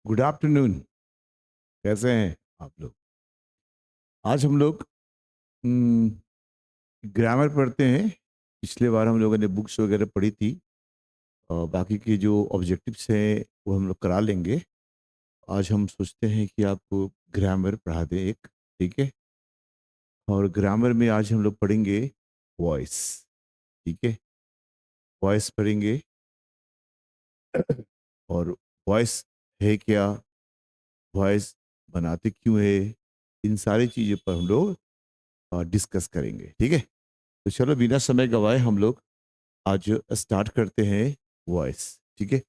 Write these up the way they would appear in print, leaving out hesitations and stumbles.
Good afternoon. कैसे हैं आप लोग? आज हम लोग ग्रामर पढ़ते हैं। पिछले बार हम लोगों ने बुक्स वगैरह पढ़ी थी और बाकी के जो ऑब्जेक्टिव्स हैं वो हम लोग करा लेंगे। आज हम सोचते हैं कि आपको ग्रामर पढ़ा दें एक, ठीक है? और ग्रामर में आज हम लोग पढ़ेंगे वॉइस, ठीक है? वॉइस पढ़ेंगे और वॉइस है क्या, वॉइस बनाते क्यों है, इन सारी चीज़ों पर हम लोग डिस्कस करेंगे, ठीक है? तो चलो बिना समय गवाए हम लोग आज स्टार्ट करते हैं वॉइस, ठीक है।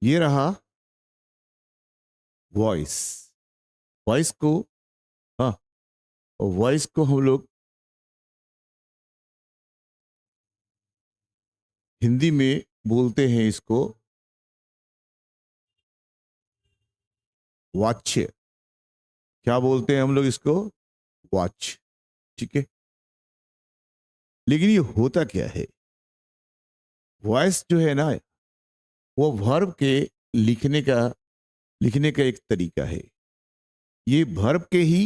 ये रहा वॉइस। वॉइस को, हाँ, वॉइस को हम लोग हिंदी में बोलते हैं इसको वाच्य। क्या बोलते हैं हम लोग इसको? वॉच, ठीक है। लेकिन ये होता क्या है? वॉइस जो है ना, वो वर्ब के लिखने का लिखने का एक तरीका है। ये वर्ब के ही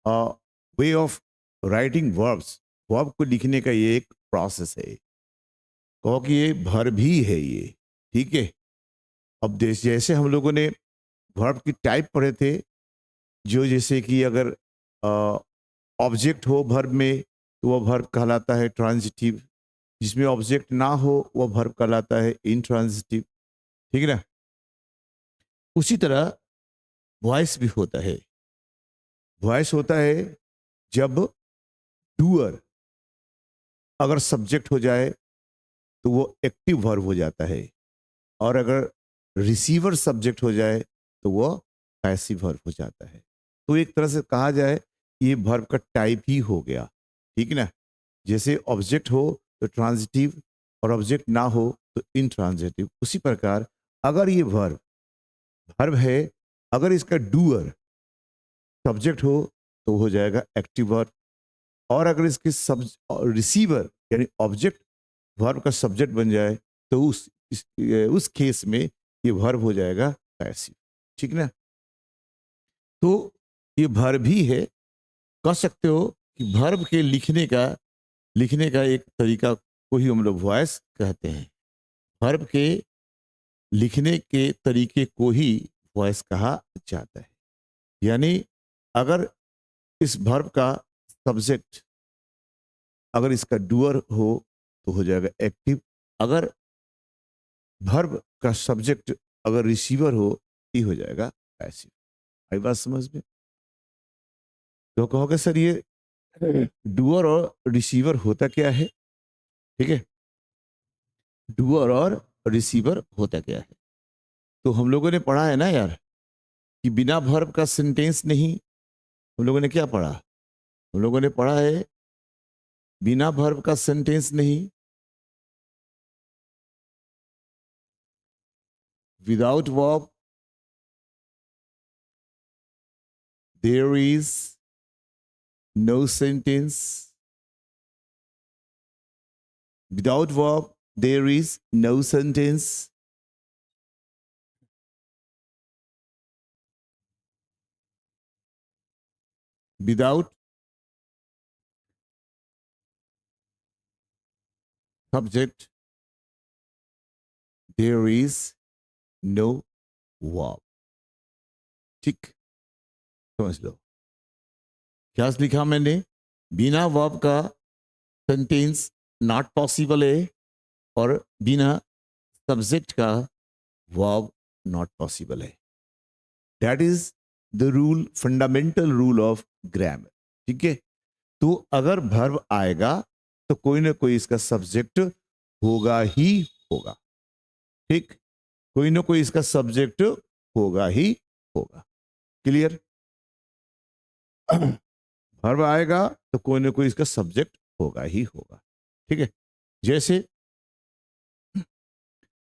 way of writing verbs, verb को लिखने का ये एक प्रोसेस है। कहो कि ये वर्ब ही है ये, ठीक है। अब जैसे हम लोगों ने वर्ब की टाइप पढ़े थे, जो जैसे कि अगर ऑब्जेक्ट हो वर्ब में तो वह वर्ब कहलाता है ट्रांजिटिव, जिसमें ऑब्जेक्ट ना हो वह वर्ब कहलाता है इंट्रांजिटिव, ठीक है ना। उसी तरह वॉइस भी होता है। वॉइस होता है जब डूअर अगर सब्जेक्ट हो जाए तो वो एक्टिव वर्ब हो जाता है, और अगर रिसीवर सब्जेक्ट हो जाए तो वो पैसिव वर्ब हो जाता है। तो एक तरह से कहा जाए ये वर्ब का टाइप ही हो गया, ठीक है ना। जैसे ऑब्जेक्ट हो तो ट्रांजिटिव और ऑब्जेक्ट ना हो तो इनट्रांजिटिव, उसी प्रकार अगर ये वर्ब वर्ब है, अगर इसका डूअर सब्जेक्ट हो तो हो जाएगा एक्टिव वर्ब, और अगर इसके सब रिसीवर यानी ऑब्जेक्ट वर्ब का सब्जेक्ट बन जाए तो उस केस में ये वर्ब हो जाएगा पैसिव, ठीक ना। तो ये वर्ब ही है। कह सकते हो कि वर्ब के लिखने का एक तरीका को ही हम लोग वॉइस कहते हैं। वर्ब के लिखने के तरीके को ही वॉइस कहा जाता है। यानी अगर इस वर्ब का सब्जेक्ट अगर इसका डूअर हो तो हो जाएगा एक्टिव, अगर वर्ब का सब्जेक्ट अगर रिसीवर हो ये हो जाएगा पैसिव। आई बात समझ में? तो कहोगे सर ये डूअर और रिसीवर होता क्या है, ठीक है। डूअर और रिसीवर होता क्या है? तो हम लोगों ने पढ़ा है ना यार कि बिना वर्ब का सेंटेंस नहीं। हम लोगों ने क्या पढ़ा? हम लोगों ने पढ़ा है बिना वर्ब का सेंटेंस नहीं। Without verb there is no sentence. Without verb, there is no sentence. Without subject, there is no verb. ठीक, समझ लो क्या लिखा मैंने? बिना वर्ब का सेंटेंस नॉट पॉसिबल है, और बिना सब्जेक्ट का वर्ब नॉट पॉसिबल है। That is the rule, fundamental rule of grammar, ठीक है। तो अगर वर्ब आएगा तो कोई ना कोई इसका सब्जेक्ट होगा ही होगा, ठीक। कोई ना कोई इसका सब्जेक्ट होगा ही होगा। क्लियर? वर्ब आएगा तो कोई ना कोई इसका सब्जेक्ट होगा ही होगा, ठीक है। जैसे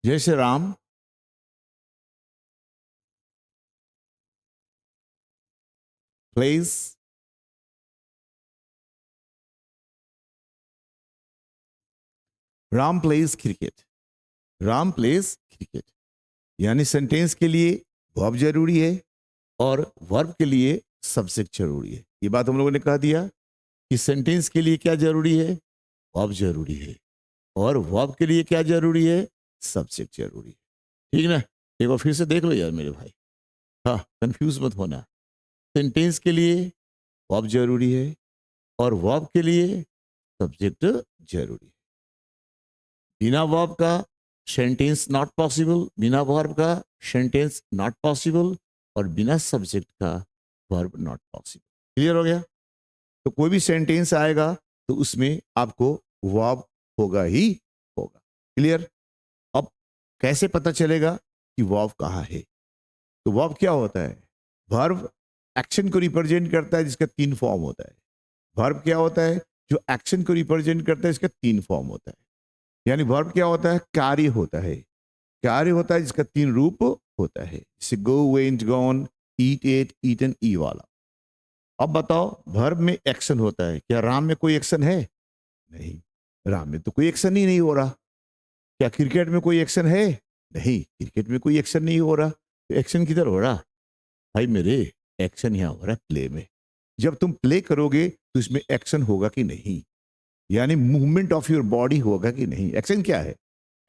जैसे Ram plays Ram plays cricket. Ram plays cricket यानी सेंटेंस के लिए वर्ब जरूरी है और वर्ब के लिए सब्जेक्ट जरूरी है। ये बात हम लोगों ने कह दिया कि सेंटेंस के लिए क्या जरूरी है, वर्ब जरूरी है, और वर्ब के लिए क्या जरूरी है, सब्जेक्ट जरूरी है। ठीक ना? एक बार फिर से देख लो यार मेरे भाई, हाँ कंफ्यूज मत होना। सेंटेंस के लिए वर्ब जरूरी है और वर्ब के लिए सब्जेक्ट जरूरी है। बिना वर्ब का सेंटेंस नॉट पॉसिबल, बिना वर्ब का सेंटेंस नॉट पॉसिबल, और बिना सब्जेक्ट का वर्ब नॉट पॉसिबल। क्लियर हो गया? तो कोई भी सेंटेंस आएगा तो उसमें आपको वर्ब होगा ही होगा। क्लियर? अब कैसे पता चलेगा कि वर्ब कहाँ है? तो वर्ब क्या होता है? वर्ब एक्शन को रिप्रेजेंट करता है जिसका 3 फॉर्म होता है। वर्ब क्या होता है? जो एक्शन को रिप्रेजेंट करता है इसका 3 फॉर्म होता है। यानी वर्ब क्या होता है? कार्य होता है। कार्य होता है जिसका 3 रूप होता है, जैसे गो, वेंट, गॉन, ईट, एट, ईटन, ई वाला। अब बताओ, वर्ब में एक्शन होता है, क्या राम में कोई एक्शन है? नहीं, राम में तो कोई एक्शन ही नहीं हो रहा। क्या क्रिकेट में कोई एक्शन है? नहीं, क्रिकेट में कोई एक्शन नहीं हो रहा। तो एक्शन किधर हो रहा? भाई मेरे, एक्शन यहाँ हो रहा है प्ले में। जब तुम प्ले करोगे तो इसमें एक्शन होगा कि नहीं, यानी मूवमेंट ऑफ योर बॉडी होगा कि नहीं। एक्शन क्या है?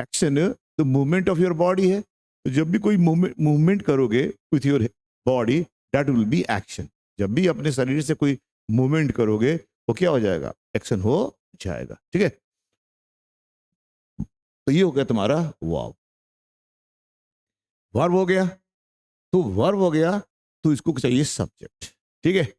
एक्शन तो मूवमेंट ऑफ योर बॉडी है। तो जब भी कोई मूवमेंट करोगे with your body, that will be action. जब भी अपने शरीर से कोई मूवमेंट करोगे वो क्या हो जाएगा? एक्शन हो जाएगा। ठीक है? तो ये हो गया तुम्हारा वर्ब। वर्ब हो गया, तो वर्ब हो गया, तो इसको चाहिए सब्जेक्ट। ठीक है?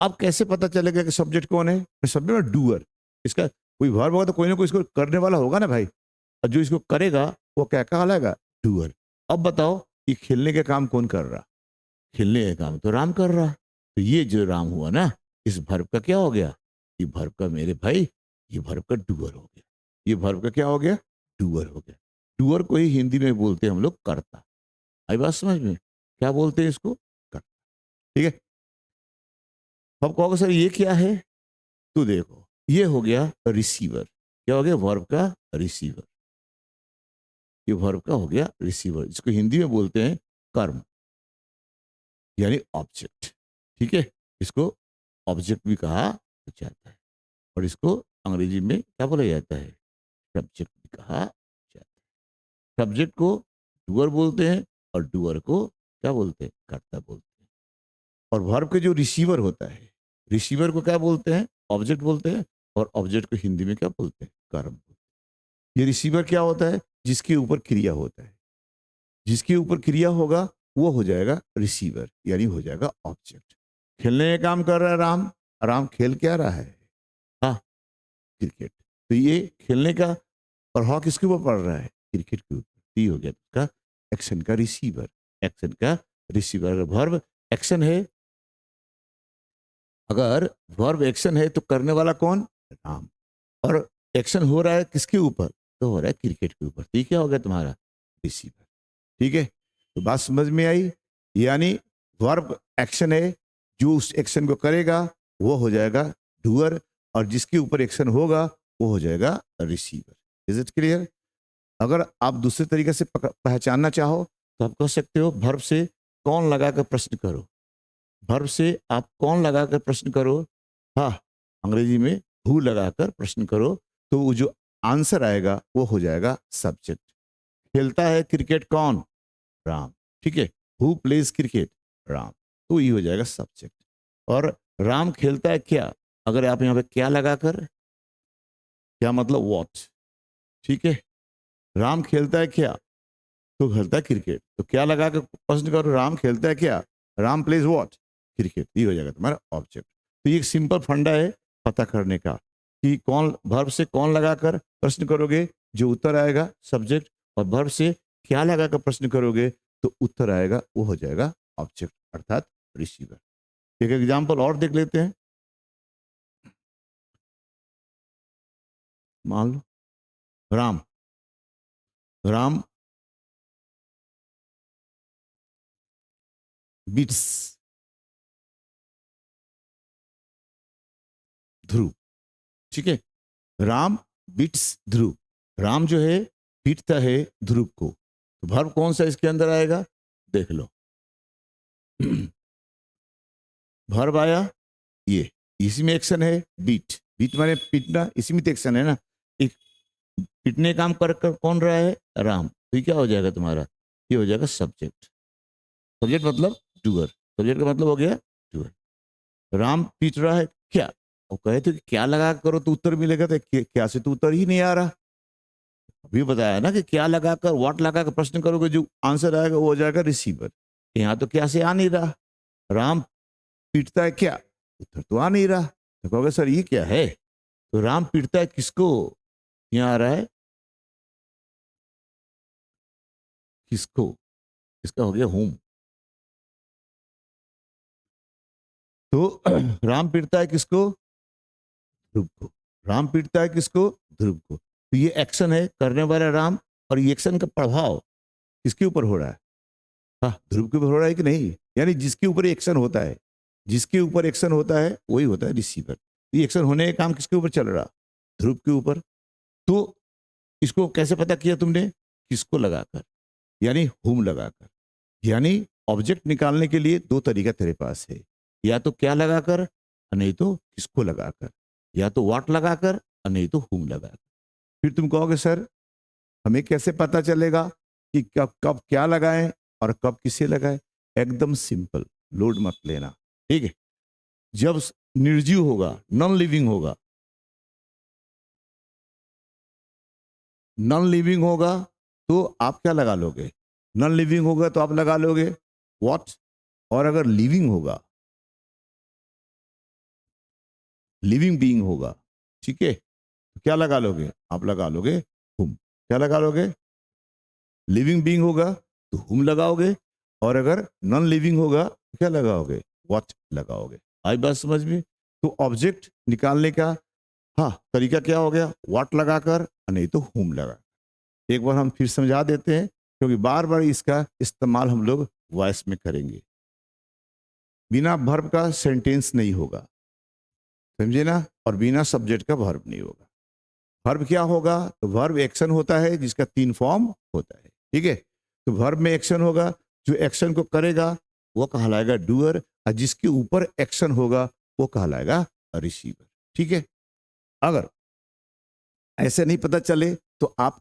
अब कैसे पता चलेगा कि सब्जेक्ट कौन है? Subject doer. इसका कोई वर्ब होगा तो कोई ना कोई इसको करने वाला होगा ना भाई, और जो इसको करेगा वो क्या कहलाएगा? डूअर। अब बताओ, ये खेलने का काम कौन कर रहा? खेलने का काम तो राम कर रहा। तो ये जो राम हुआ ना, इस वर्ब का क्या हो गया? ये वर्ब का मेरे भाई, ये वर्ब का डूअर हो गया। ये वर्ब का क्या हो गया? डूअर हो गया। डूअर को ही हिंदी में बोलते हैं हम लोग कर्ता। आई बात समझ में? क्या बोलते हैं इसको? कर्ता। ठीक है? अब कहोगे सर ये क्या है? तो देखो, ये हो गया रिसीवर। क्या हो गया? वर्ब का रिसीवर। ये वर्ब का हो गया रिसीवर, जिसको हिंदी में बोलते हैं कर्म, यानी ऑब्जेक्ट। ठीक है? इसको ऑब्जेक्ट भी कहा जाता है, और इसको अंग्रेजी में क्या बोला जाता है? सब्जेक्ट भी कहा जाता है। सब्जेक्ट को डूअर बोलते हैं और डूअर को क्या बोलते हैं? कर्ता बोलते हैं। और वर्ब के जो रिसीवर होता है, रिसीवर को क्या बोलते हैं? ऑब्जेक्ट बोलते हैं, और ऑब्जेक्ट को हिंदी में क्या बोलते हैं? कर्म। ये रिसीवर क्या होता है? जिसके ऊपर क्रिया होता है। जिसके ऊपर क्रिया होगा वो हो जाएगा रिसीवर, यानी हो जाएगा ऑब्जेक्ट। खेलने का काम कर रहा है राम। राम खेल क्या रहा है? हाँ, क्रिकेट। तो ये खेलने का प्रभाव किसके ऊपर पड़ रहा है? क्रिकेट के ऊपर। तो ये हो गया उसका एक्शन का रिसीवर। एक्शन का रिसीवर। वर्ब एक्शन है, अगर वर्ब एक्शन है तो करने वाला कौन? राम। और एक्शन हो रहा है किसके ऊपर? तो हो रहा है क्रिकेट के ऊपर। तो ये क्या हो गया तुम्हारा? रिसीवर। ठीक है? तो बात समझ में आई? यानी वर्ब एक्शन है, जो उस एक्शन को करेगा वो हो जाएगा डूअर, और जिसके ऊपर एक्शन होगा वो हो जाएगा रिसीवर। Is it clear? अगर आप दूसरे तरीके से पहचानना चाहो तो आप कह सकते हो वर्ब से कौन लगाकर प्रश्न करो। वर्ब से आप कौन लगाकर प्रश्न करो, हाँ, अंग्रेजी में हु लगाकर प्रश्न करो, तो वो जो आंसर आएगा वो हो जाएगा सब्जेक्ट। खेलता है क्रिकेट कौन? राम। ठीक है? Who plays cricket? राम। तो ये हो जाएगा सब्जेक्ट। और राम खेलता है क्या, अगर आप यहाँ पे क्या लगाकर, क्या मतलब वॉट। ठीक है? राम खेलता है क्या? तो खेलता है क्रिकेट। तो क्या लगा कर प्रश्न करो, राम खेलता है क्या? Ram plays what? क्रिकेट। ये हो जाएगा तुम्हारा ऑब्जेक्ट। तो ये एक सिंपल फंडा है पता करने का, कि कौन वर्ब से कौन लगाकर प्रश्न करोगे, जो उत्तर आएगा सब्जेक्ट, और वर्ब से क्या लगाकर प्रश्न करोगे तो उत्तर आएगा वो हो जाएगा ऑब्जेक्ट, अर्थात रिसीवर। एक एग्जाम्पल और देख लेते हैं। मान लो राम, राम बीट्स ध्रुव, ठीक है। राम बीट्स ध्रुव, राम जो है पीटता है ध्रुव को। तो वर्ब कौन सा इसके अंदर आएगा, देख लो। वर्ब आया ये, इसी में एक्शन है बीट, बीट माने पीटना, इसी में तो एक्शन है ना। एक पीटने काम कर कौन रहा है, राम। तो ये क्या हो जाएगा तुम्हारा, ये हो जाएगा सब्जेक्ट। सब्जेक्ट मतलब डूअर, सब्जेक्ट का मतलब हो गया डूअर। राम पीट रहा है क्या, वो कहे तो क्या लगा करो तो उत्तर मिलेगा, तो क्या से तो उत्तर ही नहीं आ रहा। अभी बताया ना कि क्या लगाकर, व्हाट लगाकर प्रश्न करोगे, जो आंसर आएगा वो हो जाएगा रिसीवर। यहाँ तो क्या से आ नहीं रहा, राम पीटता है क्या, उत्तर तो आ नहीं रहा। तो कहोगे सर ये क्या है, तो राम पीटता है किसको, यहाँ आ रहा है किसको, इसका हो गया होम। तो राम पीटता है किसको, ध्रुव को। राम पीटता है किसको, ध्रुव को। तो ये एक्शन है, करने वाला राम, और ये एक्शन का प्रभाव किसके ऊपर हो रहा है, हाँ ध्रुव के ऊपर हो रहा है कि नहीं। यानी जिसके ऊपर एक्शन होता है, जिसके ऊपर एक्शन होता है वही होता है रिसीवर। ये एक्शन होने का काम किसके ऊपर चल रहा, ध्रुव के ऊपर। तो इसको कैसे पता किया तुमने, किसको लगाकर, यानी हुम लगाकर। यानी ऑब्जेक्ट निकालने के लिए दो तरीका तेरे पास है, या तो क्या लगाकर, नहीं तो किसको लगाकर, या तो व्हाट लगाकर, नहीं तो हुम लगाकर। फिर तुम कहोगे सर हमें कैसे पता चलेगा कि कब कब क्या लगाएं और कब किसे लगाएं। एकदम सिंपल, लोड मत लेना, ठीक है। जब निर्जीव होगा, नॉन लिविंग होगा, नॉन लिविंग होगा तो आप क्या लगा लोगे, नॉन लिविंग होगा तो आप लगा लोगे व्हाट। और अगर लिविंग होगा, लिविंग बीइंग होगा, ठीक है, तो क्या लगा लोगे, आप लगा लोगे हुम। क्या लगा लोगे, लिविंग बीइंग होगा तो हुम लगाओगे, और अगर नॉन लिविंग होगा तो क्या लगाओगे, व्हाट लगाओगे। आई बात समझ में। तो ऑब्जेक्ट निकालने का हाँ तरीका क्या हो गया, व्हाट लगाकर, नहीं तो हुम लगा। एक बार हम फिर समझा देते हैं, क्योंकि बार बार इसका इस्तेमाल हम लोग वॉइस में करेंगे। बिना वर्ब का सेंटेंस नहीं होगा, समझे ना, और बिना सब्जेक्ट का वर्ब नहीं होगा। वर्ब क्या होगा, तो वर्ब एक्शन होता है जिसका तीन फॉर्म होता है, ठीक है। तो वर्ब में एक्शन होगा, जो एक्शन को करेगा वो कहलाएगा डूअर, और जिसके ऊपर एक्शन होगा वो कहलाएगा रिसीवर, ठीक है। अगर ऐसे नहीं पता चले तो आप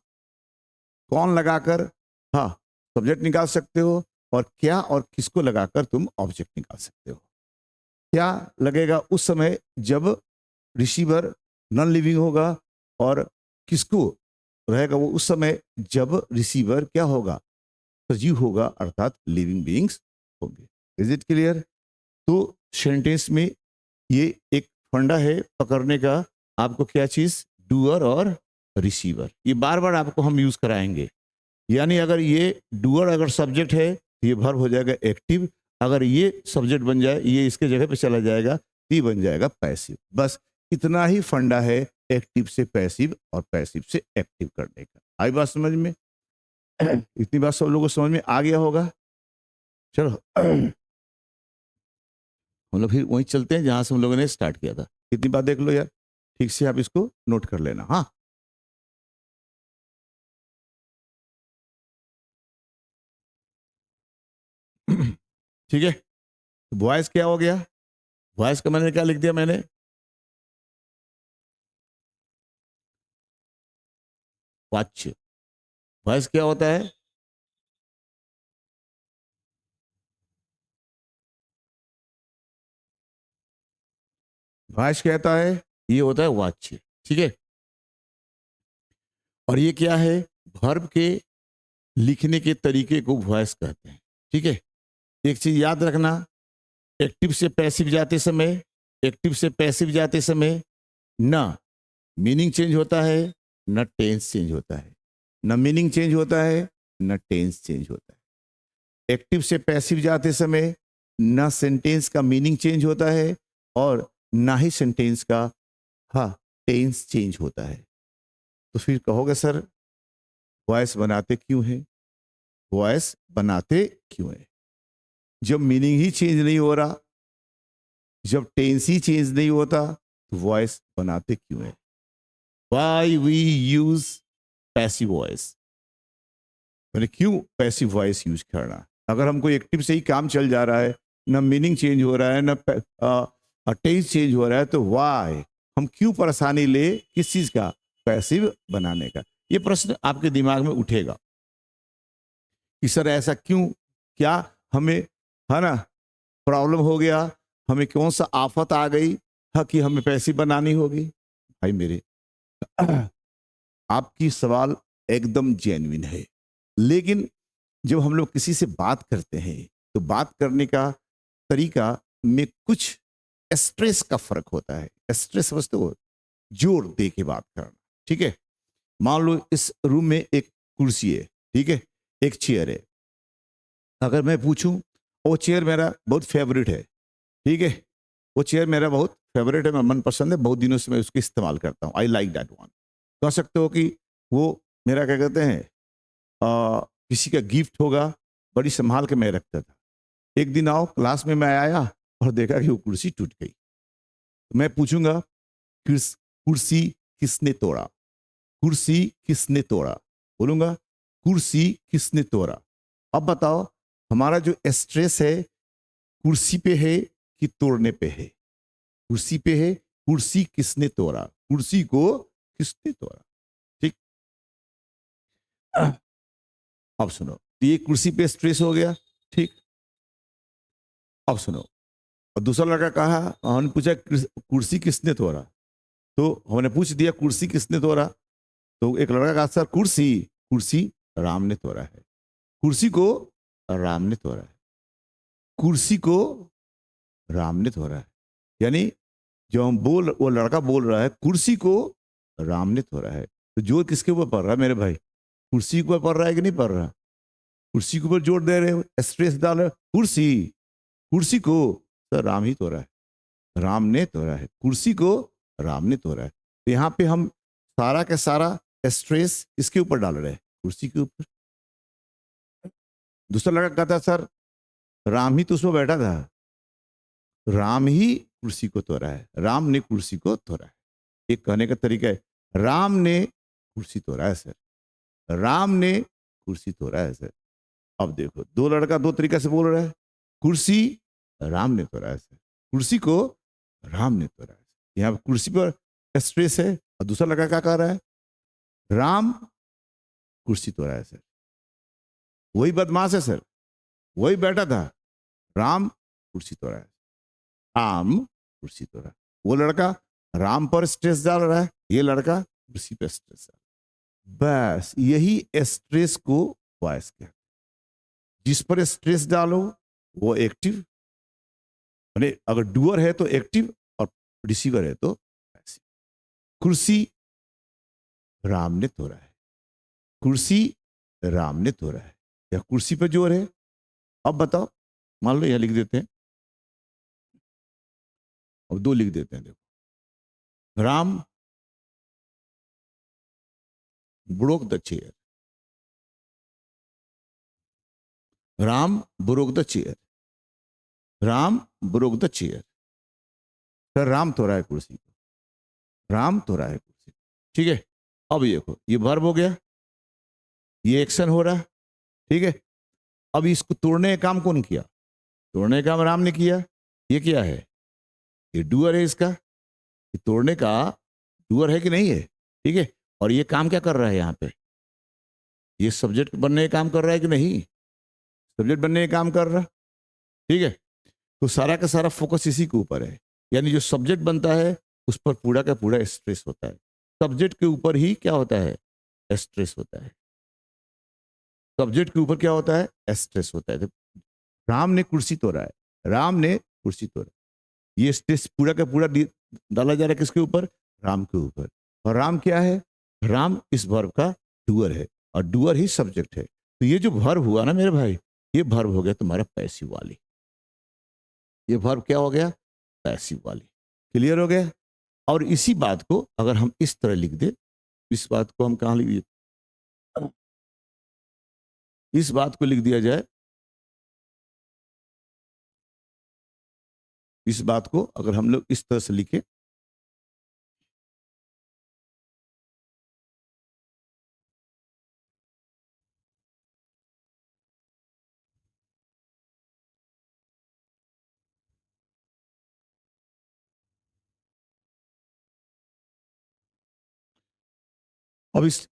कौन लगाकर हाँ सब्जेक्ट निकाल सकते हो, और क्या और किसको लगाकर तुम ऑब्जेक्ट निकाल सकते हो। क्या लगेगा उस समय जब रिसीवर नॉन लिविंग होगा, और किसको रहेगा वो उस समय जब रिसीवर क्या होगा, सजीव होगा, अर्थात लिविंग बीइंग्स होंगे। Is it clear. तो सेंटेंस में ये एक फंडा है पकड़ने का, आपको क्या चीज, डूअर और रिसीवर, ये बार बार आपको हम यूज कराएंगे। यानी अगर ये डूअर अगर सब्जेक्ट है तो ये वर्ब हो जाएगा एक्टिव, अगर ये सब्जेक्ट बन जाए, ये इसके जगह पे चला जाएगा, ये बन जाएगा पैसिव। बस इतना ही फंडा है एक्टिव से पैसिव और पैसिव से एक्टिव करने का। आई बात समझ में। इतनी बात सब लोगों को समझ में आ गया होगा। चलो हम लोग फिर वहीं चलते हैं जहां से हम लोगों ने स्टार्ट किया था। इतनी बात देख लो यार, ठीक से आप इसको नोट कर लेना। हाँ ठीक है। वॉइस क्या हो गया, वॉइस का मैंने क्या लिख दिया, मैंने वाच्य। वॉइस क्या होता है, वॉइस कहता है ये होता है वाच्य, ठीक है। और ये क्या है, वर्ब के लिखने के तरीके को वॉइस कहते हैं, ठीक है। एक चीज याद रखना, एक्टिव से पैसिव जाते समय, एक्टिव से पैसिव जाते समय ना मीनिंग चेंज होता है, न टेंस चेंज होता है। न मीनिंग चेंज होता है, न टेंस चेंज होता है। एक्टिव से पैसिव जाते समय ना सेंटेंस का मीनिंग चेंज होता है, और ना ही सेंटेंस का हाँ टेंस चेंज होता है। तो फिर कहोगे सर वॉइस बनाते क्यों हैं, वॉइस बनाते क्यों है, जब मीनिंग ही चेंज नहीं हो रहा, जब टेंस ही चेंज नहीं होता, वॉइस बनाते क्यों है? Why we use passive voice, मैंने क्यों पैसिव वॉइस यूज करना? अगर हमको एक्टिव से ही काम चल जा रहा है, ना मीनिंग चेंज हो रहा है, ना टेंस चेंज हो रहा है, तो वाई हम क्यों परेशानी ले किस चीज का? पैसिव बनाने का। ये प्रश्न आपके दिमाग में उठेगा कि सर ऐसा क्यों, क्या हमें, है ना, प्रॉब्लम हो गया, हमें कौन सा आफत आ गई, हाँ, कि हमें पैसिव बनानी होगी? भाई मेरे, आपकी सवाल एकदम जेन्युइन है, लेकिन जब हम लोग किसी से बात करते हैं तो बात करने का तरीका में कुछ स्ट्रेस का फर्क होता है। स्ट्रेस समझते हो? जोर दे के बात करना। ठीक है, मान लो इस रूम में एक कुर्सी है, ठीक है, एक चेयर है। अगर मैं पूछूं, वो चेयर मेरा बहुत फेवरेट है, ठीक है, वो चेयर मेरा बहुत फेवरेट है, मैं मनपसंद है, बहुत दिनों से मैं उसको इस्तेमाल करता हूँ, आई लाइक दैट वन। कह सकते हो कि वो मेरा क्या कहते हैं, किसी का गिफ्ट होगा, बड़ी संभाल के मैं रखता था। एक दिन आओ क्लास में, मैं आया और देखा कि वो कुर्सी टूट गई। मैं पूछूंगा, कुर्सी किसने तोड़ा? कुर्सी किसने तोड़ा? बोलूंगा, कुर्सी किसने तोड़ा? अब बताओ, हमारा जो स्ट्रेस है कुर्सी पे है कि तोड़ने पे है? कुर्सी पे है। कुर्सी किसने तोड़ा? कुर्सी को किसने तोड़ा? ठीक। अब सुनो, तो ये कुर्सी पे स्ट्रेस हो गया, ठीक। अब सुनो, और दूसरा लड़का कहा, हमने पूछा कुर्सी किसने तोड़ा? तो हमने पूछ दिया कुर्सी किसने तोड़ा, तो एक लड़का कहा, सर कुर्सी, कुर्सी राम ने तोड़ा है। कुर्सी को राम ने तोड़ा है। कुर्सी को राम ने तोड़ा है। यानी जो हम बोल, वो लड़का बोल रहा है कुर्सी को राम ने तोड़ा है, तो जोर किसके ऊपर पड़ रहा है मेरे भाई? कुर्सी के ऊपर पड़ रहा है कि नहीं पड़ रहा? कुर्सी के ऊपर जोर दे रहे हो, स्ट्रेस डाल रहे हो। कुर्सी, कुर्सी को सर राम ही तोड़ा है, राम ने तोड़ा है, कुर्सी को राम ने तोड़ा है। तो यहाँ पे हम सारा का सारा स्ट्रेस इसके ऊपर डाल रहे हैं, कुर्सी के ऊपर। दूसरा लड़का कहता, सर राम ही तो उसमें बैठा था, राम ही कुर्सी को तोड़ा है, राम ने कुर्सी को तोड़ा है। एक कहने का तरीका है, राम ने कुर्सी तोड़ा है सर, राम ने कुर्सी तोड़ा है सर। अब देखो, दो लड़का दो तरीका से बोल रहा है। कुर्सी राम ने तोड़ा है सर, कुर्सी को राम ने तोड़ा है। यहाँ पे कुर्सी पर स्ट्रेस है, और दूसरा लड़का क्या कह रहा है? राम कुर्सी तोड़ा है सर। वही बदमाश है सर, वही बैठा था, राम कुर्सी तोड़ा है, राम कुर्सी तोड़ा है। वो लड़का राम पर स्ट्रेस डाल रहा है, ये लड़का कुर्सी पर स्ट्रेस डाल रहा है। बस यही स्ट्रेस को वॉइस कहते हैं। जिस पर स्ट्रेस डालो वो एक्टिव, यानी अगर डूअर है तो एक्टिव, और रिसीवर है तो पैसिव। कुर्सी राम ने तोड़ा है, कुर्सी राम ने तोड़ा है, या कुर्सी पर जोर है। अब बताओ, मान लो यह लिख देते हैं, अब दो लिख देते हैं, देखो, Ram broke the chair, Ram broke the chair, Ram broke the chair। Sir Ram तोड़ा है कुर्सी को, राम तोड़ा है कुर्सी को। ठीक है, अब ये देखो, ये वर्ब हो गया, ये एक्शन हो रहा है, ठीक है। अब इसको तोड़ने का काम कौन किया? तोड़ने का काम राम ने किया। ये क्या है? ये डूअर है इसका, ये तोड़ने का डूअर है कि नहीं है? ठीक है, और ये काम क्या कर रहा है यहाँ पे? ये सब्जेक्ट बनने का काम कर रहा है कि नहीं? सब्जेक्ट बनने का काम कर रहा, ठीक है। तो सारा का सारा फोकस इसी के ऊपर है, यानी जो सब्जेक्ट बनता है उस पर पूरा का पूरा स्ट्रेस होता है। सब्जेक्ट के ऊपर ही क्या होता है? स्ट्रेस होता है। सब्जेक्ट के ऊपर क्या होता है? स्ट्रेस होता है। तो राम ने कुर्सी तोड़ा है, राम ने कुर्सी तोड़ा, ये स्ट्रेस पूरा का पूरा डाला जा रहा है किसके ऊपर? राम के ऊपर। और राम क्या है? राम इस वर्ब का डूअर है, और डूअर ही सब्जेक्ट है। तो ये जो वर्ब हुआ ना मेरे भाई, ये वर्ब हो गया तुम्हारा पैसिव वाली। ये वर्ब क्या हो गया? पैसिव वाली। क्लियर हो गया? और इसी बात को अगर हम इस तरह लिख दे, इस बात को हम कहाँ लिख दिए? इस बात को लिख दिया जाए, इस बात को अगर हम लोग इस तरह से लिखे, अब इस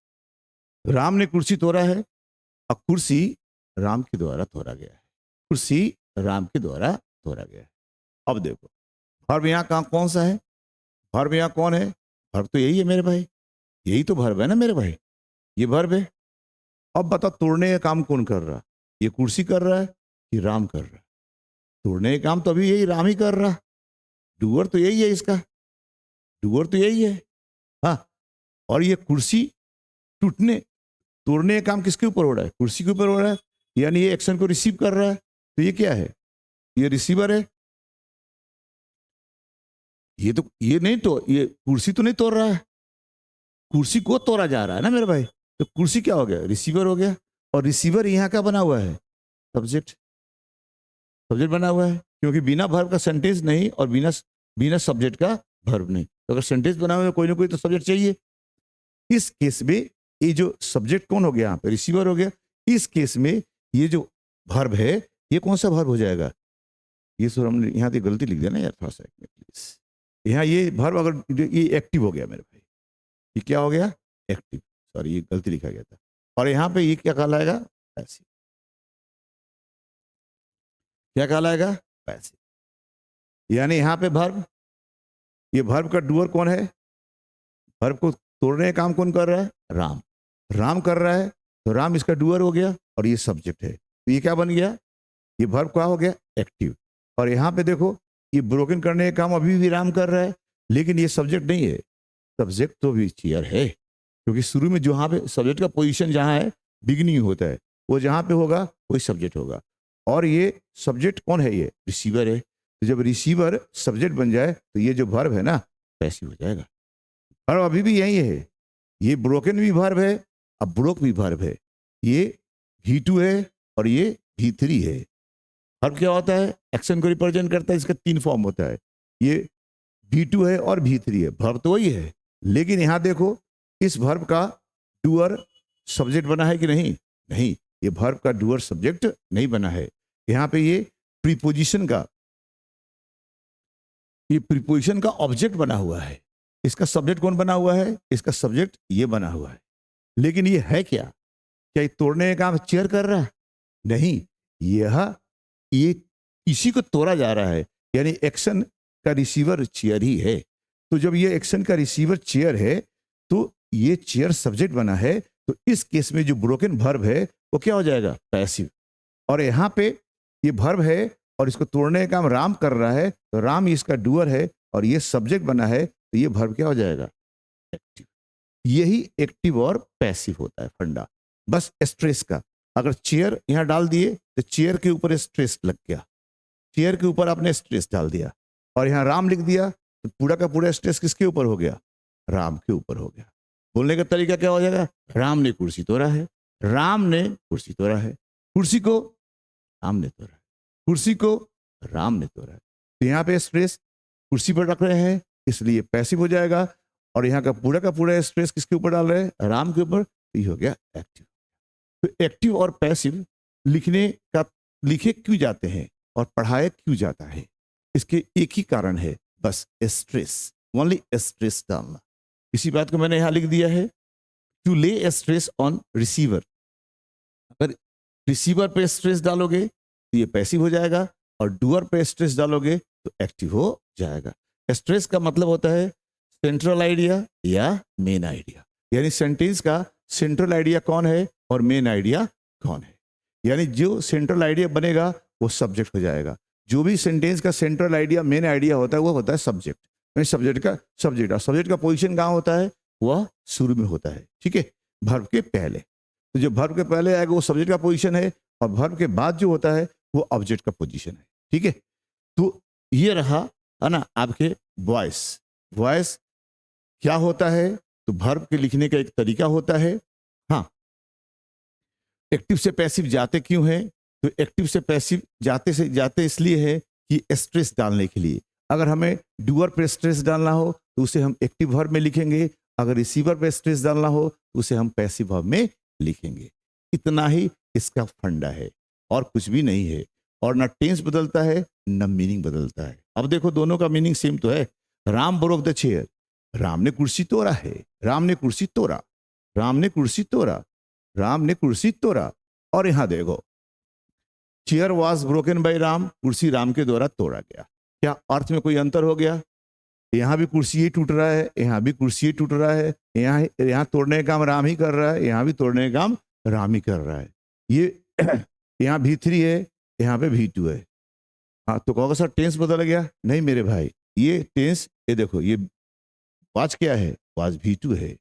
राम ने कुर्सी तोड़ा है, अब कुर्सी राम के द्वारा तोड़ा गया है, कुर्सी राम के द्वारा तोड़ा गया है। अब देखो वर्ब यहाँ कहाँ कौन सा है, वर्ब यहाँ कौन है, वर्ब तो यही है मेरे भाई, यही तो वर्ब है ना मेरे भाई, ये वर्ब है। अब बता तोड़ने का काम कौन कर रहा, ये कुर्सी कर रहा है कि राम कर रहा है? तोड़ने का काम तो अभी यही राम ही कर रहा, डूअर तो यही है इसका, डूअर तो यही है। हाँ, और ये कुर्सी टूटने तोड़ने का काम किसके ऊपर हो रहा है, कुर्सी के ऊपर हो रहा है, यानी ये एक्शन को रिसीव कर रहा है। तो ये क्या है, ये रिसीवर है। ये तो ये नहीं तो ये कुर्सी तो नहीं तोड़ रहा है, कुर्सी को तोड़ा जा रहा है ना मेरे भाई। तो कुर्सी क्या हो गया, रिसीवर हो गया। और रिसीवर यहाँ का बना हुआ है, सब्जेक्ट, सब्जेक्ट बना हुआ है, क्योंकि बिना वर्ब का सेंटेंस नहीं और बिना बिना सब्जेक्ट का वर्ब नहीं। तो अगर सेंटेंस बना हुआ है कोई ना कोई तो सब्जेक्ट चाहिए। इस केस में ये जो सब्जेक्ट कौन हो गया, यहाँ पे रिसीवर हो गया। इस केस में ये जो वर्ब है ये कौन सा वर्ब हो जाएगा, ये सर हमने यहाँ तो गलती लिख दिया ना यार, थोड़ा सा प्लीज। यहाँ ये वर्ब अगर ये एक्टिव हो गया मेरे भाई, ये क्या हो गया, एक्टिव, सॉरी ये गलती लिखा गया था। और यहाँ पे ये क्या कहलाएगा, पैसिव, क्या कहलाएगा, पैसिव। यानी यहाँ पे वर्ब, ये वर्ब का डूअर कौन है, वर्ब को तोड़ने का काम कौन कर रहा है, राम, राम कर रहा है। तो राम इसका डूअर हो गया और ये सब्जेक्ट है। तो ये क्या बन गया, ये वर्ब क्या हो गया, एक्टिव। और यहाँ पे देखो ये ब्रोकन करने का काम अभी भी राम कर रहा है, लेकिन ये सब्जेक्ट नहीं है, सब्जेक्ट तो भी चेयर है, क्योंकि शुरू में जहाँ पे सब्जेक्ट का पोजीशन जहाँ है, बिगनिंग होता है, वो जहाँ पे होगा वही सब्जेक्ट होगा। और ये सब्जेक्ट कौन है, ये रिसीवर है। तो जब रिसीवर सब्जेक्ट बन जाए तो ये जो वर्ब है ना पैसिव हो जाएगा। और अभी भी यही है, ये ब्रोकन भी वर्ब है, अब ब्रोक भी वर्ब है। ये V2 है और ये V3 है। वर्ब क्या होता है, एक्शन को रिप्रेजेंट करता है, इसका 3 फॉर्म होता है। ये V2 है और V3 है, वर्ब तो वही है, लेकिन यहां देखो इस वर्ब का डूअर सब्जेक्ट बना है कि नहीं, नहीं, ये वर्ब का डूअर सब्जेक्ट नहीं बना है। यहाँ पे ये प्रीपोजिशन का, ये प्रीपोजिशन का ऑब्जेक्ट बना हुआ है। इसका सब्जेक्ट कौन बना हुआ है, इसका सब्जेक्ट ये बना हुआ है। लेकिन ये है क्या, क्या ये तोड़ने का काम चेयर कर रहा है, नहीं, ये इसी को तोड़ा जा रहा है, यानी एक्शन का रिसीवर चेयर ही है। तो जब ये एक्शन का रिसीवर चेयर है तो ये चेयर सब्जेक्ट बना है, तो इस केस में जो ब्रोकन वर्ब है वो क्या हो जाएगा, पैसिव। और यहाँ पे ये वर्ब है और इसको तोड़ने का काम राम कर रहा है, तो राम इसका डूअर है और ये सब्जेक्ट बना है, तो ये वर्ब क्या हो जाएगा, एक्टिव। यही एक्टिव और पैसिव होता है फंडा, बस स्ट्रेस का। अगर चेयर यहां डाल दिए तो चेयर के ऊपर स्ट्रेस लग गया, चेयर के ऊपर आपने स्ट्रेस डाल दिया, और यहां राम लिख दिया तो पूरा का पूरा स्ट्रेस किसके ऊपर हो गया, राम के ऊपर हो गया। बोलने का तरीका क्या हो जाएगा, राम ने कुर्सी तोड़ा है, राम ने कुर्सी तोड़ा है, कुर्सी को राम ने तोड़ा है, कुर्सी को राम ने तोड़ा है। तो यहाँ पे स्ट्रेस कुर्सी पर रख रहे हैं, इसलिए पैसिव हो जाएगा। और यहाँ का पूरा स्ट्रेस किसके ऊपर डाल रहे हैं, राम के ऊपर, तो ये हो गया एक्टिव। तो एक्टिव और पैसिव लिखे क्यों जाते हैं और पढ़ाया क्यों जाता है, इसके एक ही कारण है, बस स्ट्रेस, ओनली स्ट्रेस डालना। इसी बात को मैंने यहां लिख दिया है, टू ले स्ट्रेस ऑन रिसीवर। अगर रिसीवर पे स्ट्रेस डालोगे तो ये पैसिव हो जाएगा, और डूअर पे स्ट्रेस डालोगे तो एक्टिव हो जाएगा। स्ट्रेस का मतलब होता है सेंट्रल आइडिया या मेन आइडिया, यानी सेंटेंस का सेंट्रल आइडिया कौन है और मेन आइडिया कौन है। यानी जो सेंट्रल आइडिया बनेगा वो सब्जेक्ट हो जाएगा। जो भी सेंटेंस का सेंट्रल आइडिया मेन आइडिया होता है वो होता है सब्जेक्ट, यानी सब्जेक्ट का सब्जेक्ट। और सब्जेक्ट का पोजीशन कहाँ होता है, वह शुरू में होता है, ठीक है, वर्ब के पहले। तो जो वर्ब के पहले आएगा वो सब्जेक्ट का पोजीशन है, और वर्ब के बाद जो होता है वो ऑब्जेक्ट का पोजीशन है, ठीक है। तो ये रहा है ना आपके वॉइस। वॉइस क्या होता है, तो वर्ब के लिखने का एक तरीका होता है। हाँ, एक्टिव से पैसिव जाते क्यों है, तो एक्टिव से पैसिव जाते इसलिए है कि स्ट्रेस डालने के लिए। अगर हमें डूअर पे स्ट्रेस डालना हो तो उसे हम एक्टिव वर्ब में लिखेंगे, अगर रिसीवर पे स्ट्रेस डालना हो तो उसे हम पैसिव वर्ब में लिखेंगे। इतना ही इसका फंडा है और कुछ भी नहीं है। और ना टेंस बदलता है ना मीनिंग बदलता है। अब देखो दोनों का मीनिंग सेम तो है। Ram broke the chair, Ram ने कुर्सी तोड़ा है, राम ने कुर्सी तोड़ा। राम ने कुर्सी तोड़ा, राम ने कुर्सी तोड़ा। और यहां देखो, chair was broken by Ram, कुर्सी राम के द्वारा तोड़ा गया। क्या अर्थ में कोई अंतर हो गया? यहाँ भी कुर्सी ही टूट रहा है, यहाँ भी कुर्सी ही टूट रहा है। यहाँ यहाँ तोड़ने का काम राम ही कर रहा है, यहाँ भी तोड़ने का काम राम ही कर रहा है। ये यहाँ V3 है, यहाँ पे V2 है। हाँ, तो कहोगे सर टेंस बदल गया? नहीं मेरे भाई, ये टेंस, ये देखो, ये वाज क्या है? वाज V2 है।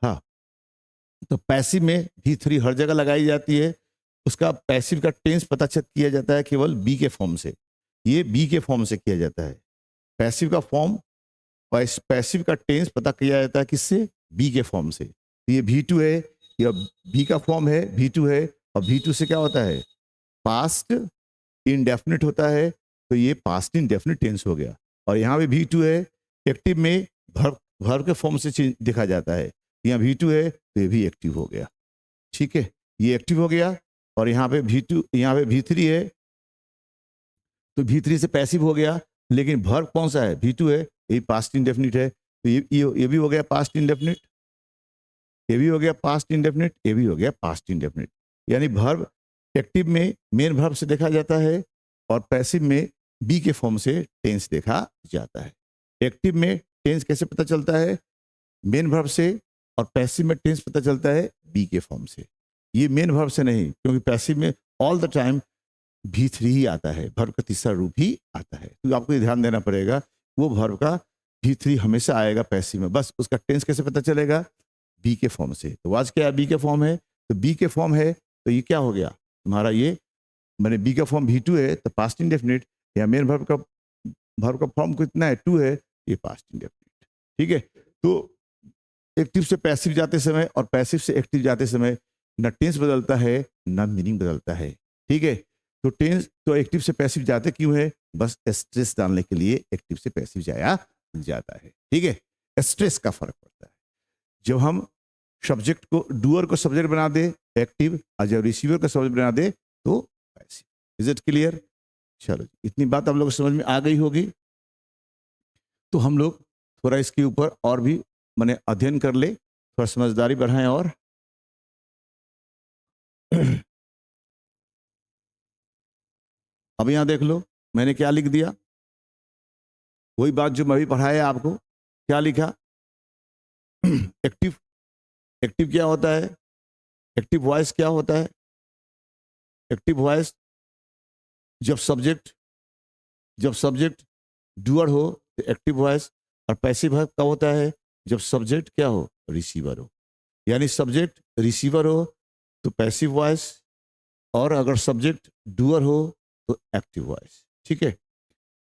हाँ, तो पैसिव में V3 हर जगह लगाई जाती है। उसका पैसिव का टेंस पता किया जाता है केवल बी के फॉर्म से। ये बी के फॉर्म से किया जाता है। पैसिव का फॉर्म, पैसिव का टेंस पता किया जाता है किससे? बी के फॉर्म से। तो ये V2 है, या बी का फॉर्म है, V2 है। और V2 से क्या होता है? पास्ट इंडेफिनिट होता है, तो ये पास्ट इंडेफिनिट टेंस हो गया। और यहाँ पे V2 है, एक्टिव में वर्ब के फॉर्म से देखा जाता है। यहाँ V2 है तो ये भी एक्टिव हो गया। ठीक है, ये एक्टिव हो गया। और यहाँ पे V2, यहाँ पे V3 है, तो V3 से पैसिव हो गया। लेकिन वर्ब कौन सा है? V2 है, ये पास्ट इंडेफिनिट है, तो ये भी हो गया पास्ट इंडेफिनिट, ये भी हो गया पास्ट इंडेफिनिट, ये भी हो गया पास्ट इंडेफिनिट। यानी वर्ब एक्टिव में मेन वर्ब से देखा जाता है, और पैसिव में बी के फॉर्म से टेंस देखा जाता है। एक्टिव में टेंस कैसे पता चलता है? मेन वर्ब से। और पैसिव में टेंस पता चलता है बी के फॉर्म से। ये मेन वर्ब से नहीं, क्योंकि पैसिव में ऑल द टाइम V3 ही आता है, वर्ब का तीसरा रूप ही आता है। तो आपको ये ध्यान देना पड़ेगा, वो वर्ब का V3 हमेशा आएगा पैसिव में। बस उसका टेंस कैसे पता चलेगा? बी के फॉर्म से। तो आज क्या बी के फॉर्म है? तो बी के फॉर्म है, तो ये क्या हो गया तुम्हारा? ये मैंने बी का फॉर्म V2 है, तो पास्ट इंडेफिनिट, या मेन वर्ब का फॉर्म कितना है? 2 है, ये पास्ट इंडेफिनिट। ठीक है, तो एक्टिव से पैसिव जाते समय और पैसिव से एक्टिव जाते समय न टेंस बदलता है, न मीनिंग बदलता है। ठीक है, तो टेंस, तो एक्टिव से पैसिव जाते क्यों है? बस स्ट्रेस डालने के लिए एक्टिव से पैसिव जाया जाता है। ठीक है, स्ट्रेस का फर्क पड़ता है। जब हम सब्जेक्ट को, डूअर को सब्जेक्ट बना दे एक्टिव, और जब रिसीवर को सब्जेक्ट बना दे तो पैसिव। Is it clear? चलो, इतनी बात आप लोग को समझ में आ गई होगी। तो हम लोग थोड़ा इसके ऊपर और भी मैंने अध्ययन कर ले, थोड़ा समझदारी बढ़ाएं। और अब यहां देख लो, मैंने क्या लिख दिया, वही बात जो मैं भी पढ़ाया आपको। क्या लिखा? एक्टिव, एक्टिव क्या होता है? एक्टिव वॉइस क्या होता है? एक्टिव वॉइस जब सब्जेक्ट डूअर हो तो एक्टिव वॉइस। और पैसिव वॉइस कब होता है? जब सब्जेक्ट क्या हो? रिसीवर हो। यानी सब्जेक्ट रिसीवर हो तो पैसिव वॉइस, और अगर सब्जेक्ट डूअर हो तो एक्टिव वॉइस। ठीक है,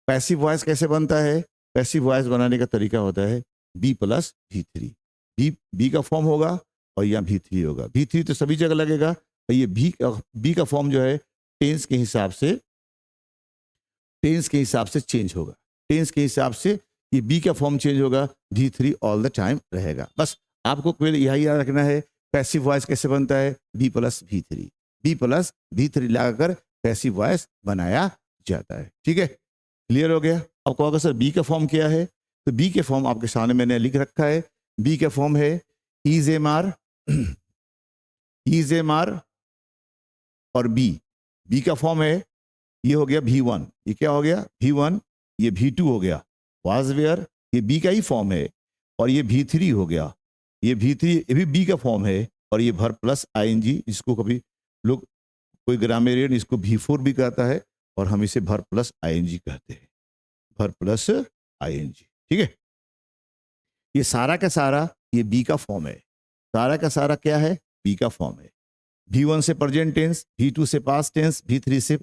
पैसिव वॉइस कैसे बनता है? पैसिव वॉइस बनाने का तरीका होता है B+V3। बी का फॉर्म होगा और यहाँ V3 होगा। V3 तो सभी जगह लगेगा, और ये बी का फॉर्म जो है टेंस के हिसाब से चेंज होगा। टेंस के हिसाब से ये बी का फॉर्म चेंज होगा, V3 ऑल द टाइम रहेगा। बस आपको केवल यही याद रखना है, पैसिव वॉइस कैसे बनता है? B+V3, B+V3 लगाकर पैसिव वॉइस बनाया जाता है। ठीक है, क्लियर हो गया? अब कहोगे सर बी का फॉर्म क्या है? तो बी के फॉर्म आपके सामने मैंने लिख रखा है। बी का फॉर्म है इज एम आर, और बी का फॉर्म है, ये हो गया V1, ये क्या हो गया? V1, ये V2 हो गया, वाज वेयर, ये बी का ही फॉर्म है। और ये V3 हो गया, ये V3, ये भी बी का फॉर्म है। और ये वर्ब प्लस ING, इसको कभी लोग, कोई ग्रामेरियन इसको V4 भी कहता है, और हम इसे वर्ब प्लस ING कहते हैं, वर्ब प्लस ING। ठीक है, ये सारा का सारा ये बी का फॉर्म है। सारा का सारा क्या है? बी का फॉर्म है। V1 से प्रेजेंट टेंस, V2 से पास्ट टेंस, V3 से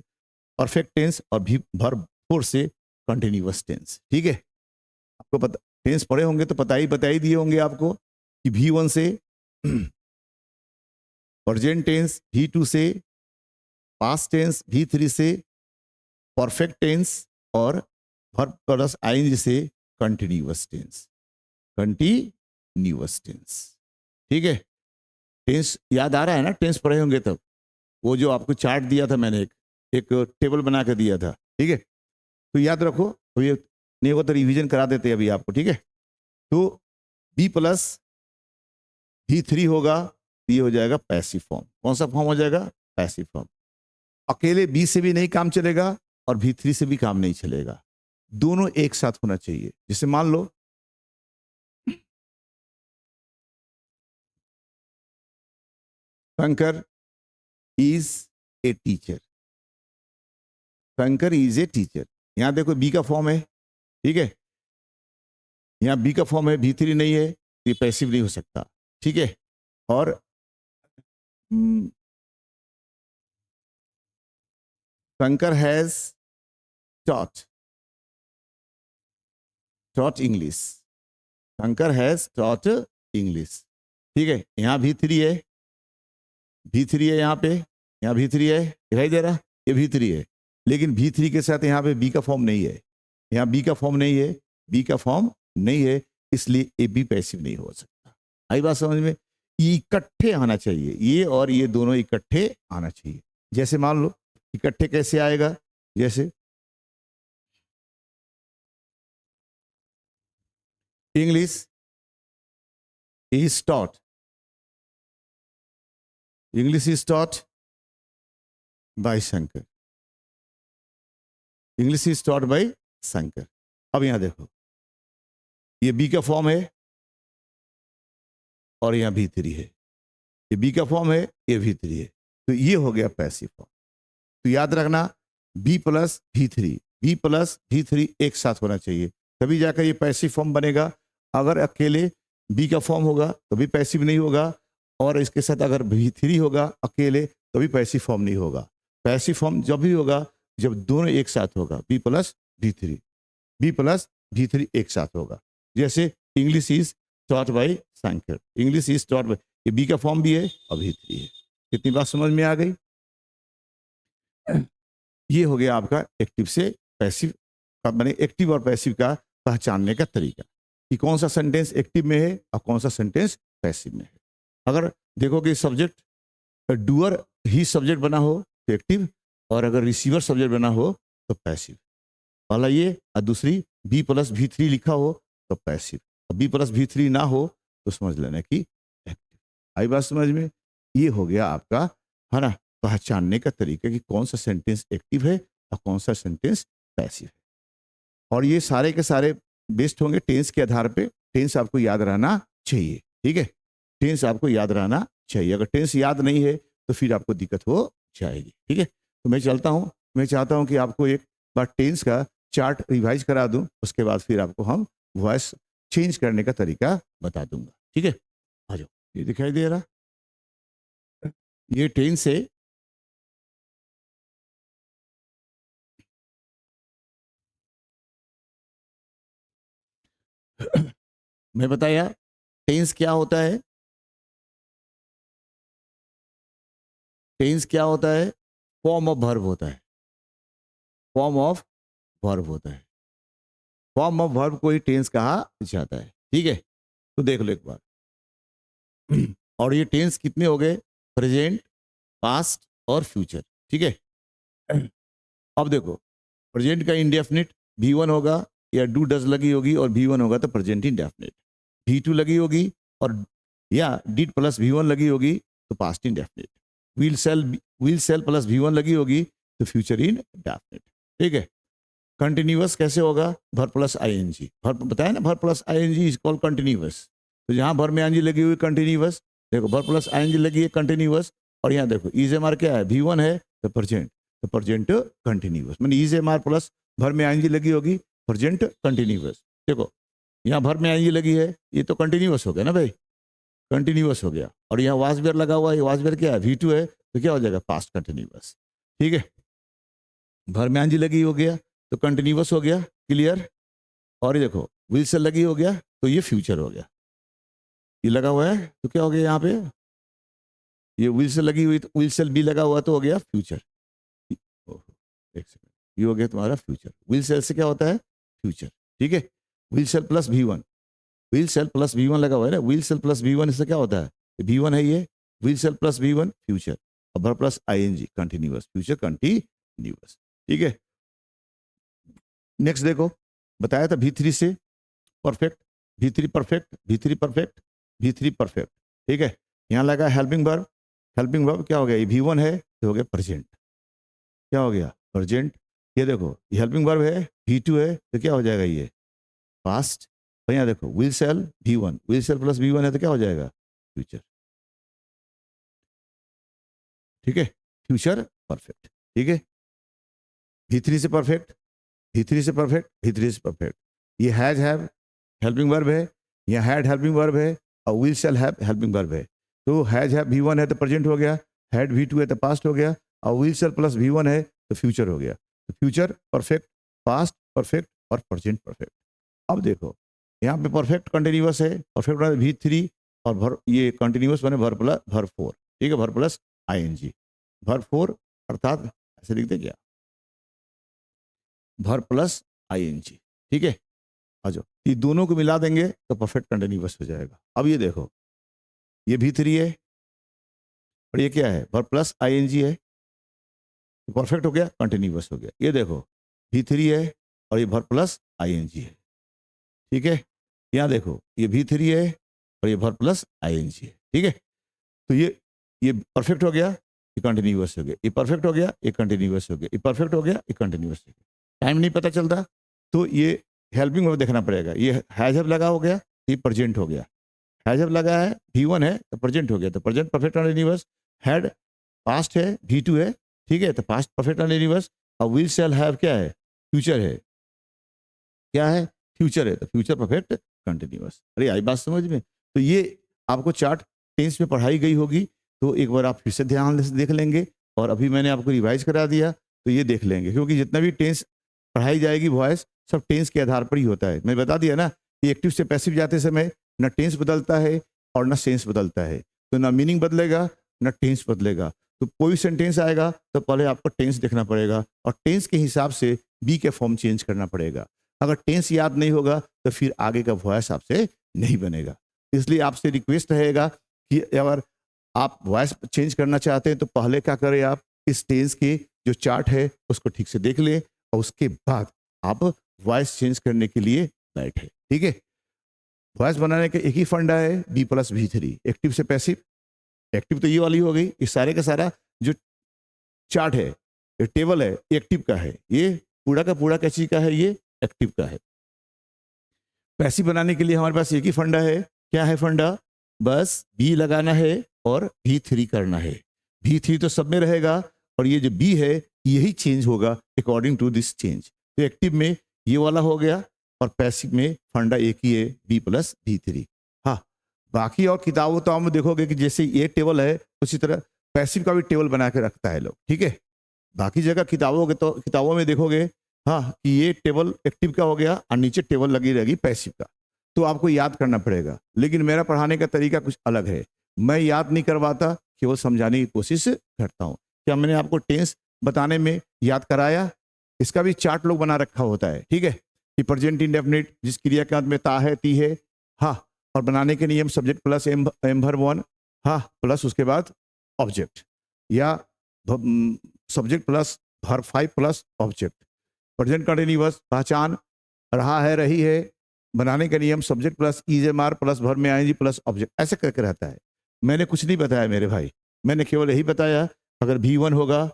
परफेक्ट टेंस, और वर्ब 4 से कंटिन्यूअस टेंस। ठीक है, आपको पता, टेंस पढ़े होंगे तो बता ही दिए होंगे आपको कि V1 से प्रेजेंट टेंस, V2 से पास्ट टेंस, V3 से परफेक्ट टेंस, और वर्ब प्लस ING से कंटिन्यूअस टेंस। ठीक है, टेंस याद आ रहा है ना? टेंस पढ़े होंगे तब। वो जो आपको चार्ट दिया था मैंने, एक टेबल बना कर दिया था। ठीक है, तो याद रखो, तो ये नहीं होगा तो रिवीजन करा देते अभी आपको। ठीक है, तो B+ V3 होगा, ये हो जाएगा पैसिव फॉर्म। कौन सा फॉर्म हो जाएगा? Passive form. अकेले बी से भी नहीं काम चलेगा और V3 से भी काम नहीं चलेगा, दोनों एक साथ होना चाहिए। जैसे मान लो Shankar is a teacher, Shankar is a teacher. यहां देखो बी का फॉर्म है, ठीक है, यहां बी का फॉर्म है, V3 नहीं है, ये पैसिव नहीं हो सकता, ठीक है। और Shankar has taught English, Shankar has taught English, ठीक है। यहाँ V3 है, V3 है यहाँ पे, यहाँ V3 है, दिखाई दे रहा, ये V3 है, लेकिन V3 के साथ यहाँ पे बी का फॉर्म नहीं है, यहाँ बी का फॉर्म नहीं है, बी का फॉर्म नहीं है, इसलिए ए बी पैसिव नहीं हो सकता। आई बात समझ में? ये इकट्ठे आना चाहिए, ये और ये दोनों इकट्ठे आना चाहिए। जैसे मान लो इकट्ठे कैसे आएगा, जैसे English is taught, English is taught by Shankar, English is taught by Shankar. अब यहां देखो, ये बी का फॉर्म है और यहां V3 है, ये बी का फॉर्म है, ये V3 है, तो ये हो गया पैसिव फॉर्म। तो याद रखना बी प्लस V3 एक साथ होना चाहिए, तभी जाकर ये पैसिव फॉर्म बनेगा। अगर अकेले बी का फॉर्म होगा तो भी पैसिव नहीं होगा, और इसके साथ अगर V3 होगा अकेले तो भी पैसिव फॉर्म नहीं होगा। पैसिव फॉर्म जब भी होगा जब दोनों एक साथ होगा, बी प्लस V3 एक साथ होगा। जैसे English is taught by Shankar, English is taught by, ये बी का फॉर्म भी है और V3 है। कितनी बात समझ में आ गई? ये हो गया आपका एक्टिव से पैसिव का, माने एक्टिव और पैसिव का पहचानने का तरीका कि कौन सा सेंटेंस एक्टिव में है और कौन सा सेंटेंस पैसिव में है। अगर देखो कि सब्जेक्ट डूअर ही सब्जेक्ट बना हो तो एक्टिव, और अगर रिसीवर सब्जेक्ट बना हो तो पैसिव। पहला ये, और दूसरी बी प्लस V3 लिखा हो तो पैसिव, और बी प्लस V3 ना हो तो समझ लेना कि एक्टिव। आई बात समझ में? ये हो गया आपका, है ना, पहचानने का तरीका कि कौन सा सेंटेंस एक्टिव है और कौन सा सेंटेंस पैसिव है। और ये सारे के सारे बेस्ड होंगे टेंस के आधार पे। टेंस आपको याद रहना चाहिए, ठीक है, टेंस आपको याद रहना चाहिए। अगर टेंस याद नहीं है तो फिर आपको दिक्कत हो जाएगी, ठीक है। तो मैं चलता हूँ, मैं चाहता हूँ कि आपको एक बार टेंस का चार्ट रिवाइज करा दूं, उसके बाद फिर आपको हम वॉइस चेंज करने का तरीका बता दूंगा, ठीक है। आ जाओ, ये दिखाई दे रहा, ये टेंस है। मैं बताया टेंस क्या होता है, टेंस क्या होता है? फॉर्म ऑफ वर्ब होता है, फॉर्म ऑफ वर्ब होता है, फॉर्म ऑफ वर्ब को ही टेंस कहा जाता है, ठीक है। तो देख लो एक बार और ये टेंस कितने हो गए? प्रेजेंट, पास्ट और फ्यूचर, ठीक है। अब देखो, प्रेजेंट का इंडेफिनिट V1 होगा, या डू डज लगी होगी और V1 होगा तो प्रेजेंट इंडेफिनिट, V2 लगी होगी और या डिड प्लस V1 लगी होगी तो past indefinite, will shall plus V1 लगी होगी तो फ्यूचर इंडेफिनिट, ठीक है। कंटिन्यूअस कैसे होगा? भर प्लस आईएनजी, भर बताया ना, भर plus ING is called continuous. तो जहां भर में आईएनजी लगी हुई कंटिन्यूअस, देखो भर प्लस आईएनजी लगी है कंटिन्यूअस, और यहाँ देखो इज एम आर क्या है? V1 है तो प्रेजेंट कंटिन्यूअस, मैंने इज एम आर प्लस भर में आईएनजी लगी होगी, प्रेजेंट कंटिन्यूअस। देखो यहाँ भर में आईएनजी लगी है, ये तो कंटिन्यूअस हो गया ना भाई, कंटिन्यूअस हो गया। और यहाँ वाज वेयर लगा हुआ है, वाज वेयर क्या है? V2 है, तो क्या हो जाएगा? पास्ट कंटिन्यूअस, ठीक है। भर में आईएनजी लगी हो गया तो कंटिन्यूअस हो गया, क्लियर। और ये देखो विल से लगी हो गया तो ये फ्यूचर हो गया, ये लगा हुआ है तो क्या हो गया यहाँ पे? ये विल से लगी हुई तो विल सेल बी लगा हुआ तो हो गया फ्यूचर। एक सेकंड, ये हो गया तुम्हारा फ्यूचर। विल सेल से क्या होता है? फ्यूचर, ठीक है। Will shall plus V1, will shall plus V1 लगा हुआ है ना, विल सेल प्लस V1 इससे क्या होता है? V1 है ये, will shall plus V1 future, और भर plus ING continuous, future continuous, ठीक है। नेक्स्ट देखो, बताया था V3 से perfect, V3 perfect, V3 perfect, V3 perfect. ठीक है। यहाँ लगा हेल्पिंग वर्ब क्या हो गया, ये V1 है तो हो गया प्रेजेंट, क्या हो गया प्रेजेंट। ये देखो ये हेल्पिंग वर्ब है, V2 है तो क्या हो जाएगा ये पास्ट। और यहाँ देखो will shall V1, will shall plus V1 है तो क्या हो जाएगा फ्यूचर, ठीक है, फ्यूचर परफेक्ट, ठीक है। V3 से परफेक्ट, V3 से परफेक्ट, V3 से परफेक्ट। ये हैज हैव हेल्पिंग वर्ब है, यहाँ हैड हेल्पिंग वर्ब है और will shall have helping verb है। तो हैज हैव V1 है तो प्रेजेंट हो गया, हैड V2 है तो पास्ट हो गया और विल शैल प्लस V1 है तो फ्यूचर हो गया। तो फ्यूचर परफेक्ट, पास्ट परफेक्ट और प्रेजेंट परफेक्ट। अब देखो यहाँ पे परफेक्ट कंटिन्यूअस है, परफेक्ट V3 और भर ये कंटिन्यूअस बने भर प्लस भर 4, ठीक है, भर प्लस ING भर 4 अर्थात ऐसे लिखते क्या भर प्लस ING, ठीक है। आ जाओ ये दोनों को मिला देंगे तो परफेक्ट कंटिन्यूअस हो जाएगा। अब ये देखो ये V3 है और ये क्या है भर प्लस ING है, परफेक्ट हो गया कंटिन्यूअस हो गया। ये देखो V3 है और ये भर प्लस ING है, ठीक है। यहाँ देखो ये V3 है और ये भर प्लस ING है, ठीक है। तो ये परफेक्ट हो गया, ये कंटिन्यूअस हो गया, ये परफेक्ट हो गया, ये कंटिन्यूअस हो गया, ये परफेक्ट हो गया, ये कंटिन्यूअस हो गया। टाइम नहीं पता चलता तो ये हेल्पिंग वर्ब देखना पड़ेगा। ये हैज हैव लगा हो गया, ये प्रेजेंट हो गया, हैज हैव लगा है V1 है तो प्रेजेंट हो गया, तो present perfect continuous. Had passed है V2 है, ठीक है, तो पास्ट परफेक्ट कंटिन्यूअस। और विल शैल हैव क्या है फ्यूचर है, क्या है फ्यूचर है, तो फ्यूचर परफेक्ट कंटिन्यूअस। अरे आई बात समझ में। तो ये आपको चार्ट टेंस में पढ़ाई गई होगी तो एक बार आप फिर से ध्यान से देख लेंगे और अभी मैंने आपको रिवाइज करा दिया तो ये देख लेंगे, क्योंकि जितना भी टेंस पढ़ाई जाएगी वॉइस सब टेंस के आधार पर ही होता है। मैं बता दिया ना कि एक्टिव से पैसिव जाते समय ना टेंस बदलता है और ना सेंस बदलता है, तो ना मीनिंग बदलेगा ना टेंस बदलेगा। तो कोई सेंटेंस आएगा तो पहले आपको टेंस देखना पड़ेगा और टेंस के हिसाब से बी के फॉर्म चेंज करना पड़ेगा। अगर टेंस याद नहीं होगा तो फिर आगे का वॉइस आपसे नहीं बनेगा। इसलिए आपसे रिक्वेस्ट रहेगा कि अगर आप वॉइस चेंज करना चाहते हैं तो पहले क्या करें, आप इस टेंस के जो चार्ट है उसको ठीक से देख लें और उसके बाद आप वॉइस चेंज करने के लिए बैठे, ठीक है। वॉइस बनाने का एक ही फंडा है B+V3, एक्टिव से पैसिव। एक्टिव तो ये वाली हो गई, ये सारे का सारा जो चार्ट है ये टेबल है एक्टिव का है, ये पूरा का पूरा क्या चीज का है, ये एक्टिव का है। पैसिव बनाने के लिए हमारे पास एक ही फंडा है, क्या है फंडा, बस बी लगाना है और V3 करना है। V3 तो सब में रहेगा और ये जो बी है यही चेंज होगा अकॉर्डिंग टू दिस चेंज। तो एक्टिव में ये वाला हो गया और पैसिव में फंडा एक ही है B+V3। हाँ, बाकी और किताबों तो हम देखोगे कि जैसे ये टेबल है उसी तरह पैसिव का भी टेबल बना के रखता है लोग, ठीक है। बाकी जगह किताबों में देखोगे हाँ कि ये टेबल एक्टिव का हो गया और नीचे टेबल लगी रहेगी पैसिव का, तो आपको याद करना पड़ेगा। लेकिन मेरा पढ़ाने का तरीका कुछ अलग है, मैं याद नहीं करवाता, केवल समझाने की कोशिश करता हूँ। क्या मैंने आपको टेंस बताने में याद कराया, इसका भी चार्ट लोग बना रखा होता है, ठीक है, कि प्रेजेंट इंडेफिनिट जिस क्रिया के अंत में ता है ती है, हाँ, और बनाने के नियम सब्जेक्ट प्लस एम वर्ब 1, हाँ, प्लस उसके बाद ऑब्जेक्ट, या subject plus verb 5 plus object. Present continuous पहचान रहा है रही है, बनाने का नियम subject plus ER plus verb में ING प्लस ऑब्जेक्ट, ऐसे करके रहता है। मैंने कुछ नहीं बताया मेरे भाई, मैंने केवल यही बताया अगर V1 होगा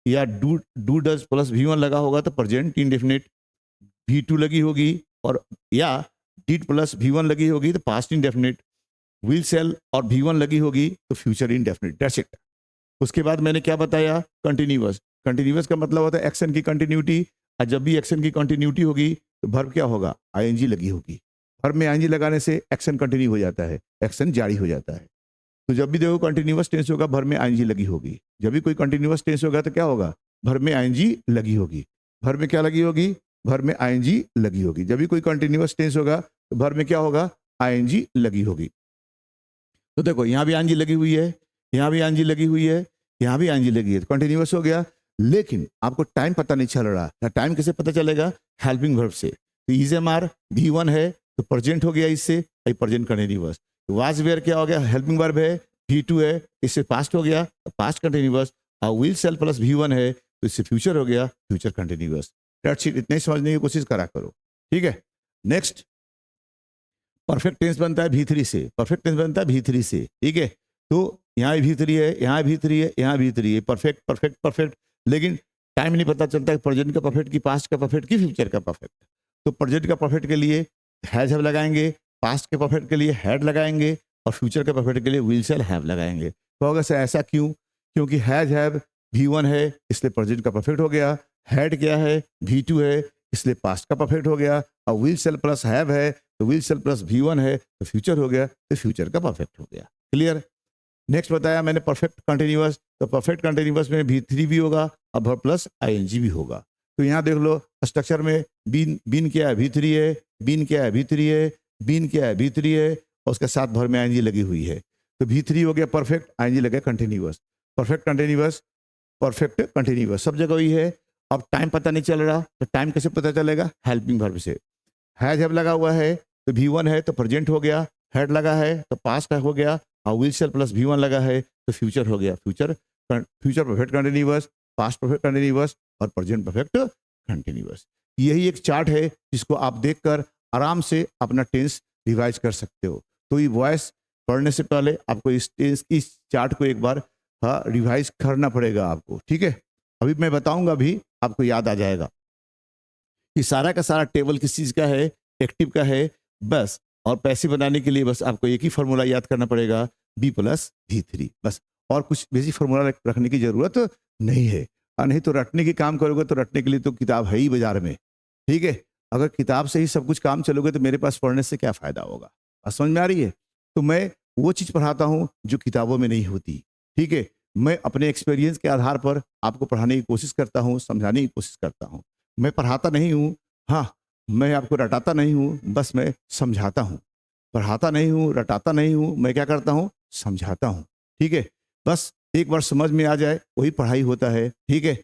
या डू डज प्लस V1 लगा होगा तो प्रेजेंट इंडेफिनिट, V2 लगी होगी और या डिड प्लस V1 लगी होगी तो पास्ट इंडेफिनिट, विल सेल और V1 लगी होगी तो फ्यूचर इंडेफिनिट, दैट्स इट। उसके बाद मैंने क्या बताया, कंटिन्यूअस। कंटिन्यूअस का मतलब होता है एक्शन की कंटिन्यूटी, और जब भी एक्शन की कंटिन्यूटी होगी तो वर्ब क्या होगा, ING लगी होगी। वर्ब में ING लगाने से एक्शन कंटिन्यू हो जाता है, एक्शन जारी हो जाता है। तो जब भी देखो कंटिन्यूअस टेंस होगा वर्ब में ING लगी होगी, जब भी कोई कंटिन्यूअस टेंस होगा तो क्या होगा, वर्ब में ING लगी होगी। वर्ब में क्या लगी होगी, वर्ब में ING लगी होगी। जब भी कोई कंटिन्यूअस टेंस होगा तो वर्ब में क्या होगा, ING लगी होगी। तो देखो यहाँ भी ING लगी हुई है, यहाँ भी ING लगी हुई है, यहाँ भी ING लगी है, तो कंटिन्यूअस हो गया। लेकिन आपको टाइम पता नहीं चल रहा, टाइम कैसे पता चलेगा, हेल्पिंग वर्ब से। तो ER V1 है तो प्रेजेंट हो गया, इससे प्रेजेंट कंटिन्यूअस। वाज वेयर क्या हो गया, हेल्पिंग वर्ब है, V2 है, इससे पास्ट हो गया पास्ट कंटिन्यूअस, और विल सेल प्लस V1 है तो इससे फ्यूचर हो गया फ्यूचर कंटिन्यूअस। दैट्स इट, इतना ही समझने की कोशिश करा करो, ठीक है। नेक्स्ट, परफेक्ट टेंस बनता है V3 से, परफेक्ट टेंस बनता है V3 से, ठीक है। तो यहाँ V3 है, यहाँ V3 है, यहाँ V3 है, परफेक्ट परफेक्ट परफेक्ट। लेकिन टाइम नहीं पता चलता कि प्रेजेंट का परफेक्ट की पास्ट का परफेक्ट की फ्यूचर का परफेक्ट। तो प्रेजेंट का परफेक्ट के लिए हैज हैव लगाएंगे, पास्ट के परफेक्ट के लिए हैड लगाएंगे और फ्यूचर के परफेक्ट के लिए विल शैल हैव लगाएंगे। तो अगर से ऐसा क्यों? क्योंकि हैज हैव V1 है इसलिए प्रेजेंट का परफेक्ट हो गया, हैड क्या है V2 है इसलिए पास्ट का परफेक्ट हो गया, और विल शैल प्लस हैव है तो विल शैल प्लस V1 है तो फ्यूचर हो गया, तो फ्यूचर का परफेक्ट हो गया। क्लियर? नेक्स्ट बताया मैंने परफेक्ट कंटिन्यूअस, तो परफेक्ट कंटिन्यूअस में V3 भी होगा और वर्ब प्लस ING भी होगा। तो यहाँ देख लो स्ट्रक्चर में बीन बीन क्या है V3 है, बीन क्या है V3 है, बीन क्या है V3 है और उसके साथ भर में ING लगी हुई है। तो V3 हो गया परफेक्ट, ING लगे continuous, perfect continuous, perfect continuous, सब जगह वही है। अब टाइम पता नहीं चल रहा तो टाइम कैसे पता चलेगा? हेल्पिंग वर्ब से। हैज हैव लगा हुआ है तो V1 है तो प्रेजेंट हो गया, हैड लगा है तो पास्ट हो गया और विल शैल प्लस V1 लगा है तो फ्यूचर हो गया, future future perfect continuous, past perfect continuous और प्रेजेंट परफेक्ट कंटिन्यूअस। यही एक चार्ट है जिसको आप देखकर आराम से अपना टेंस रिवाइज कर सकते हो। तो ये वॉइस पढ़ने से पहले आपको इस टेंस की चार्ट को एक बार रिवाइज करना पड़ेगा आपको, ठीक है। अभी मैं बताऊंगा, अभी आपको याद आ जाएगा कि सारा का सारा टेबल किस चीज़ का है, एक्टिव का है बस। और पैसे बनाने के लिए बस आपको एक ही फार्मूला याद करना पड़ेगा, B प्लस V3 बस। और कुछ बेसिक फार्मूला रखने की जरूरत नहीं है। और नहीं तो रटने की काम करोगे तो रटने के लिए तो किताब है ही बाजार में, ठीक है। अगर किताब से ही सब कुछ काम चलोगे तो मेरे पास पढ़ने से क्या फायदा होगा? बात समझ में आ रही है? तो मैं वो चीज़ पढ़ाता हूँ जो किताबों में नहीं होती, ठीक है। मैं अपने एक्सपीरियंस के आधार पर आपको पढ़ाने की कोशिश करता हूँ, समझाने की कोशिश करता हूँ। मैं पढ़ाता नहीं हूँ, हाँ, मैं आपको रटाता नहीं हूँ, बस मैं समझाता हूँ। पढ़ाता नहीं हूँ, रटाता नहीं हूँ, मैं क्या करता हूँ? समझाता हूँ, ठीक है। बस एक बार समझ में आ जाए वही पढ़ाई होता है, ठीक है।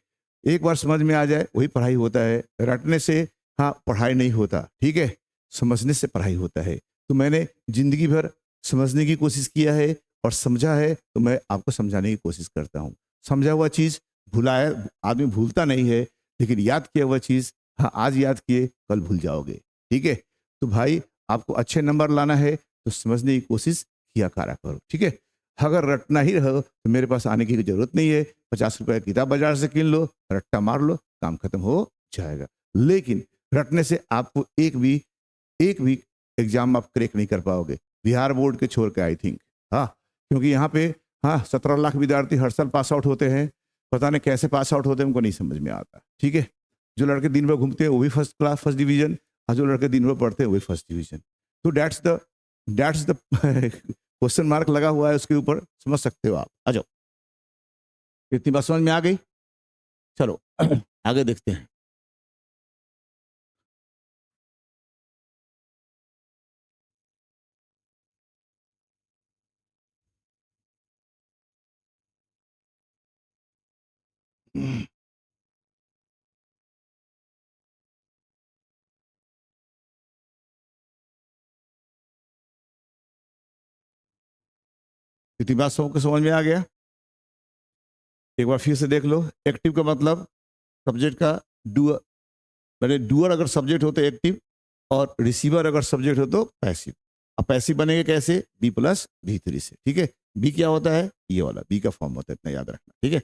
एक बार समझ में आ जाए वही पढ़ाई होता है। रटने से हाँ पढ़ाई नहीं होता, ठीक है, समझने से पढ़ाई होता है। तो मैंने जिंदगी भर समझने की कोशिश किया है और समझा है, तो मैं आपको समझाने की कोशिश करता हूँ। समझा हुआ चीज़ भुलाया आदमी भूलता नहीं है, लेकिन याद किया हुआ चीज़ हाँ आज याद किए कल भूल जाओगे, ठीक है। तो भाई आपको अच्छे नंबर लाना है तो समझने की कोशिश किया करा करो, ठीक है। अगर रटना ही रहो तो मेरे पास आने की जरूरत नहीं है। 50 रुपए की किताब बाजार से किन लो, रट्टा मार लो, काम खत्म हो जाएगा। लेकिन रटने से आपको एक भी एग्जाम आप क्रैक नहीं कर पाओगे, बिहार बोर्ड के छोड़ के, आई थिंक। हाँ, क्योंकि यहाँ पे हाँ 17 लाख विद्यार्थी हर साल पास आउट होते हैं। पता नहीं कैसे पास आउट होते हैं, उनको नहीं समझ में आता, ठीक है। जो लड़के दिन भर घूमते हैं वो भी फर्स्ट क्लास फर्स्ट डिवीजन, और जो लड़के दिन भर पढ़ते हैं वो भी फर्स्ट डिवीजन। तो दैट्स द क्वेश्चन मार्क लगा हुआ है उसके ऊपर, समझ सकते हो आप। आ जाओ, इतनी बात समझ में आ गई? चलो आगे देखते हैं। इतनी बात सबको समझ में आ गया? एक बार फिर से देख लो। एक्टिव का मतलब सब्जेक्ट का डूअर, मैंने डूअर अगर सब्जेक्ट हो तो एक्टिव, और रिसीवर अगर सब्जेक्ट हो तो पैसिव। अब पैसिव बनेंगे कैसे? B प्लस V3 से, ठीक है। बी क्या होता है? ये वाला बी का फॉर्म होता है, इतना याद रखना, ठीक है।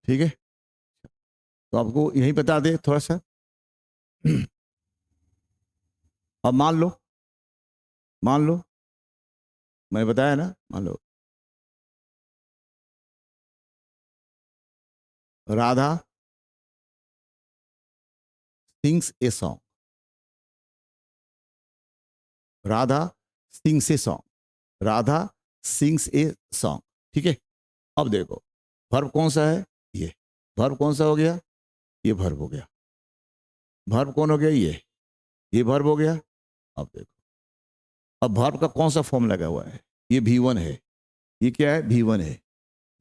ठीक है, तो आपको यही बता दे थोड़ा सा। अब मान लो मैंने बताया ना, मान लो Radha sings a song, Radha sings a song, Radha sings a song, ठीक है। अब देखो वर्ब कौन सा है? ये वर्ब कौन सा हो गया? ये वर्ब हो गया। वर्ब कौन हो गया? ये वर्ब हो गया। अब देखो, अब वर्ब का कौन सा फॉर्म लगा हुआ है? ये V1 है। ये क्या है? V1 है।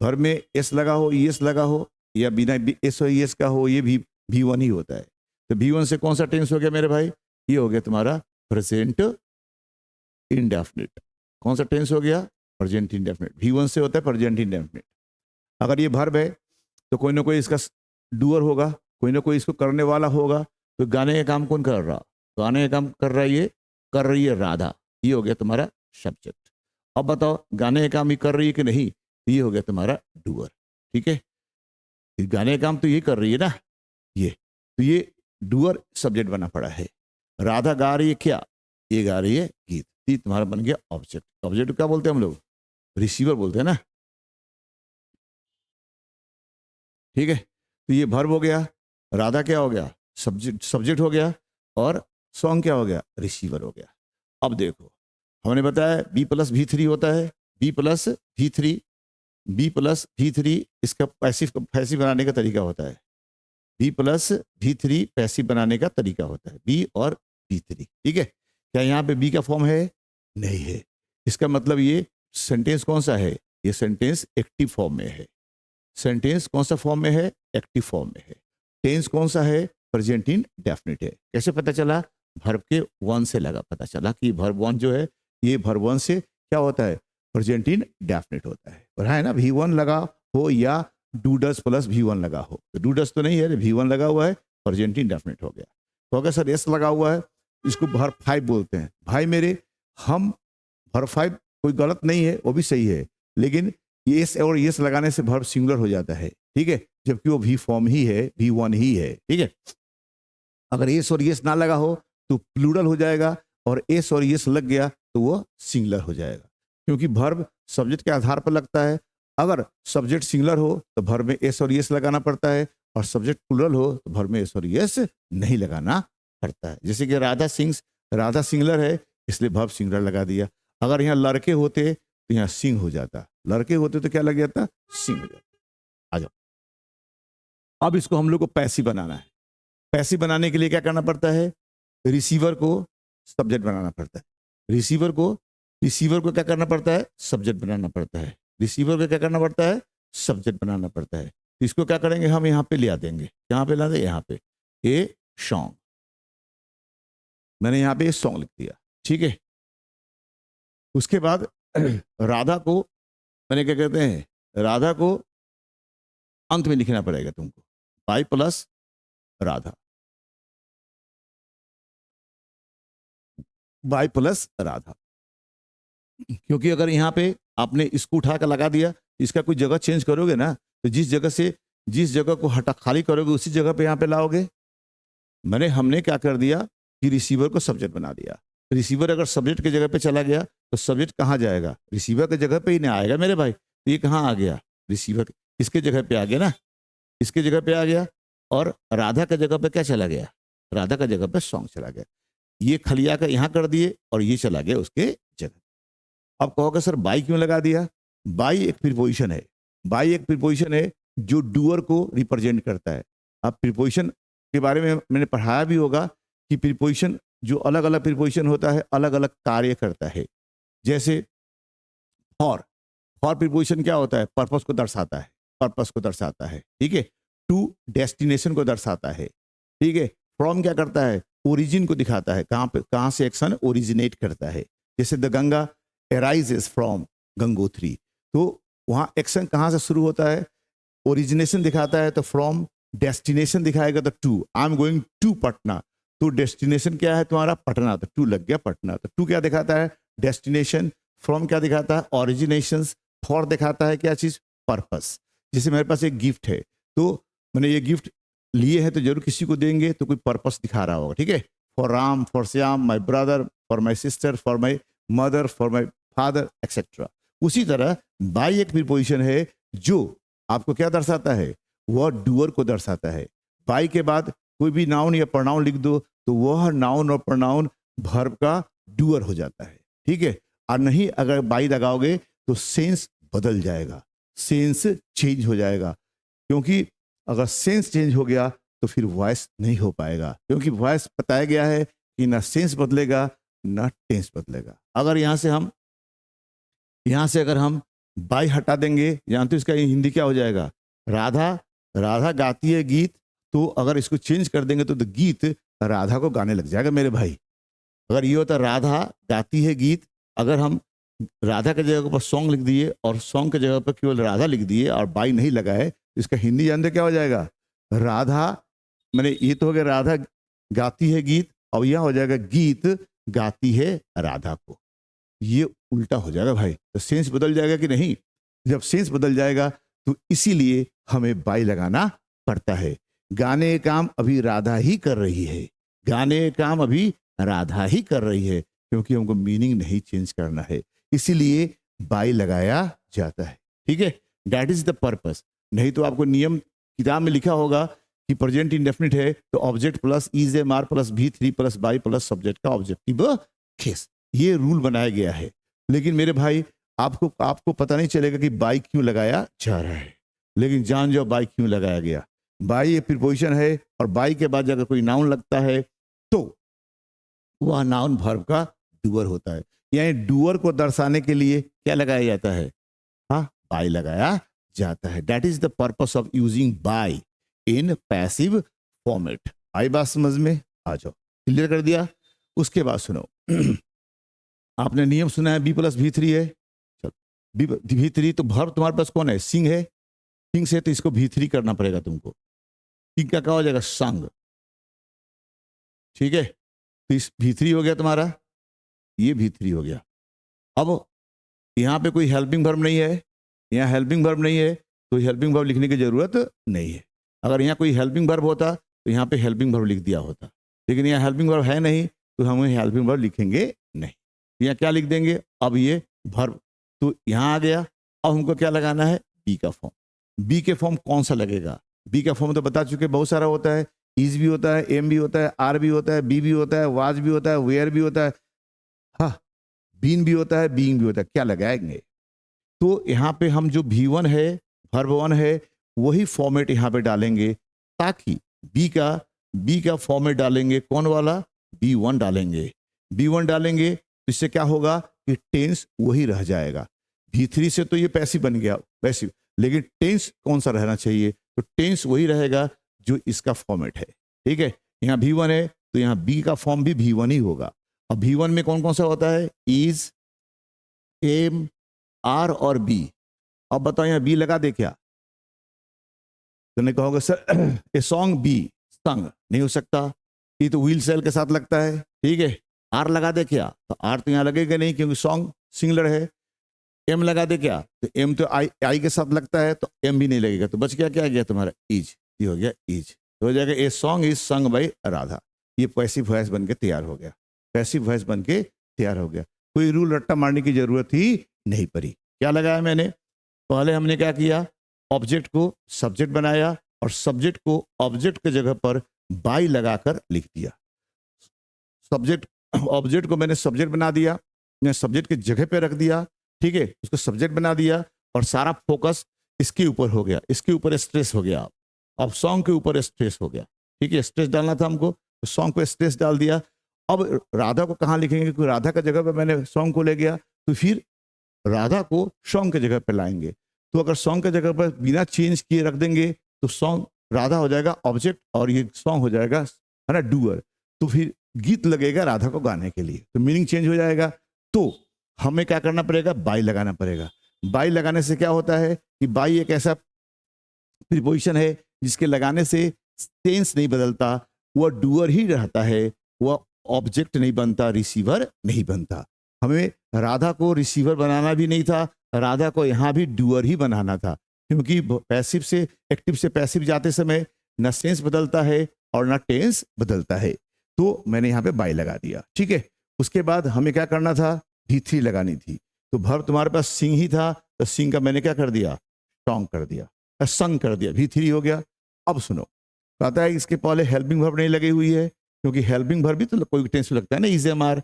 वर्ब में एस लगा हो, ईएस लगा हो, या बिना एस और ईएस का हो, ये भी V1 ही होता है। तो V1 से कौन सा टेंस हो गया मेरे भाई? ये हो गया तुम्हारा प्रेजेंट इंडेफिनिट। कौन सा टेंस हो गया? Present indefinite. V1 से होता है प्रेजेंट इंडेफिनिट। अगर ये वर्ब है तो कोई ना कोई इसका डूअर होगा, कोई ना कोई इसको करने वाला होगा। तो गाने का काम कौन कर रहा? गाने का काम कर रहा है ये, कर रही है राधा। ये हो गया तुम्हारा सब्जेक्ट। अब बताओ गाने का काम ये कर रही है कि नहीं? ये हो गया तुम्हारा डूअर। ठीक है, गाने का काम तो ये कर रही है ना, ये तो ये डूअर सब्जेक्ट बना पड़ा है। राधा गा रही है क्या? ये गा रही है गीत। ये तुम्हारा बन गया ऑब्जेक्ट। ऑब्जेक्ट क्या बोलते हैं हम लोग? रिसीवर बोलते हैं ना। ठीक है, तो ये वर्ब हो गया, राधा क्या हो गया? सब्जेक्ट हो गया, और सॉन्ग क्या हो गया? रिसीवर हो गया। अब देखो, हमने बताया B+V3 होता है। B+V3, B+V3 इसका पैसिव बनाने का तरीका होता है। B+V3 पैसिव बनाने का तरीका होता है, B और V3। ठीक है, क्या यहाँ पे B का फॉर्म है? नहीं है। इसका मतलब ये सेंटेंस कौन सा है? ये सेंटेंस एक्टिव फॉर्म में है। सेंटेंस कौन सा फॉर्म में है? एक्टिव फॉर्म में है। टेंस कौन सा है? प्रेजेंट इंडेफिनिट है। कैसे पता चला? वर्ब के वन से लगा पता चला कि वर्ब वन जो है, ये वर्ब वन से क्या होता है? प्रेजेंट इंडेफिनिट होता है। और है ना, V1 लगा हो या डू डस प्लस V1 लगा हो। तो डू डस तो नहीं है, V1 लगा हुआ है, प्रेजेंट इंडेफिनिट हो गया। तो अगर सर एस लगा हुआ है, इसको वर्ब 5 बोलते हैं। भाई मेरे, हम वर्ब 5 कोई गलत नहीं है, वो भी सही है, लेकिन यस और यस लगाने से वर्ब सिंगुलर हो जाता है। ठीक है, जबकि वो V फॉर्म ही है, V1 ही है। ठीक है, अगर एस और यस ना लगा हो तो प्लूरल हो जाएगा, और एस और यस लग गया तो वो सिंगुलर हो जाएगा, क्योंकि वर्ब सब्जेक्ट के आधार पर लगता है। अगर सब्जेक्ट सिंगुलर हो तो वर्ब में एस और यस लगाना पड़ता है, और सब्जेक्ट प्लूरल हो तो वर्ब में एस और यस नहीं लगाना पड़ता है। जैसे कि राधा सिंग्स, राधा सिंगुलर है इसलिए वर्ब सिंगुलर लगा दिया। अगर यहाँ लड़के होते तो यहाँ सिंग हो जाता, लड़के होते तो क्या लग जाता? सिंग हो जाता। आ जाओ, अब इसको हम लोग को पैसिव बनाना है। पैसिव बनाने के लिए क्या करना पड़ता है? रिसीवर को सब्जेक्ट बनाना पड़ता है। रिसीवर को क्या करना पड़ता है? सब्जेक्ट बनाना पड़ता है। रिसीवर को क्या करना पड़ता है? सब्जेक्ट बनाना पड़ता है। तो इसको क्या करेंगे? हम यहाँ पे ले आ देंगे। यहाँ पे ला दें, यहाँ पे ए सॉन्ग, मैंने यहाँ पे सॉन्ग लिख दिया। ठीक है, उसके बाद राधा को मैंने क्या कहते हैं, राधा को अंत में लिखना पड़ेगा तुमको, by plus Radha, by plus Radha. क्योंकि अगर यहाँ पे आपने इसको उठा कर लगा दिया, इसका कोई जगह चेंज करोगे ना, तो जिस जगह को हटा खाली करोगे उसी जगह पे यहाँ पे लाओगे। हमने क्या कर दिया कि रिसीवर को सब्जेक्ट बना दिया। रिसीवर अगर सब्जेक्ट की जगह पे चला गया तो सब्जेक्ट कहाँ जाएगा? रिसीवर की जगह पे ही नहीं आएगा मेरे भाई। तो ये कहाँ आ गया? रिसीवर इसके जगह पे आ गया ना, इसके जगह पे आ गया। और राधा का जगह पे क्या चला गया? राधा का जगह पे सॉन्ग चला गया। ये खलिया का यहाँ कर दिए और ये चला गया उसके जगह। अब कहोगे सर बाई क्यों लगा दिया? बाई एक प्रीपोजिशन है, बाई एक प्रीपोजिशन है जो डूअर को रिप्रेजेंट करता है। अब प्रीपोजिशन के बारे में मैंने पढ़ाया भी होगा कि प्रीपोजिशन जो अलग अलग प्रीपोजिशन होता है अलग अलग कार्य करता है। जैसे फॉर, फॉर प्रीपोजिशन क्या होता है? पर्पस को दर्शाता है, पर्पस को दर्शाता है। ठीक है, टू डेस्टिनेशन को दर्शाता है। ठीक है, फ्रॉम क्या करता है? ओरिजिन को दिखाता है, कहाँ से एक्शन ओरिजिनेट करता है। जैसे the Ganga arises from Gangotri, तो वहाँ एक्शन कहाँ से शुरू होता है? ओरिजिनेशन दिखाता है तो फ्रॉम, डेस्टिनेशन दिखाएगा तो to, I am going to Patna, तो डेस्टिनेशन क्या है तुम्हारा? पटना, तो टू लग गया पटना। तो टू क्या दिखाता है? डेस्टिनेशन। फ्रॉम क्या दिखाता है? ओरिजिनेशन। फॉर दिखाता है क्या चीज? पर्पस। जैसे मेरे पास एक गिफ्ट है, तो मैंने ये गिफ्ट लिए हैं तो जरूर किसी को देंगे, तो कोई पर्पस दिखा रहा होगा। ठीक है, for Ram, for Shyam, my brother, for my sister, for my mother, for my father, etcetera. उसी तरह बाई एक प्रीपोजिशन है जो आपको क्या दर्शाता है? वह डूअर को दर्शाता है। बाई के बाद कोई भी नाउन या प्रनाउन लिख दो तो वह नाउन और प्रनाउन वर्ब का डूअर हो जाता है। ठीक है, और नहीं अगर बाई लगाओगे तो सेंस बदल जाएगा, सेंस चेंज हो जाएगा। क्योंकि अगर सेंस चेंज हो गया तो फिर वॉइस नहीं हो पाएगा, क्योंकि वॉइस बताया गया है कि ना सेंस बदलेगा ना टेंस बदलेगा। अगर यहाँ से अगर हम बाई हटा देंगे, जानते हो इसका हिंदी क्या हो जाएगा? राधा, राधा गाती है गीत तो अगर इसको चेंज कर देंगे तो गीत राधा को गाने लग जाएगा मेरे भाई। अगर ये होता राधा गाती है गीत, अगर हम राधा के जगह पर सॉन्ग लिख दिए और सॉन्ग के जगह पर केवल राधा लिख दिए और बाई नहीं लगाए, तो इसका हिंदी जानते क्या हो जाएगा? राधा, मैंने ये तो हो गया राधा गाती है गीत, और यह हो जाएगा गीत गाती है राधा को। ये उल्टा हो जाएगा भाई, तो सेंस बदल जाएगा कि नहीं? जब सेंस बदल जाएगा तो इसीलिए हमें बाई लगाना पड़ता है। गाने का काम अभी राधा ही कर रही है, गाने का काम अभी राधा ही कर रही है, क्योंकि हमको मीनिंग नहीं चेंज करना है, इसीलिए बाई लगाया जाता है। ठीक है, दैट इज द पर्पस। नहीं तो आपको नियम किताब में लिखा होगा कि प्रेजेंट इंडेफिनिट है तो object plus is am are plus V3 plus by plus subject का ऑब्जेक्टिव केस, ये रूल बनाया गया है। लेकिन मेरे भाई आपको पता नहीं चलेगा कि बाई क्यों लगाया जा रहा है, लेकिन जान जाओ बाई क्यों लगाया गया। बाई एक प्रीपोजिशन है, और बाई के बाद अगर कोई नाउन लगता है तो वह नाउन वर्ब का डूअर होता है। यानी डूअर को दर्शाने के लिए क्या लगाया जाता है? हाँ, बाई लगाया जाता है। That is the purpose of using by in passive format. आई बात समझ में? आ जाओ, क्लियर कर दिया। उसके बाद सुनो आपने नियम सुना है B प्लस V3 है। चलो V3, तो वर्ब तुम्हारे पास कौन है? सिंग है। सिंग से तो इसको V3 करना पड़ेगा तुमको। सिंग का क्या हो जाएगा? संग। ठीक है, तो इस V3 हो गया तुम्हारा, ये V3 हो गया। अब यहाँ पे कोई हेल्पिंग वर्ब नहीं है, यहाँ हेल्पिंग वर्ब नहीं है, तो हेल्पिंग वर्ब लिखने की जरूरत नहीं है। अगर यहाँ कोई हेल्पिंग वर्ब होता तो यहाँ पे हेल्पिंग वर्ब लिख दिया होता, लेकिन यहाँ हेल्पिंग वर्ब है नहीं, तो हम हेल्पिंग वर्ब लिखेंगे नहीं। यहाँ क्या लिख देंगे? अब ये वर्ब तो यहाँ आ गया। अब हमको क्या लगाना है? बी का फॉर्म। बी के फॉर्म कौन सा लगेगा? बी का फॉर्म तो बता चुके, बहुत सारा होता है। इज भी होता है, एम भी होता है, आर भी होता है, बी भी होता है, वाज भी होता है, वेयर भी होता है, हाँ, बीन भी होता है, बीइंग भी होता है। क्या लगाएंगे? तो यहाँ पे हम जो V1 है, वर्ब 1 है, वही फॉर्मेट यहाँ पे डालेंगे, ताकि बी का फॉर्मेट डालेंगे। कौन वाला? B1 डालेंगे। B1 डालेंगे तो इससे क्या होगा कि टेंस वही रह जाएगा। V3 से तो ये पैसिव बन गया, पैसिव, लेकिन टेंस कौन सा रहना चाहिए? तो टेंस वही रहेगा जो इसका फॉर्मेट है। ठीक है, यहाँ V1 है तो यहाँ बी का फॉर्म भी V1 ही होगा। अब V1 में कौन कौन सा होता है? इज, एम, आर और बी। अब बताओ यहाँ बी लगा दे क्या? तुमने कहोगे सर ए सॉन्ग बी, संग नहीं हो सकता, ये तो व्हील सेल के साथ लगता है। ठीक है, आर लगा दे क्या? तो आर तो यहाँ लगेगा नहीं, क्योंकि सॉन्ग सिंगलर है। एम लगा दे क्या? तो एम तो आई के साथ लगता है, तो एम भी नहीं लगेगा। तो बच गया क्या गया तुम्हारा? इज। ये हो गया इज, तो हो जाएगा a song is sung by Radha. ये पैसिव वॉइस बन के तैयार हो गया, पैसिव वॉइस बन के तैयार हो गया। कोई रूल रट्टा मारने की जरूरत ही नहीं पड़ी। क्या लगाया मैंने? पहले हमने क्या किया? ऑब्जेक्ट को सब्जेक्ट बनाया, और सब्जेक्ट को ऑब्जेक्ट के जगह पर बाई लगाकर लिख दिया। सब्जेक्ट, ऑब्जेक्ट को मैंने सब्जेक्ट बना दिया, मैं सब्जेक्ट की जगह पे रख दिया। ठीक है, उसको सब्जेक्ट बना दिया, और सारा फोकस इसके ऊपर हो गया, इसके ऊपर स्ट्रेस हो गया। अब सॉन्ग के ऊपर स्ट्रेस हो गया। ठीक है, स्ट्रेस डालना था हमको, तो सॉन्ग पे स्ट्रेस डाल दिया। अब राधा को कहाँ लिखेंगे? क्योंकि राधा का जगह पे मैंने सॉन्ग को ले गया, तो फिर राधा को सॉन्ग के जगह पे लाएंगे। तो अगर सॉन्ग के जगह पर बिना चेंज किए रख देंगे तो सॉन्ग राधा हो जाएगा ऑब्जेक्ट, और ये सॉन्ग हो जाएगा, है ना, डूअर। तो फिर गीत लगेगा राधा को गाने के लिए, तो मीनिंग चेंज हो जाएगा। तो हमें क्या करना पड़ेगा? बाई लगाना पड़ेगा। बाई लगाने से क्या होता है कि बाई एक ऐसा प्रीपोजिशन है जिसके लगाने से टेंस नहीं बदलता, वह डूअर ही रहता है, वह ऑब्जेक्ट नहीं बनता, रिसीवर नहीं बनता। हमें राधा को रिसीवर बनाना भी नहीं था, राधा को यहाँ भी डूअर ही बनाना था, क्योंकि पैसिव से एक्टिव से पैसिव जाते समय न सेंस बदलता है और न टेंस बदलता है। तो मैंने यहाँ पे बाई लगा दिया। ठीक है, उसके बाद हमें क्या करना था? V3 लगानी थी। तो वर्ब तुम्हारे पास सिंग ही था, तो सिंग का मैंने क्या कर दिया? सॉन्ग कर दिया, संग कर दिया, V3 हो गया। अब सुनो, कहता है इसके पहले हेल्पिंग वर्ब नहीं लगी हुई है, क्योंकि हेल्पिंग वर्ब भी तो कोई टेंस लगता है ना, is am are,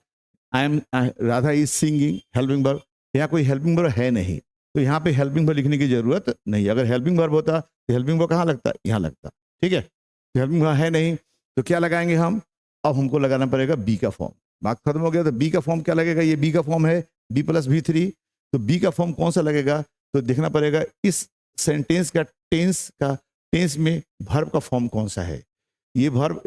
I am, Radha is singing, helping verb. यहाँ कोई हेल्पिंग वर्ब है नहीं, तो यहाँ पे हेल्पिंग वर्ब लिखने की जरूरत नहीं। अगर हेल्पिंग वर्ब होता तो हेल्पिंग वर्ब कहाँ लगता? यहाँ लगता। ठीक है, हेल्पिंग वर्ब है नहीं, तो क्या लगाएंगे हम? अब हमको लगाना पड़ेगा बी का फॉर्म। बात खत्म हो गया, तो बी का फॉर्म क्या लगेगा? ये बी का फॉर्म है, B प्लस V3। तो बी का फॉर्म कौन सा लगेगा? तो देखना पड़ेगा इस सेंटेंस का टेंस का टेंस में वर्ब का फॉर्म कौन सा है। ये वर्ब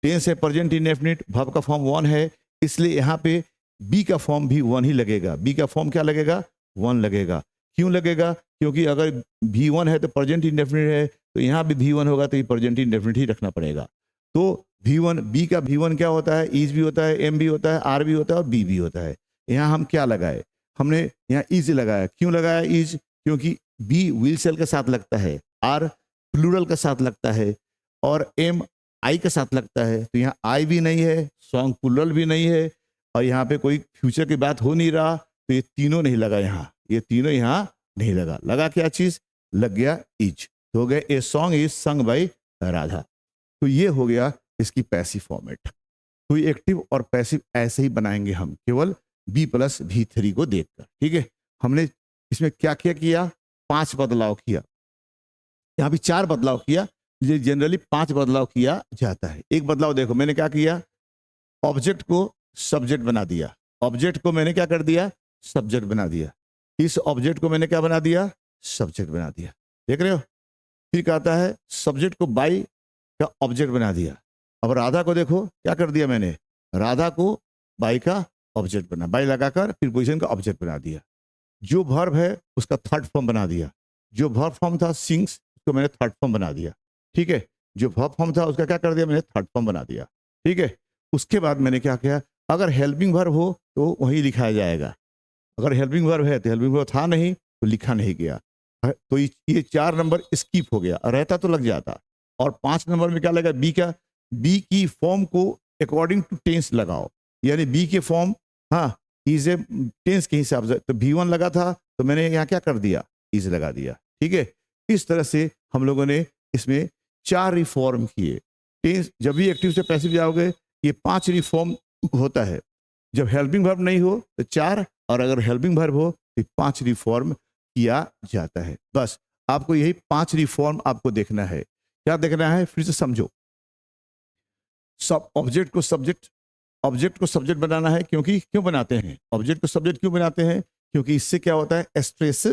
टेंस है प्रेजेंट इंडेफिनिट, वर्ब का फॉर्म वन है, इसलिए यहाँ पे बी का फॉर्म भी वन ही लगेगा। बी का फॉर्म क्या लगेगा, वन लगेगा। क्यों लगेगा, क्योंकि अगर भी वन है तो प्रेजेंट इंडेफिनिट है, तो यहाँ भी भी वन होगा तो ये प्रेजेंट इंडेफिनिट ही रखना पड़ेगा। तो भी वन, बी का भी वन क्या होता है, इज भी होता है, एम भी होता है, आर भी होता है और बी भी होता है। यहाँ हम क्या लगाए, हमने यहाँ इज लगाया। क्यों लगाया इज, क्योंकि बी विल सेल के साथ लगता है, आर प्लूरल के साथ लगता है और एम आई के साथ लगता है। तो यहाँ आई भी नहीं है, सॉन्ग प्लूरल भी नहीं है और यहाँ पे कोई फ्यूचर की बात हो नहीं रहा, तो ये तीनों नहीं लगा यहाँ, ये तीनों यहाँ नहीं लगा। लगा क्या चीज, लग गया इज। तो हो गया a song is sung by Radha. तो ये हो गया इसकी पैसिव फॉर्मेट। तो ये एक्टिव और पैसिव ऐसे ही बनाएंगे हम, केवल बी प्लस भी थ्री को देखकर। ठीक है, हमने इसमें क्या क्या किया, 5 बदलाव किया। यहाँ भी 4 बदलाव किया, ये जनरली 5 बदलाव किया जाता है। एक बदलाव देखो मैंने क्या किया, ऑब्जेक्ट को सब्जेक्ट बना दिया। ऑब्जेक्ट को मैंने क्या कर दिया, सब्जेक्ट बना दिया। इस ऑब्जेक्ट को मैंने क्या बना दिया, सब्जेक्ट बना दिया। देख रहे हो, फिर कहता है सब्जेक्ट को बाई का ऑब्जेक्ट बना दिया। अब राधा को देखो क्या कर दिया मैंने, राधा को बाई का ऑब्जेक्ट बना, बाई लगाकर फिर पोजीशन का ऑब्जेक्ट बना दिया। जो वर्ब है उसका थर्ड फॉर्म बना दिया। जो वर्ब फॉर्म था सिंग्स, उसको मैंने थर्ड फॉर्म बना दिया। ठीक है, जो वर्ब फॉर्म था उसका क्या कर दिया मैंने, थर्ड फॉर्म बना दिया। ठीक है, उसके बाद मैंने क्या किया, अगर हेल्पिंग वर्ब हो तो वही लिखाया जाएगा। अगर हेल्पिंग वर्ब है तो हेल्पिंग वर्ब था नहीं तो लिखा नहीं गया। तो ये 4 नंबर स्किप हो गया, रहता तो लग जाता। और 5 नंबर में क्या लगा, बी का, बी की फॉर्म को अकॉर्डिंग टू टेंस लगाओ। यानी बी के फॉर्म, हाँ इज ए टेंस के हिसाब से, तो भी वन लगा था तो मैंने यहाँ क्या कर दिया, इज लगा दिया। ठीक है, इस तरह से हम लोगों ने इसमें 4 रिफॉर्म किए। टेंस जब भी एक्टिव से पैसिव जाओगे ये 5 रिफॉर्म होता है। जब हेल्पिंग वर्ब नहीं हो तो 4, और अगर हेल्पिंग वर्ब हो तो 5 रिफॉर्म किया जाता है। बस आपको यही 5 रिफॉर्म आपको देखना है। क्या देखना है, फिर से समझो। सब ऑब्जेक्ट को सब्जेक्ट, ऑब्जेक्ट को सब्जेक्ट बनाना है। क्योंकि क्यों बनाते हैं ऑब्जेक्ट को सब्जेक्ट, क्यों बनाते हैं, क्योंकि इससे क्या होता है, स्ट्रेस,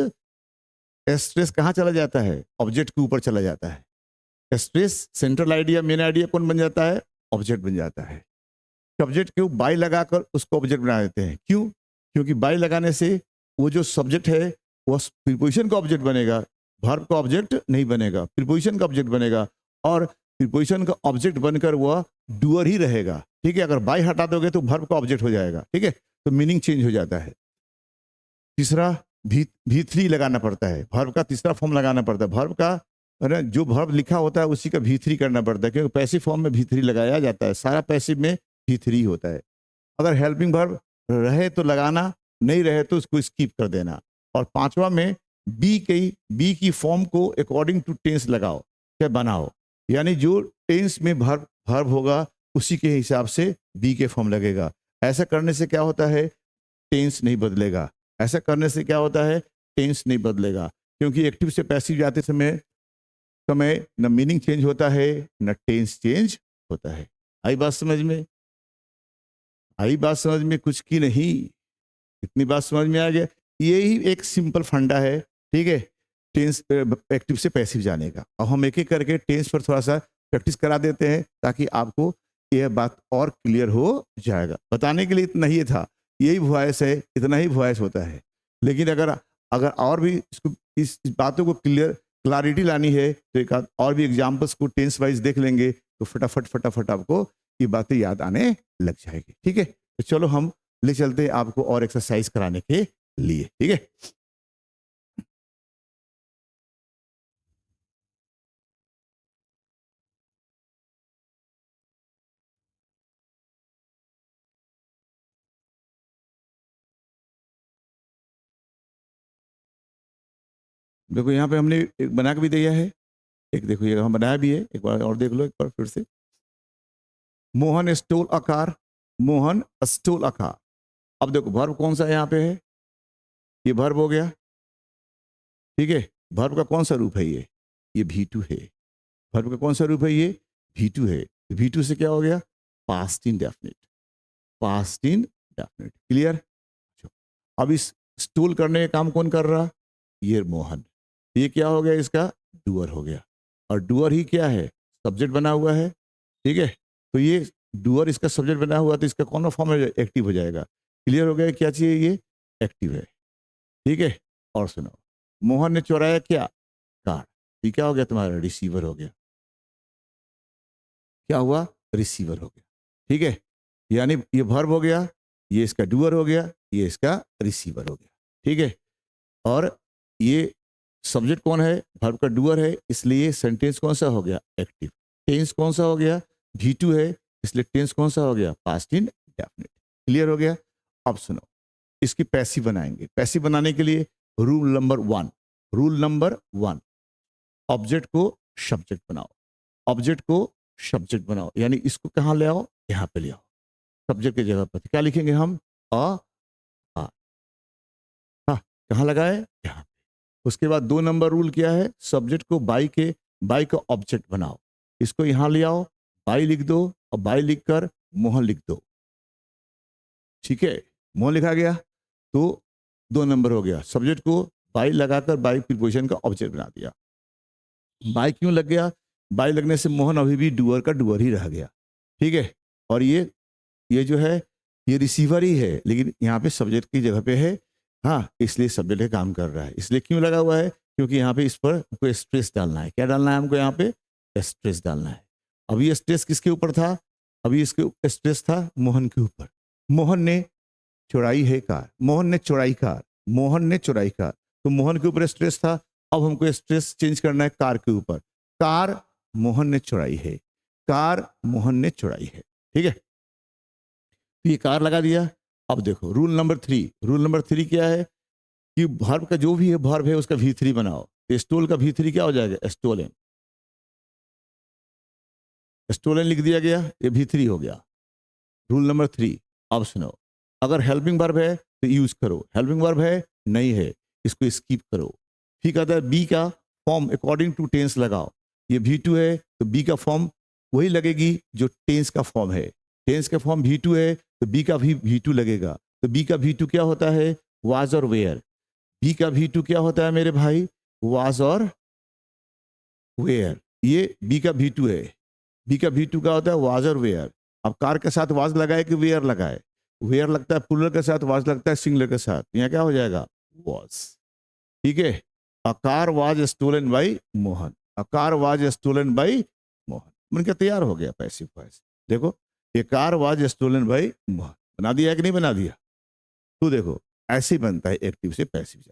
स्ट्रेस कहाँ चला जाता है, ऑब्जेक्ट के ऊपर चला जाता है। Stress central idea, main idea कौन बन जाता है, ऑब्जेक्ट बन जाता है। सब्जेक्ट के बाई लगाकर उसको ऑब्जेक्ट बना देते हैं। क्यों, क्योंकि बाई लगाने से वो जो सब्जेक्ट है वो प्रीपोजिशन का ऑब्जेक्ट बनेगा, वर्ब का ऑब्जेक्ट नहीं बनेगा, प्रीपोजिशन का ऑब्जेक्ट बनेगा। और प्रीपोजिशन का ऑब्जेक्ट बनकर वह डूअर ही रहेगा। ठीक है, अगर बाई हटा दोगे तो वर्ब का ऑब्जेक्ट हो जाएगा। ठीक है, तो मीनिंग चेंज हो जाता है। तीसरा भी थ्री लगाना पड़ता है, वर्ब का तीसरा फॉर्म लगाना पड़ता है। वर्ब का जो वर्ब लिखा होता है उसी का भी थ्री करना पड़ता है, क्योंकि पैसिव फॉर्म में भी थ्री लगाया जाता है। सारा पैसिव में भी थ्री होता है। अगर हेल्पिंग वर्ब रहे तो लगाना, नहीं रहे तो उसको स्किप कर देना। और 5वां में बी की फॉर्म को अकॉर्डिंग टू टेंस लगाओ, क्या बनाओ। यानी जो टेंस में वर्ब होगा उसी के हिसाब से बी के फॉर्म लगेगा। ऐसा करने से क्या होता है, टेंस नहीं बदलेगा। ऐसा करने से क्या होता है, टेंस नहीं बदलेगा। क्योंकि एक्टिव से पैसिव जाते समय न मीनिंग चेंज होता है न टेंस चेंज होता है। आई बात समझ में, आई बात समझ में कुछ की नहीं, इतनी बात समझ में आ गया। यही एक सिंपल फंडा है। ठीक है, टेंस एक्टिव से पैसिव जाने का। अब हम एक एक करके टेंस पर थोड़ा सा प्रैक्टिस करा देते हैं ताकि आपको यह बात और क्लियर हो जाएगा। बताने के लिए इतना ही था, यही वॉइस है, इतना ही वॉइस होता है। लेकिन अगर अगर और भी इस बातों को क्लैरिटी लानी है तो एक आध और भी एग्जाम्पल्स को टेंस वाइज देख लेंगे तो फटाफट आपको ये बातें याद आने लग जाएगी। ठीक है, तो चलो हम ले चलते हैं आपको और एक्सरसाइज कराने के लिए। ठीक है, देखो यहाँ पे हमने एक बना के भी दिया है, एक देखो ये हम बनाया भी है, एक बार और देख लो एक बार फिर से। Mohan stole a car, Mohan stole a car. अब देखो वर्ब कौन सा यहाँ पे है, ये वर्ब हो गया। ठीक है, वर्ब का कौन सा रूप है, ये V2 है। वर्ब का कौन सा रूप है, ये V2 है। V2 से क्या हो गया, past indefinite, past indefinite. Clear. अब इस स्टूल करने का काम कौन कर रहा, ये मोहन। ये क्या हो गया, इसका डूअर हो गया। और डूअर ही क्या है, सब्जेक्ट बना हुआ है, ठीक है। तो ये डूअर इसका सब्जेक्ट बना हुआ, तो इसका कौन सा फॉर्म है, एक्टिव हो जाएगा। क्लियर हो गया, क्या चाहिए, ये एक्टिव है, ठीक है। और सुनो, मोहन ने चुराया क्या, कार। ये क्या हो गया तुम्हारा, रिसीवर हो गया। क्या हुआ, रिसीवर हो गया, ठीक है। यानी ये वर्ब हो गया, ये इसका डूअर हो गया, ये इसका रिसीवर हो गया, ठीक है। और ये सब्जेक्ट कौन है, वर्ब का डूअर है, इसलिए सेंटेंस कौन सा हो गया, एक्टिव। टेंस कौन सा हो गया, V2 है, इसलिए टेंस कौन सा हो गया, पास्ट इंडेफिनिट। क्लियर हो गया। अब सुनो, इसकी पैसिव बनाएंगे। पैसिव बनाने के लिए रूल नंबर 1, ऑब्जेक्ट को सब्जेक्ट बनाओ, ऑब्जेक्ट को सब्जेक्ट बनाओ, यानी इसको कहाँ ले आओ, यहाँ पे ले आओ, सब्जेक्ट की जगह पर क्या लिखेंगे हम, आ, हाँ, कहाँ लगाए, यहाँ पे। उसके बाद 2 नंबर रूल क्या है, सब्जेक्ट को बाई का ऑब्जेक्ट बनाओ, इसको यहाँ ले आओ, बाई लिख दो, और बाई लिखकर मोहन लिख दो, ठीक है। मोहन लिखा गया, तो 2 नंबर हो गया। सब्जेक्ट को बाई लगाकर बाई प्रीपोजिशन का ऑब्जेक्ट बना दिया। बाई क्यों लग गया, बाई लगने से मोहन अभी भी डूअर का डूअर ही रह गया, ठीक है। और ये जो है, ये रिसीवर ही है, लेकिन यहाँ पे सब्जेक्ट की जगह पे है, हाँ, इसलिए सब्जेक्ट का काम कर रहा है। इसलिए क्यों लगा हुआ है, क्योंकि यहाँ पे इस पर कोई स्ट्रेस डालना है। क्या डालना है हमको, यहाँ पे स्ट्रेस डालना है। अभी ये स्ट्रेस किसके ऊपर था, अभी इसके स्ट्रेस था मोहन के ऊपर। मोहन ने चुराई है कार, मोहन ने चुराई कार, मोहन ने चुराई कार, तो मोहन के ऊपर स्ट्रेस था। अब हमको स्ट्रेस चेंज करना है कार के ऊपर। कार मोहन ने चुराई है, कार मोहन ने चुराई है, ठीक है। तो ये कार लगा दिया। अब देखो रूल नंबर 3 क्या है, कि वर्ब का जो भी है वर्ब है उसका V3 बनाओ। स्टोल का V3 क्या हो जाएगा, स्टोलन। स्टोलन लिख दिया गया, ये V3 हो गया। Rule number 3। अब सुनो, अगर हेल्पिंग वर्ब है तो यूज करो, हेल्पिंग वर्ब है नहीं है, इसको स्किप करो। ठीक आता है, बी का फॉर्म अकॉर्डिंग टू टेंस लगाओ। ये V2 है तो बी का फॉर्म वही लगेगी जो टेंस का फॉर्म है। टेंस का फॉर्म V2 है तो बी का भी V2 लगेगा। तो बी का V2 क्या होता है, वाज और वेयर। बी का V2 क्या होता है मेरे भाई, वाज और वेयर। ये बी का V2 है। बी का V2 क्या होता है, वाज और वेयर। अब कार के साथ वाज लगाए कि वेयर लगाए, वेयर लगता है प्लूरल के साथ, वाज लगता है सिंगुलर के साथ। यहाँ क्या हो जाएगा, वाज, ठीक है। A car was stolen by Mohan, a car was stolen by Mohan. मन क्या तैयार हो गया पैसिव वॉइस। देखो, ये car was stolen by Mohan बना दिया है कि नहीं बना दिया। तो देखो, ऐसे ही बनता है एक्टिव से पैसिव।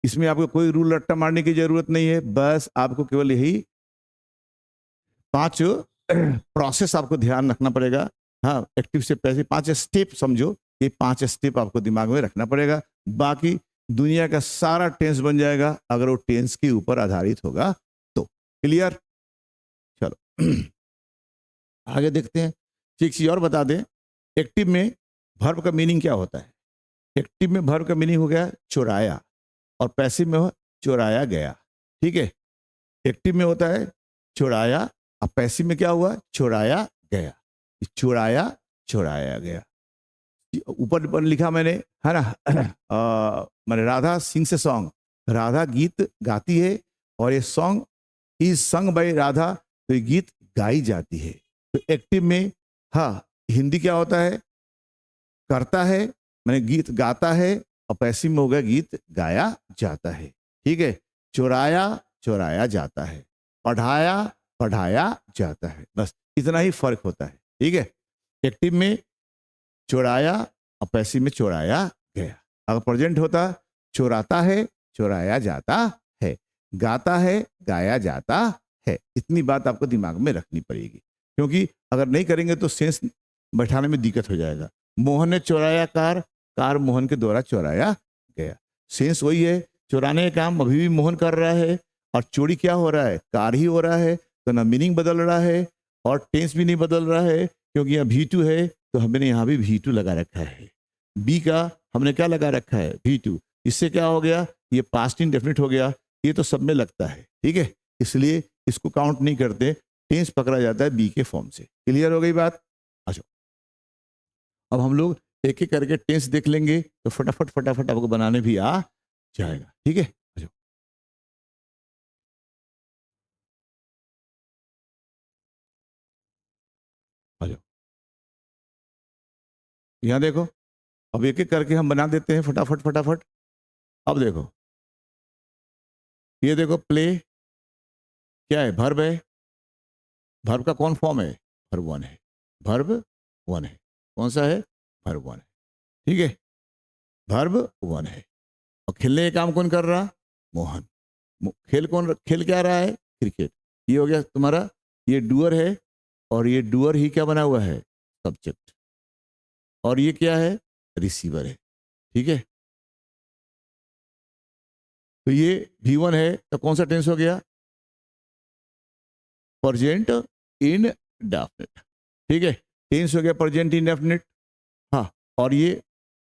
इसमें आपको कोई रूल रट्टा मारने की जरूरत नहीं है, बस आपको केवल यही 5 प्रोसेस आपको ध्यान रखना पड़ेगा। हाँ, एक्टिव से पैसिव 5 स्टेप समझो, ये 5 स्टेप आपको दिमाग में रखना पड़ेगा। बाकी दुनिया का सारा टेंस बन जाएगा अगर वो टेंस के ऊपर आधारित होगा तो। क्लियर, चलो आगे देखते हैं। एक चीज और बता दें, एक्टिव में वर्ब का मीनिंग क्या होता है। एक्टिव में वर्ब का मीनिंग हो गया चुराया, और पैसिव में हो चुराया गया, ठीक है। एक्टिव में होता है चुराया, अब पैसिव में क्या हुआ, चुराया गया। चुराया चुराया गया, ऊपर ऊपर लिखा मैंने, है ना। मैंने राधा सिंग से सॉन्ग, राधा गीत गाती है, और ये song is sung by Radha, तो ये गीत गाई जाती है। तो एक्टिव में, हाँ, हिंदी क्या होता है, करता है, मैंने गीत गाता है, और पैसिव में हो गया गीत गाया जाता है, ठीक है। चुराया चुराया जाता है, पढ़ाया पढ़ाया जाता है, बस इतना ही फर्क होता है, ठीक है। एक्टिव में चुराया और पैसिव में चुराया गया। अगर प्रेजेंट होता, चुराता है चुराया जाता है, गाता है गाया जाता है। इतनी बात आपको दिमाग में रखनी पड़ेगी, क्योंकि अगर नहीं करेंगे तो सेंस बैठाने में दिक्कत हो जाएगा। मोहन ने चुराया कार, कार मोहन के द्वारा चुराया गया। सेंस वही है, चुराने का काम अभी भी मोहन कर रहा है, और चोरी क्या हो रहा है, कार ही हो रहा है। तो ना मीनिंग बदल रहा है और टेंस भी नहीं बदल रहा है, क्योंकि यहाँ V2 है तो हमने यहाँ भी V2 लगा रखा है। बी का हमने क्या लगा रखा है, V2। इससे क्या हो गया, ये पास्ट इंडेफिनिट हो गया। ये तो सब में लगता है, ठीक है, इसलिए इसको काउंट नहीं करते, टेंस पकड़ा जाता है बी के फॉर्म से। क्लियर हो गई बात। अच्छा, अब हम लोग एक एक करके टेंस देख लेंगे, तो फटाफट फटाफट आपको बनाने भी आ जाएगा, ठीक है। आ जाओ, यहाँ देखो, अब एक एक करके हम बना देते हैं फटाफट फटाफट। अब देखो, ये देखो प्ले क्या है, वर्ब है। वर्ब का कौन फॉर्म है? वर्ब वन है। वर्ब वन है। कौन सा है? वर्ब वन है। ठीक है, वर्ब वन है। और खेलने का काम कौन कर रहा? मोहन। खेल क्या रहा है? क्रिकेट। ये हो गया तुम्हारा, ये डूअर है, और ये डूअर ही क्या बना हुआ है? सब्जेक्ट। और ये क्या है? रिसीवर है। ठीक है, तो ये भी वन है, तो कौन सा टेंस हो गया? Present indefinite. ठीक है, टेंस हो गया प्रेजेंट इंडेफिनिट। हाँ, और ये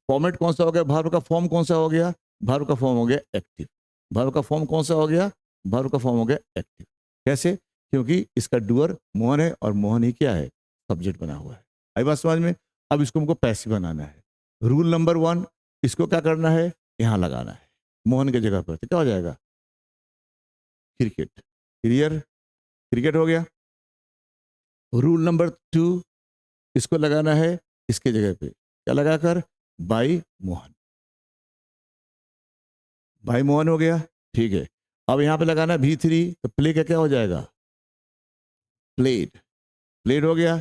फॉर्मेट कौन सा हो गया? वर्ब का फॉर्म कौन सा हो गया? वर्ब का फॉर्म हो गया एक्टिव। वर्ब का फॉर्म कौन सा हो गया? वर्ब का फॉर्म हो गया एक्टिव। कैसे? क्योंकि इसका डूअर मोहन है, और मोहन ही क्या है? सब्जेक्ट बना हुआ है। आई बात समझ में? अब इसको हमको पैसिव बनाना है। रूल नंबर वन, इसको क्या करना है? यहाँ लगाना है मोहन की जगह पर, तो क्या हो जाएगा? क्रिकेट। क्लियर? क्रिकेट हो गया। रूल नंबर टू, इसको लगाना है इसके जगह पे, क्या लगाकर? बाई मोहन। बाई मोहन हो गया। ठीक है, अब यहाँ पे लगाना भी थ्री, तो प्ले का क्या हो जाएगा? प्लेड। प्लेड हो गया।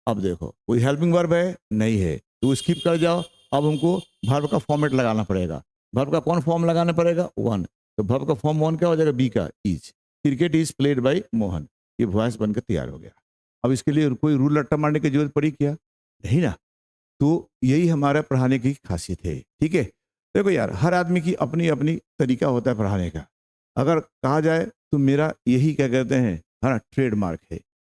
अब देखो, कोई हेल्पिंग वर्ब है? नहीं है, तो स्किप कर जाओ। अब हमको वर्ब का फॉर्मेट लगाना पड़ेगा। वर्ब का कौन फॉर्म लगाना पड़ेगा? वन। तो वर्ब का फॉर्म वन क्या हो जाएगा? बी का is. Cricket is played by Mohan. ये वॉइस बनकर तैयार हो गया। अब इसके लिए कोई रूल रट्टा मारने की जरूरत पड़ी क्या? नहीं ना। तो यही हमारा पढ़ाने की खासियत है। ठीक है, देखो यार, हर आदमी की अपनी अपनी तरीका होता है पढ़ाने का। अगर कहा जाए तो मेरा यही क्या कहते हैं, हाँ, ट्रेडमार्क है।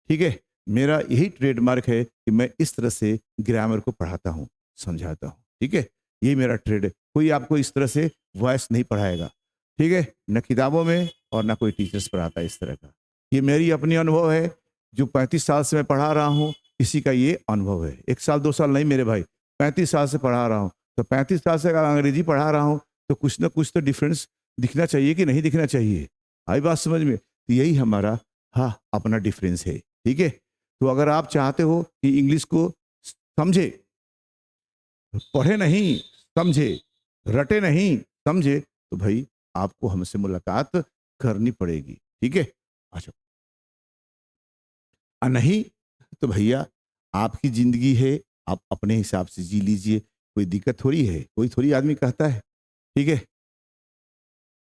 ठीक है, मेरा यही ट्रेडमार्क है कि मैं इस तरह से ग्रामर को पढ़ाता हूँ, समझाता हूँ। ठीक है, यही मेरा ट्रेड है। कोई आपको इस तरह से वॉइस नहीं पढ़ाएगा। ठीक है, न किताबों में और न कोई टीचर्स पढ़ाता है इस तरह का। ये मेरी अपनी अनुभव है, जो 35 साल से मैं पढ़ा रहा हूँ, इसी का ये अनुभव है। 1 साल 2 साल नहीं मेरे भाई, 35 साल से पढ़ा रहा हूँ। तो 35 साल से अगर अंग्रेजी पढ़ा रहा हूँ, तो कुछ ना कुछ तो डिफरेंस दिखना चाहिए कि नहीं दिखना चाहिए? आई बात समझ में? तो यही हमारा, हाँ, अपना डिफरेंस है। ठीक है, तो अगर आप चाहते हो कि इंग्लिश को समझे, पढ़े नहीं, समझे, रटे नहीं, समझे, तो भाई आपको हमसे मुलाकात करनी पड़ेगी। ठीक है, अच्छा, नहीं तो भैया आपकी जिंदगी है, आप अपने हिसाब से जी लीजिए, कोई दिक्कत थोड़ी है। कोई थोड़ी आदमी कहता है, ठीक है,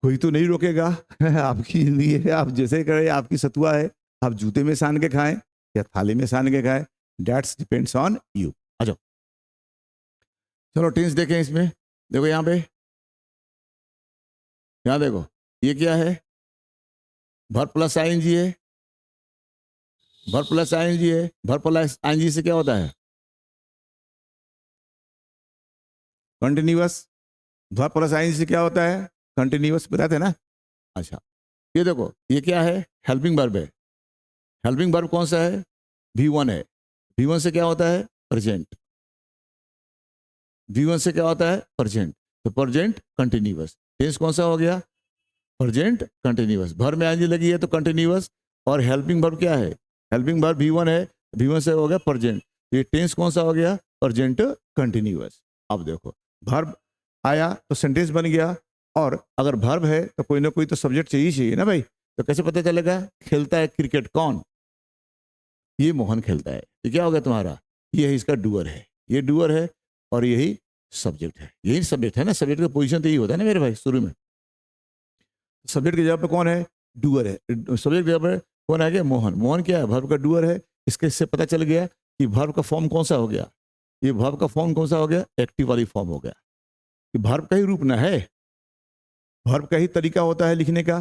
कोई तो नहीं रोकेगा। आपकी जिंदगी है, आप जैसे करें, आपकी सतुआ है। आप जूते में सान के खाएं या थाली में सान के खाएं, दैट्स डिपेंड्स ऑन यू। आ जाओ, चलो टेंस देखें इसमें। देखो यहाँ पे, यहाँ देखो, ये क्या है? वर्ब प्लस आईएनजी है। वर्ब प्लस आईएनजी है। वर्ब प्लस आईएनजी से क्या होता है? कंटिन्यूअस। वर्ब प्लस आईएनजी से क्या होता है? कंटिन्यूअस। बताते हैं ना। अच्छा, ये देखो, ये क्या है? हेल्पिंग वर्ब है। हेल्पिंग वर्ब कौन सा है? वी वन है। वी वन से क्या होता है? प्रेजेंट। वी वन से क्या होता है? प्रेजेंट। तो प्रेजेंट कंटिन्यूअस। टेंस कौन सा हो गया? Present continuous. वर्ब में आईएनजी लगी है तो कंटिन्यूअस। और हेल्पिंग वर्ब क्या है? हेल्पिंग वर्ब वी वन है। वी वन से हो गया प्रेजेंट। ये टेंस कौन सा हो गया? Present continuous. अब देखो, वर्ब आया तो सेंटेंस बन गया। और अगर वर्ब है तो कोई ना कोई तो सब्जेक्ट चाहिए ना भाई। तो कैसे पता चलेगा? खेलता है क्रिकेट कौन? ये मोहन खेलता है। तो क्या हो गया तुम्हारा? ये है इसका डूअर है। ये डूअर है, और यही सब्जेक्ट है। यही सब्जेक्ट है ना। सब्जेक्ट का पोजीशन तो यही होता है ना मेरे भाई, शुरू में। सब्जेक्ट की जगह पे कौन है? डूअर है। सब्जेक्ट की जगह पे कौन आ गया? मोहन। मोहन क्या है? वर्ब का डूअर है। इससे पता चल गया कि वर्ब का फॉर्म कौन सा हो गया। ये वर्ब का फॉर्म कौन सा हो गया? एक्टिव वाली फॉर्म हो गया। कि वर्ब का ही रूप ना है, वर्ब का ही तरीका होता है लिखने का।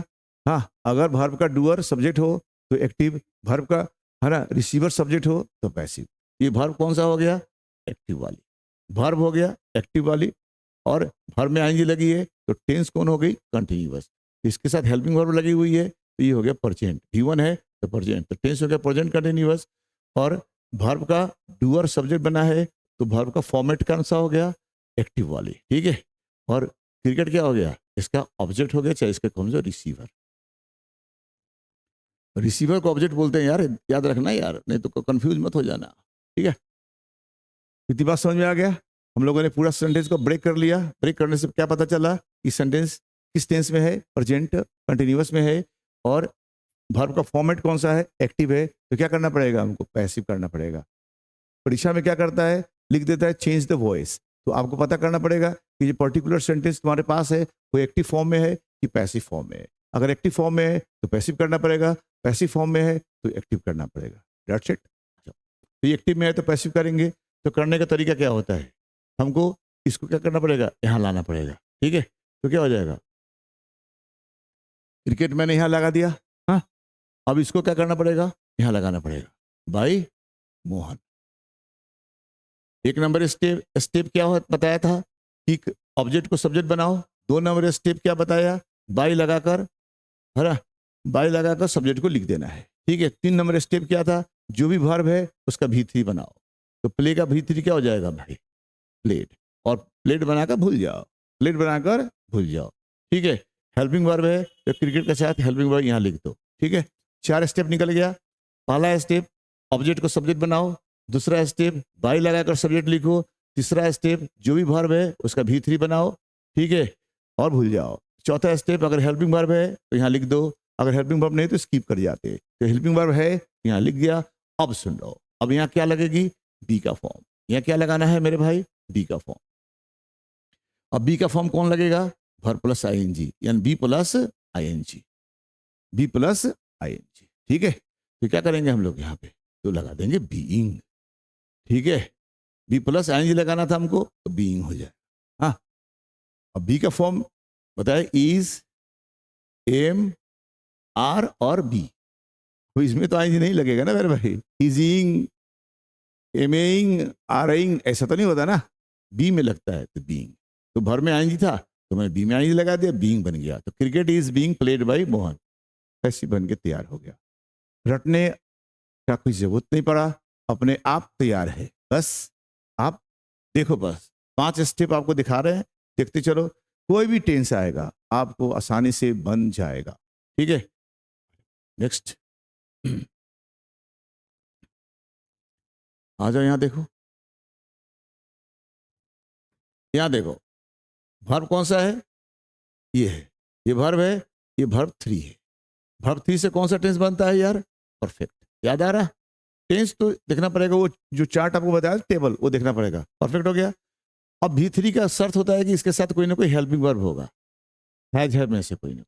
हाँ, अगर वर्ब का डूअर सब्जेक्ट हो तो एक्टिव, वर्ब का, है ना, रिसीवर सब्जेक्ट हो तो पैसिव। ये वर्ब कौन सा हो गया? एक्टिव वाली। वर्ब हो गया एक्टिव वाली, और वर्ब में आईएनजी लगी है तो टेंस कौन हो गई? कंटिन्यूअस। इसके साथ हेल्पिंग वर्ब लगी हुई है तो ये हो गया प्रेजेंट। वी वन है तो प्रेजेंट, तो टेंस हो गया प्रेजेंट कंटिन्यूअस। और वर्ब का डूअर सब्जेक्ट बना है तो वर्ब का फॉर्मेट कौन सा हो गया? एक्टिव वाली। ठीक है, और क्रिकेट क्या हो गया? इसका ऑब्जेक्ट हो गया, चाहे इसका कौन सा? रिसीवर। रिसीवर को ऑब्जेक्ट बोलते हैं यार, याद रखना यार, नहीं तो कंफ्यूज मत हो जाना। ठीक है, कितनी बात समझ में आ गया? हम लोगों ने पूरा सेंटेंस को ब्रेक कर लिया। ब्रेक करने से क्या पता चला कि सेंटेंस किस टेंस में है, प्रेजेंट कंटिन्यूअस में है, और वर्ब का फॉर्मेट कौन सा है, एक्टिव है। तो क्या करना पड़ेगा हमको, पैसिव करना पड़ेगा। परीक्षा में क्या करता है, लिख देता है चेंज द वॉइस। तो आपको पता करना पड़ेगा कि ये पर्टिकुलर सेंटेंस तुम्हारे पास है वो एक्टिव फॉर्म में है कि पैसिव फॉर्म में है। अगर एक्टिव फॉर्म में है तो पैसिव करना पड़ेगा, पैसिव फॉर्म में है तो एक्टिव करना पड़ेगा। That's it. तो ये एक्टिव में है तो पैसिव करेंगे। तो करने का तरीका क्या होता है, हमको इसको क्या करना पड़ेगा, यहाँ लाना पड़ेगा। ठीक है, तो क्या हो जाएगा, क्रिकेट मैंने यहाँ लगा दिया। हाँ, अब इसको क्या करना पड़ेगा, यहाँ लगाना पड़ेगा, बाई मोहन। एक नंबर स्टेप स्टेप क्या बताया था कि ऑब्जेक्ट को सब्जेक्ट बनाओ। 2 नंबर स्टेप क्या बताया, बाई लगाकर, है ना, बाई लगाकर सब्जेक्ट को लिख देना है। ठीक है, 3 नंबर स्टेप क्या था, जो भी वर्ब है उसका V3 बनाओ। तो प्ले का V3 क्या हो जाएगा भाई, प्लेड। और प्लेड बनाकर भूल जाओ, प्लेड बनाकर भूल जाओ। ठीक है, हेल्पिंग वर्ब है तो क्रिकेट के साथ हेल्पिंग वर्ब यहाँ लिख दो। ठीक है, 4 स्टेप निकल गया। पहला स्टेप ऑब्जेक्ट को सब्जेक्ट बनाओ, दूसरा स्टेप बाई लगाकर सब्जेक्ट लिखो, तीसरा स्टेप जो भी वर्ब है उसका V3 बनाओ। ठीक है, और भूल जाओ। चौथा स्टेप अगर हेल्पिंग वर्ब है तो यहाँ लिख दो, अगर हेल्पिंग वर्ब नहीं तो स्किप कर जाते। तो हेल्पिंग वर्ब है यहाँ लिख दिया। अब सुन लो, अब यहाँ क्या लगेगी, बी का फॉर्म। यहाँ क्या लगाना है मेरे भाई, बी का फॉर्म। अब बी का फॉर्म कौन लगेगा, वर्ब प्लस आईएनजी, यानी be plus ING, be plus ING. ठीक है, तो क्या करेंगे हम लोग यहाँ पे, तो लगा देंगे बीइंग। ठीक है, बी प्लस आईएनजी लगाना था हमको तो बीइंग हो जाए। हाँ, अब बी का फॉर्म बताए, इज, एम, आर और बी। तो इसमें तो आईएनजी नहीं लगेगा ना मेरे भाई, इजिंग, एमेइंग, आरइंग ऐसा तो नहीं होता ना, बी में लगता है तो बीइंग। तो भर में आईएनजी था तो मैं बी में आईएनजी लगा दिया, बीइंग बन गया। तो cricket is being played by Mohan, ऐसी बन के तैयार हो गया। रटने का कोई जरूरत नहीं पड़ा, अपने आप तैयार है। बस आप देखो, बस 5 स्टेप आपको दिखा रहे हैं, देखते चलो, कोई भी टेंस आएगा आपको आसानी से बन जाएगा। ठीक है, नेक्स्ट आ जाओ, यहाँ देखो, यहाँ देखो, वर्ब कौन सा है, ये है, ये वर्ब है, ये वर्ब 3 है। वर्ब 3 से कौन सा टेंस बनता है यार, परफेक्ट। याद आ रहा, टेंस तो देखना पड़ेगा, वो जो चार्ट आपको बताया टेबल वो देखना पड़ेगा। परफेक्ट हो गया। अब V3 का शर्त होता है कि इसके साथ कोई ना कोई हेल्पिंग वर्ब होगा, हैज हैव में से कोई ना,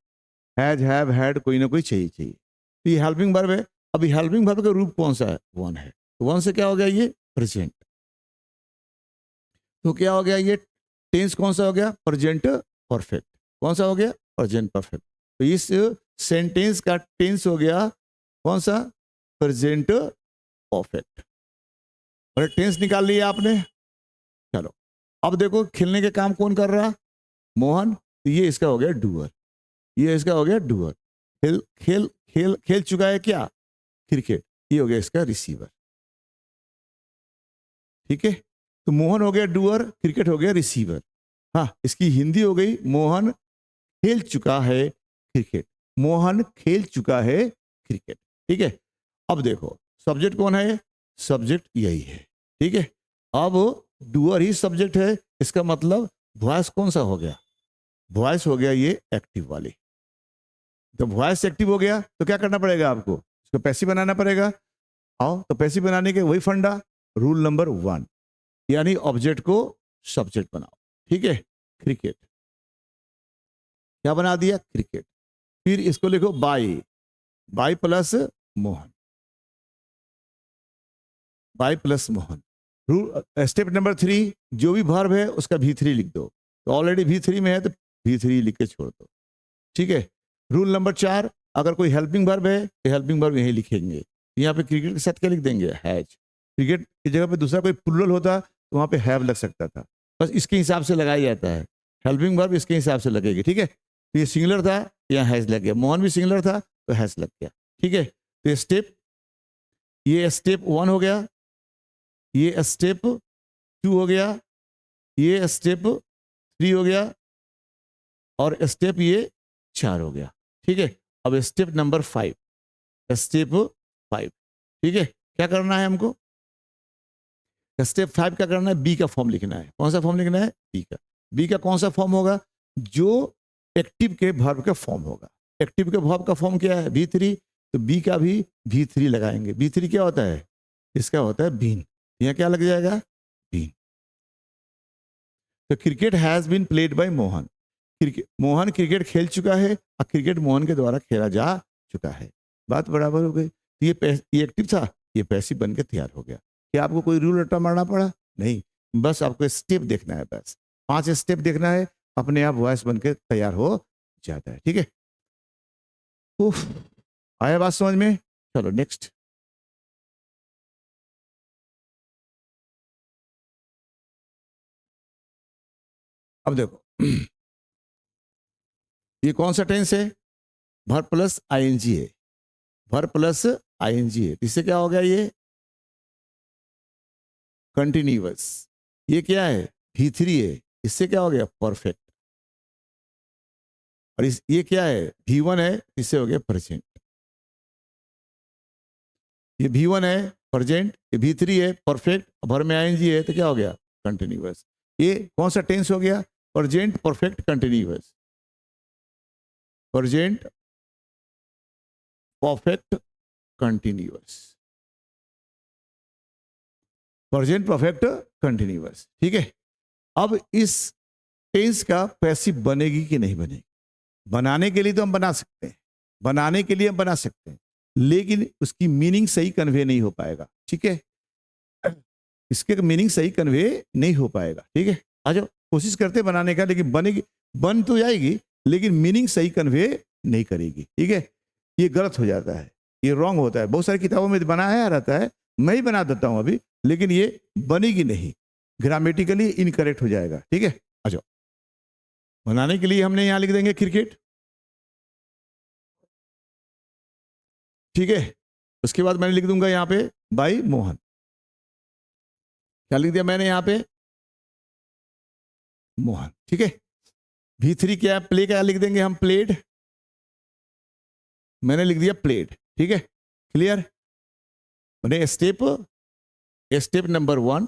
हैज हैव हैड कोई ना कोई चाहिए। तो ये हेल्पिंग वर्ब है। अभी हेल्पिंग वर्ब का रूप कौन सा है, वन है। वन से क्या हो गया, ये प्रेजेंट। तो क्या हो गया, ये टेंस कौन सा हो गया, प्रेजेंट परफेक्ट। कौन सा हो गया, प्रेजेंट परफेक्ट। तो इस सेंटेंस का टेंस हो गया कौन सा, प्रेजेंट परफेक्ट। और टेंस निकाल लिया आपने। चलो अब देखो, खेलने के काम कौन कर रहा, मोहन। तो ये इसका हो गया डूअर, ये इसका हो गया डूअर। खेल खेल खेल खेल चुका है क्या, क्रिकेट। ये हो गया इसका रिसीवर। ठीक है, तो मोहन हो गया डूअर, क्रिकेट हो गया रिसीवर। हाँ, इसकी हिंदी हो गई, मोहन खेल चुका है क्रिकेट, मोहन खेल चुका है क्रिकेट। ठीक है, अब देखो सब्जेक्ट कौन है, सब्जेक्ट यही है। ठीक है, अब डूअर ही सब्जेक्ट है, इसका मतलब वॉइस कौन सा हो गया, वॉइस हो गया ये एक्टिव वाली। तो वॉइस एक्टिव हो गया तो क्या करना पड़ेगा आपको, इसको पैसिव बनाना पड़ेगा। आओ, तो पैसिव बनाने के वही फंडा, रूल नंबर 1, यानी ऑब्जेक्ट को सब्जेक्ट बनाओ। ठीक है, क्रिकेट क्या बना दिया, क्रिकेट। फिर इसको लिखो by, by plus Mohan, by plus Mohan. Rule step number 3, जो भी वर्ब है उसका V3 लिख दो। तो ऑलरेडी V3 में है तो V3 लिख के छोड़ दो। ठीक है, रूल नंबर 4, अगर कोई हेल्पिंग वर्ब है तो हेल्पिंग वर्ब यहीं लिखेंगे। यहाँ पे क्रिकेट के साथ क्या लिख देंगे, हैज। क्रिकेट की जगह पे दूसरा कोई प्लूरल होता तो वहाँ पे हैव लग सकता था, बस इसके हिसाब से लगाया जाता है। हेल्पिंग वर्ब इसके हिसाब से लगेगी। ठीक है, तो ये सिंगुलर था, यहाँ हैज लग गया। मोहन भी सिंगुलर था तो हैज लग गया। ठीक है, तो ये स्टेप 1 हो गया, ये स्टेप 2 हो गया, ये स्टेप 3 हो गया, और स्टेप ये 4 हो गया। ठीक है, अब स्टेप नंबर 5, स्टेप 5। ठीक है, क्या करना है हमको, स्टेप 5 क्या करना है, बी का फॉर्म लिखना है। कौन सा फॉर्म लिखना है, बी का। बी का कौन सा फॉर्म होगा, जो एक्टिव के वर्ब का फॉर्म होगा। एक्टिव के वर्ब का फॉर्म क्या है, V3, तो बी का भी V3 लगाएंगे। V3 क्या होता है, इसका होता है बीन। यहाँ क्या लग जाएगा, बीन। तो cricket has been played by Mohan. Mohan cricket खेल चुका है और क्रिकेट मोहन के द्वारा खेला जा चुका है। बात बराबर हो गई। तो ये एक्टिव था, ये पैसिव बन के तैयार हो गया। क्या आपको कोई रूल रट्टा मारना पड़ा, नहीं, बस आपको स्टेप देखना है, बस 5 स्टेप देखना है, अपने आप वॉइस बन के तैयार हो जाता है। ठीक है, उफ, आया बात समझ में। चलो नेक्स्ट। अब देखो ये कौन सा टेंस है, भर प्लस आईएनजी है। भर प्लस आईएनजी है, इससे क्या हो गया, ये कंटिन्यूअस। ये क्या है, V3 है, इससे क्या हो गया, परफेक्ट। और ये क्या है, V1 है, इससे हो गया प्रेजेंट। ये V1 है प्रेजेंट, ये V3 है परफेक्ट, भर में आईएनजी है, तो क्या हो गया, कंटिन्यूअस। ये कौन सा टेंस हो गया, present perfect continuous. Present perfect continuous, present perfect continuous. ठीक है, अब इस टेंस का पैसिव बनेगी कि नहीं बनेगी। बनाने के लिए तो हम बना सकते हैं, बनाने के लिए हम बना सकते हैं, लेकिन उसकी मीनिंग सही कन्वे नहीं हो पाएगा। ठीक है, इसके मीनिंग सही कन्वे नहीं हो पाएगा। ठीक है, आ जाओ, कोशिश करते बनाने का, लेकिन बनेगी, बन तो जाएगी, लेकिन मीनिंग सही कन्वे नहीं करेगी। ठीक है, ये गलत हो जाता है, ये रॉन्ग होता है। बहुत सारी किताबों में बनाया रहता है, मैं ही बना देता हूं अभी, लेकिन ये बनेगी नहीं, ग्रामेटिकली इनकरेक्ट हो जाएगा। ठीक है, आ जाओ, बनाने के लिए हमने यहां लिख देंगे क्रिकेट। ठीक है, उसके बाद मैंने लिख दूंगा यहां पे बाई मोहन। क्या लिख दिया मैंने यहां पे, मोहन। ठीक है, V3 क्या है, प्ले क्या लिख देंगे हम, प्लेड। मैंने लिख दिया प्लेड। ठीक है, क्लियर। मैंने step number 1,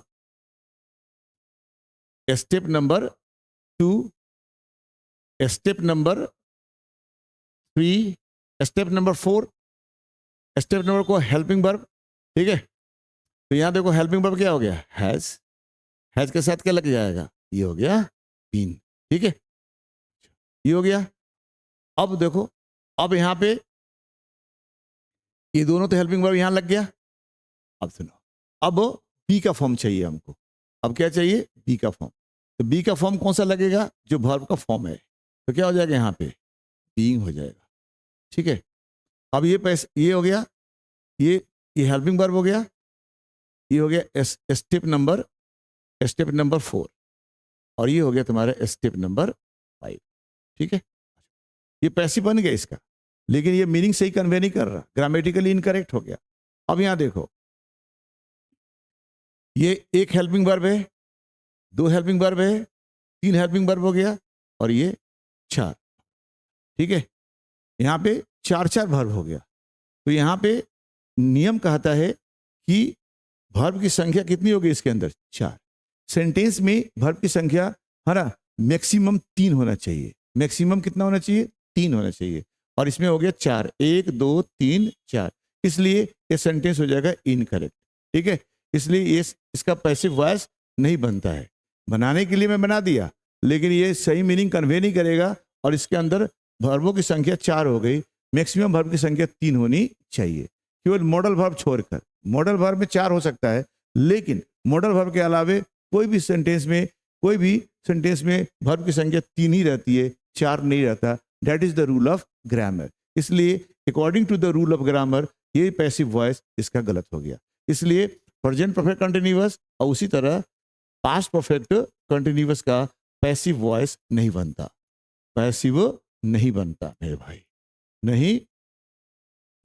step number 2, step number 3, step number 4, step number को हेल्पिंग वर्ब। ठीक है, तो यहां देखो हेल्पिंग वर्ब क्या हो गया, हैज के साथ क्या लग जाएगा, ये हो गया बीन। ठीक है, ये हो गया। अब देखो, अब यहां पे ये दोनों तो हेल्पिंग वर्ब यहां लग गया। अब सुनो, अब बी का फॉर्म चाहिए हमको। अब क्या चाहिए, बी का फॉर्म। तो बी का फॉर्म कौन सा लगेगा, जो वर्ब का फॉर्म है, तो क्या हो जाएगा यहां पे, बीइंग हो जाएगा। ठीक है, अब ये हो गया, ये हेल्पिंग वर्ब हो गया, ये हो गया स्टेप नंबर 4, और ये हो गया तुम्हारा स्टेप नंबर 5। ठीक है, ये पैसिव बन गया इसका, लेकिन ये मीनिंग सही कन्वे नहीं कर रहा, ग्रामेटिकली इनकरेक्ट हो गया। अब यहां देखो, ये एक हेल्पिंग वर्ब है, 2 हेल्पिंग वर्ब है, 3 हेल्पिंग वर्ब हो गया, और ये 4। ठीक है, यहां पे 4 वर्ब हो गया। तो यहां पे नियम कहता है कि वर्ब की संख्या कितनी होगी इसके अंदर, 4। सेंटेंस में वर्ब की संख्या है ना, मैक्सिमम 3 होना चाहिए। मैक्सिमम कितना होना चाहिए, 3 होना चाहिए, और इसमें हो गया 4, 1 2 3 4, इसलिए ये सेंटेंस हो जाएगा इनकरेक्ट। ठीक है, इसलिए इसका पैसिव वॉइस नहीं बनता है। बनाने के लिए मैं बना दिया, लेकिन ये सही मीनिंग कन्वे नहीं करेगा, और इसके अंदर वर्बों की संख्या 4 हो गई, मैक्सिमम वर्ब की संख्या 3 होनी चाहिए, केवल मॉडल वर्ब छोड़कर। मॉडल वर्ब में 4 हो सकता है, लेकिन मॉडल वर्ब के अलावे कोई भी सेंटेंस में वर्ब की संख्या 3 ही रहती है, 4 नहीं रहता। That is the rule of grammar. इसलिए according to the rule of grammar ये पैसिव वॉइस इसका गलत हो गया। इसलिए प्रेजेंट परफेक्ट कंटिन्यूअस और उसी तरह पास्ट परफेक्ट कंटिन्यूअस का पैसिव वॉइस नहीं बनता, पैसिव नहीं बनता मेरे भाई, नहीं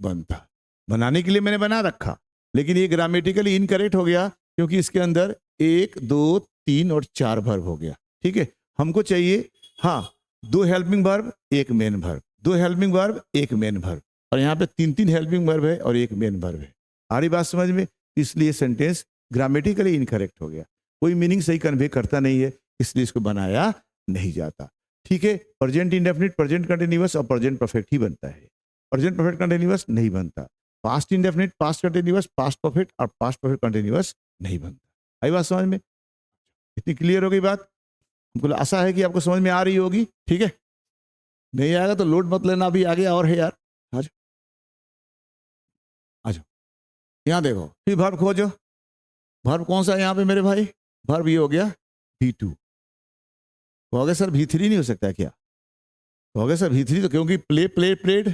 बनता। बनाने के लिए मैंने बना रखा, लेकिन ये ग्रामेटिकली इनकरेक्ट हो गया, क्योंकि इसके अंदर 1 2 3 और 4 वर्ब हो गया। ठीक है, हमको चाहिए हाँ 2 helping verb 1 main verb, 2 helping verb 1 main verb, और यहाँ पे 3 हेल्पिंग वर्ब है और 1 मेन वर्ब है। आ रही बात समझ में, इसलिए सेंटेंस ग्रामेटिकली इनकरेक्ट हो गया, कोई मीनिंग सही कन्वे करता नहीं है, इसलिए इसको बनाया नहीं जाता। ठीक है, प्रेजेंट इंडेफिनिट प्रेजेंट कंटिन्यूअस और प्रेजेंट परफेक्ट ही बनता है, प्रेजेंट परफेक्ट कंटिन्यूअस नहीं बनता। Past indefinite past continuous past perfect और पास्ट परफेक्ट कंटिन्यूअस नहीं बनता। आई बात समझ में? इतनी क्लियर हो गई बात? हमको आशा है कि आपको समझ में आ रही होगी। ठीक है, नहीं आएगा तो लोड मत लेना, अभी आगे और है यार। आ जाओ आ जाओ, यहाँ देखो, फिर वर्ब खोजो। वर्ब कौन सा है यहाँ पे मेरे भाई? वर्ब ये हो गया V2। कहोगे सर V3 नहीं हो सकता क्या? कहोगे सर V3 तो क्योंकि play play played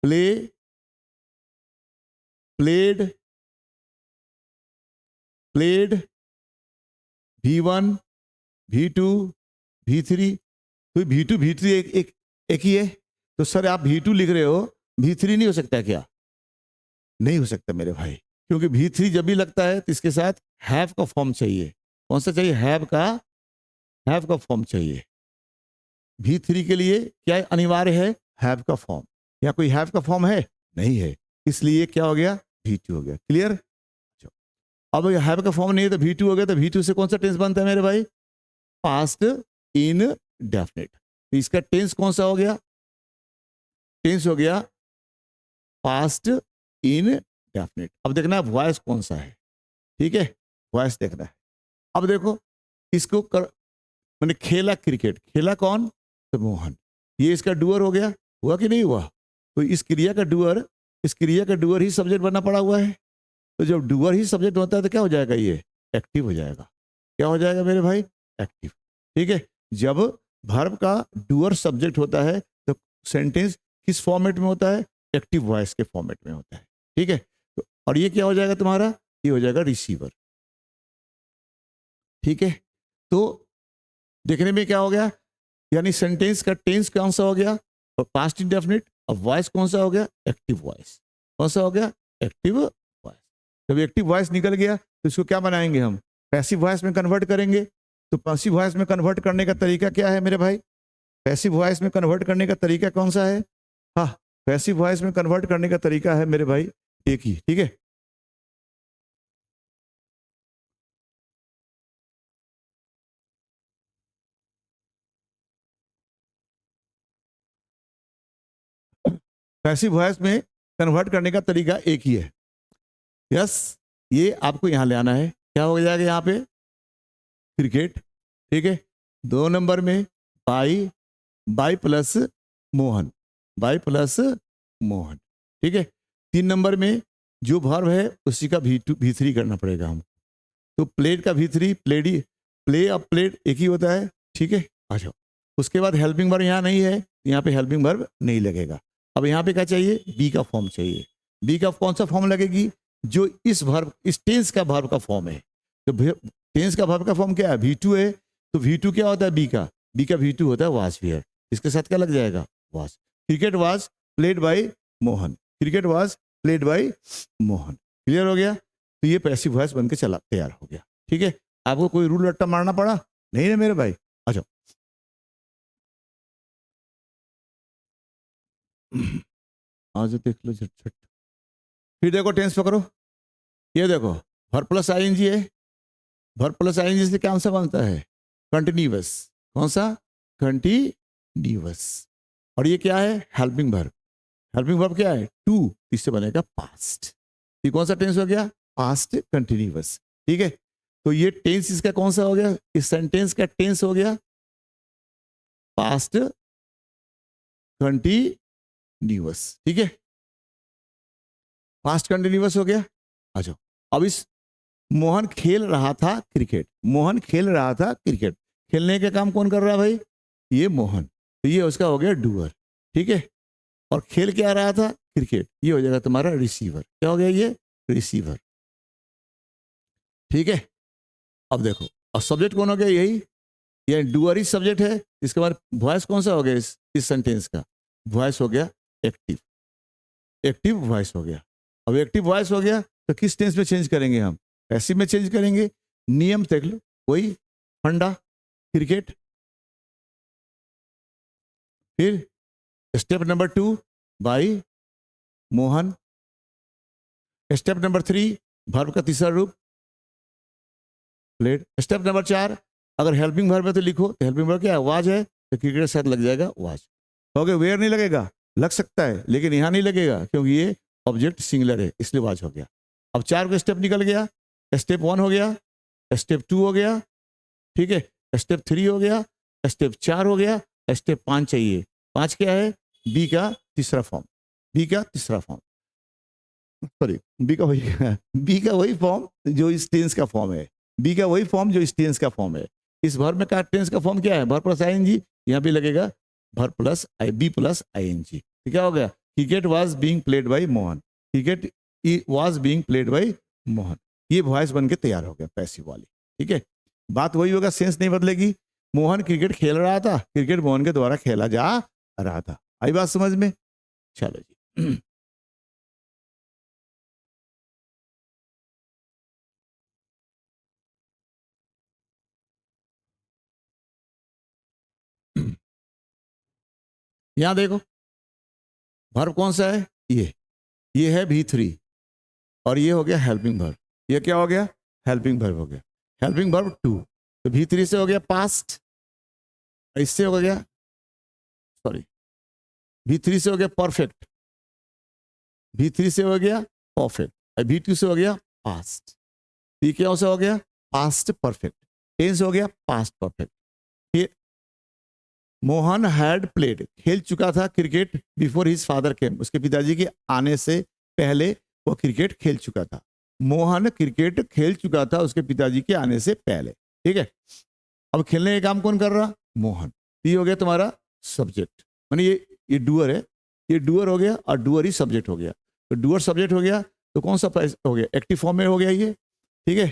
play played played V1 V2 V3, तो V2 V3 एक ही है, तो सर आप V2 लिख रहे हो, V3 नहीं हो सकता क्या? नहीं हो सकता मेरे भाई, क्योंकि V3 जब भी लगता है तो इसके साथ हैव का फॉर्म चाहिए। कौन सा चाहिए? हैव का फॉर्म चाहिए। V3 के लिए क्या अनिवार्य है? हैव का फॉर्म। या कोई हैव का फॉर्म है? नहीं है, इसलिए क्या हो गया? V2 हो गया। क्लियर? अब हैव का फॉर्म नहीं है तो V2 हो गया, तो V2 से कौन सा टेंस बनता है मेरे भाई? पास्ट इन डेफिनेट। तो इसका टेंस कौन सा हो गया? टेंस हो गया पास्ट इन डेफिनेट। अब देखना है वॉइस कौन सा है। ठीक है, वॉइस देखना है। अब देखो इसको मैंने खेला क्रिकेट, खेला कौन? तो मोहन। ये इसका डूअर हो गया, हुआ कि नहीं हुआ? तो इस क्रिया का डूअर ही सब्जेक्ट बनना पड़ा हुआ है। तो जब डूअर ही सब्जेक्ट होता है तो क्या हो जाएगा? ये एक्टिव हो जाएगा। क्या हो जाएगा मेरे भाई? एक्टिव। ठीक है, जब वर्ब का डूअर सब्जेक्ट होता है तो सेंटेंस किस फॉर्मेट में होता है? एक्टिव वॉइस के फॉर्मेट में होता है। ठीक है, तो और ये क्या हो जाएगा तुम्हारा? ये हो जाएगा रिसीवर। ठीक है, तो देखने में क्या हो गया? यानी सेंटेंस का टेंस कौन सा हो गया? और पास्ट इंडेफिनिट। अब वॉइस कौन सा हो गया? Active voice. कौन सा हो गया? Active voice. जब एक्टिव वॉइस निकल गया तो इसको क्या बनाएंगे हम? पैसिव वॉइस में कन्वर्ट करेंगे। तो पैसिव वॉइस में कन्वर्ट करने का तरीका क्या है मेरे भाई? पैसिव वॉइस में कन्वर्ट करने का तरीका कौन सा है? हाँ, पैसिव वॉइस में कन्वर्ट करने का तरीका है मेरे भाई एक ही। ठीक है, पैसिव वॉइस में कन्वर्ट करने का तरीका एक ही है। यस, ये आपको यहां ले आना है। क्या हो जाएगा यहाँ पे? क्रिकेट। ठीक है, 2 नंबर में by plus Mohan, by plus Mohan. ठीक है, 3 नंबर में जो वर्ब है उसी का V3 करना पड़ेगा हम। तो प्लेट का V3 प्लेडी, प्ले और प्लेट एक ही होता है। ठीक है, अच्छा, उसके बाद हेल्पिंग वर्ब यहाँ नहीं है, यहाँ पे हेल्पिंग वर्ब नहीं लगेगा। अब यहाँ पे क्या चाहिए? बी का फॉर्म चाहिए। बी का कौन सा फॉर्म लगेगी? जो इस वर्ब, इस टेंस का वर्ब का फॉर्म है। तो टेंस का वर्ब का फॉर्म क्या है? V2 है, तो V2 क्या होता है? बी का V2 होता है वाज वियर। इसके साथ क्या लग जाएगा? Was. Cricket was played by Mohan, cricket was played by Mohan. Clear हो गया? तो ये पैसिव वॉइस बन के चला तैयार हो गया। ठीक है, आपको कोई रूल रट्टा मारना पड़ा नहीं ना मेरे भाई? अच्छा, आज देख लो झटझट। फिर देखो टेंस पकड़ो, ये देखो वर्ब प्लस आईएनजी है। वर्ब प्लस आईएनजी से क्या आंसर बनता है? कंटिन्यूअस। कौन सा? कंटिन्यूअस। और ये क्या है? Helping verb. हेल्पिंग वर्ब क्या है? टू, इससे बनेगा पास्ट। ये कौन सा टेंस हो गया? Past continuous. ठीक है, तो ये टेंस इसका कौन सा हो गया? इस सेंटेंस का टेंस हो गया पास्ट कंटिन्यूअस। ठीक है, पास्ट कंटिन्यूअस हो गया। अच्छा, अब इस मोहन खेल रहा था क्रिकेट, मोहन खेल रहा था क्रिकेट। खेलने का काम कौन कर रहा है भाई? ये मोहन। तो ये उसका हो गया डूअर। ठीक है, और खेल क्या रहा था? क्रिकेट। ये हो जाएगा तुम्हारा रिसीवर। क्या हो गया? ये रिसीवर। ठीक है, अब देखो, और सब्जेक्ट कौन हो गया? यही, ये डूअर ही सब्जेक्ट है। इसके बाद वॉइस कौन सा हो गया? इस सेंटेंस का वॉइस हो गया एक्टिव। एक्टिव वॉइस हो गया। अब एक्टिव वॉइस हो गया तो किस टेंस में चेंज करेंगे हम? पैसिव में चेंज करेंगे। नियम देख लो, वही फंडा, क्रिकेट। फिर step number 2 by Mohan. Step number 3 verb का तीसरा रूप प्लेड। स्टेप नंबर 4, अगर हेल्पिंग वर्ब है तो लिखो, तो हेल्पिंग वर्ब क्या है? वाज है, तो क्रिकेट के साथ लग जाएगा वाज। ओके, वेयर नहीं लगेगा, लग सकता है लेकिन यहाँ नहीं लगेगा क्योंकि ये ऑब्जेक्ट सिंगुलर है, इसलिए वाज हो गया। अब 4 का स्टेप निकल गया। स्टेप 1 हो गया, स्टेप 2 हो गया, ठीक है, स्टेप 3 हो गया, स्टेप 4 हो गया, स्टेप 5 चाहिए। 5 क्या है? बी का तीसरा फॉर्म, बी का तीसरा फॉर्म, सॉरी बी का वही बी का वही फॉर्म जो इस टेंस का फॉर्म है, बी का वही फॉर्म जो इस टेंस का फॉर्म है। इस वर्ब में का टेंस का फॉर्म क्या है? वर्ब प्लस आईएनजी, यहाँ पे लगेगा वर्ब प्लस आई, बी प्लस आईएनजी। तो क्या हो गया? Cricket was being played by Mohan, cricket was being played by Mohan. ये वॉइस बन के तैयार हो गया पैसिव वाली, ठीक है। बात वही होगा, सेंस नहीं बदलेगी। मोहन क्रिकेट खेल रहा था, क्रिकेट मोहन के द्वारा खेला जा रहा था। आई बात समझ में? चलो जी यहां देखो, वर्ब कौन सा है? ये है V3 और ये हो गया हेल्पिंग वर्ब। ये क्या हो गया? हेल्पिंग वर्ब हो गया। हेल्पिंग वर्ब 2, तो V3 से हो गया पास्ट, इससे हो गया, सॉरी V3 से हो गया परफेक्ट, V3 से हो गया परफेक्ट, और V2 से हो गया पास्ट। ये क्या से हो गया? Past perfect. टेंस हो गया पास्ट परफेक्ट। ये मोहन हैड प्लेड, खेल चुका था cricket before his father came, उसके पिताजी के आने से पहले वो क्रिकेट खेल चुका था। मोहन क्रिकेट खेल चुका था उसके पिताजी के आने से पहले, ठीक है। अब खेलने का काम कौन कर रहा? मोहन। ये हो गया तुम्हारा सब्जेक्ट, माने ये डूअर है, ये डूअर हो गया और डूअर ही सब्जेक्ट हो गया। तो डूअर सब्जेक्ट हो गया, तो कौन सा हो गया? एक्टिव फॉर्म में हो गया ये, ठीक है,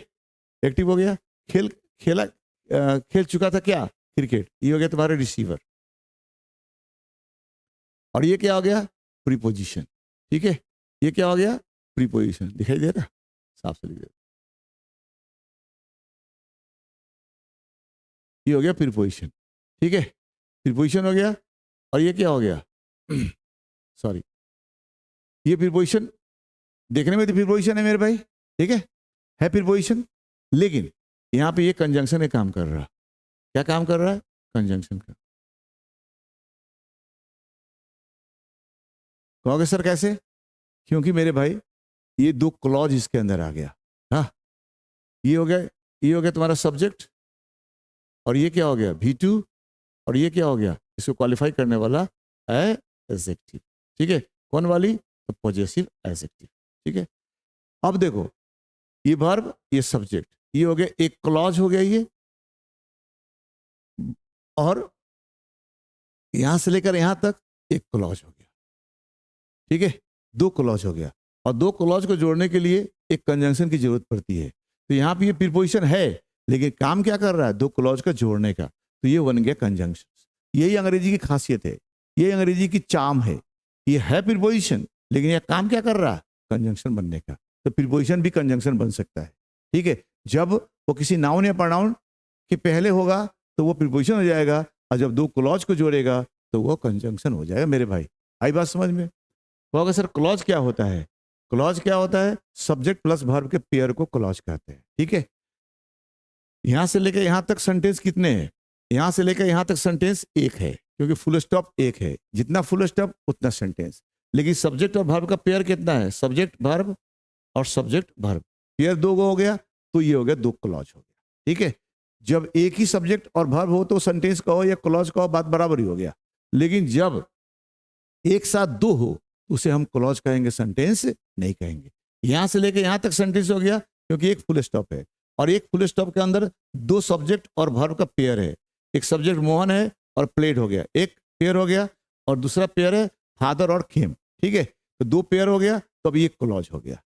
एक्टिव हो गया। खेल चुका था क्या? क्रिकेट। ये हो गया तुम्हारा रिसीवर, और ये क्या हो गया? प्रीपोजिशन, ठीक है। ये क्या हो गया? प्रीपोजिशन। दिखाई दे रहा? साफ से लिख दे। ये हो गया प्रीपोजिशन, ठीक है, प्रीपोजिशन हो गया। और ये क्या हो गया? सॉरी, ये प्रीपोजिशन देखने में तो प्रीपोजिशन है मेरे भाई, ठीक है प्रीपोजिशन, लेकिन यहां पे ये कंजंक्शन एक काम कर रहा। क्या काम कर रहा है? कंजंक्शन का। कहोगे सर कैसे? क्योंकि मेरे भाई ये दो क्लॉज इसके अंदर आ गया। हाँ, ये हो गया, ये हो गया तुम्हारा सब्जेक्ट, और ये क्या हो गया? V2, और ये क्या हो गया? इसको क्वालिफाई करने वाला एडजेक्टिव, ठीक है। कौन वाली? तो पॉजेसिव एडजेक्टिव, ठीक है। अब देखो, ये वर्ब, ये सब्जेक्ट, ये हो गया एक क्लॉज हो गया ये, और यहां से लेकर यहां तक एक क्लॉज हो गया, ठीक है। दो क्लॉज हो गया, और दो क्लॉज को जोड़ने के लिए एक कंजंक्शन की जरूरत पड़ती है। तो यहाँ पे ये प्रीपोजिशन है, लेकिन काम क्या कर रहा है? दो क्लॉज का जोड़ने का। तो ये बन गया कंजंक्शन। यही अंग्रेजी की खासियत है, ये अंग्रेजी की चाम है। ये है प्रीपोजिशन, लेकिन यह काम क्या कर रहा है? कंजंक्शन बनने का। तो प्रीपोजिशन भी कंजंक्शन बन सकता है, ठीक है। जब वो किसी नाउन या प्रोनाउन के पहले होगा तो वो प्रीपोजिशन हो जाएगा, और जब दो क्लॉज को जोड़ेगा तो वो कंजंक्शन हो जाएगा मेरे भाई। आई बात समझ में? तो सर क्लॉज क्या होता है? क्लॉज क्या होता है? सब्जेक्ट प्लस वर्ब के पेयर को क्लॉज कहते हैं, ठीक है। यहां से लेकर यहां तक सेंटेंस कितने हैं? यहां से लेकर यहां तक सेंटेंस एक है, क्योंकि फुल स्टॉप एक है। जितना फुल स्टॉप उतना सेंटेंस। लेकिन सब्जेक्ट और वर्ब का पेयर कितना है? सब्जेक्ट वर्ब और सब्जेक्ट वर्ब, पेयर दो हो गया, तो ये हो गया दो क्लॉज हो गया, ठीक है। जब एक ही सब्जेक्ट और वर्ब हो तो सेंटेंस कहो या क्लॉज कहो, बात बराबर ही हो गया। लेकिन जब एक साथ दो हो, उसे हम क्लॉज कहेंगे, सेंटेंस नहीं कहेंगे। यहां से लेकर यहां तक सेंटेंस हो गया, क्योंकि एक फुल स्टॉप है, और एक फुल स्टॉप के अंदर दो सब्जेक्ट और वर्ब का पेयर है। एक सब्जेक्ट मोहन है और प्लेड हो गया, एक पेयर हो गया, और दूसरा पेयर है फादर और खेम, ठीक है। तो दो पेयर हो गया, तो अब ये क्लॉज हो गया।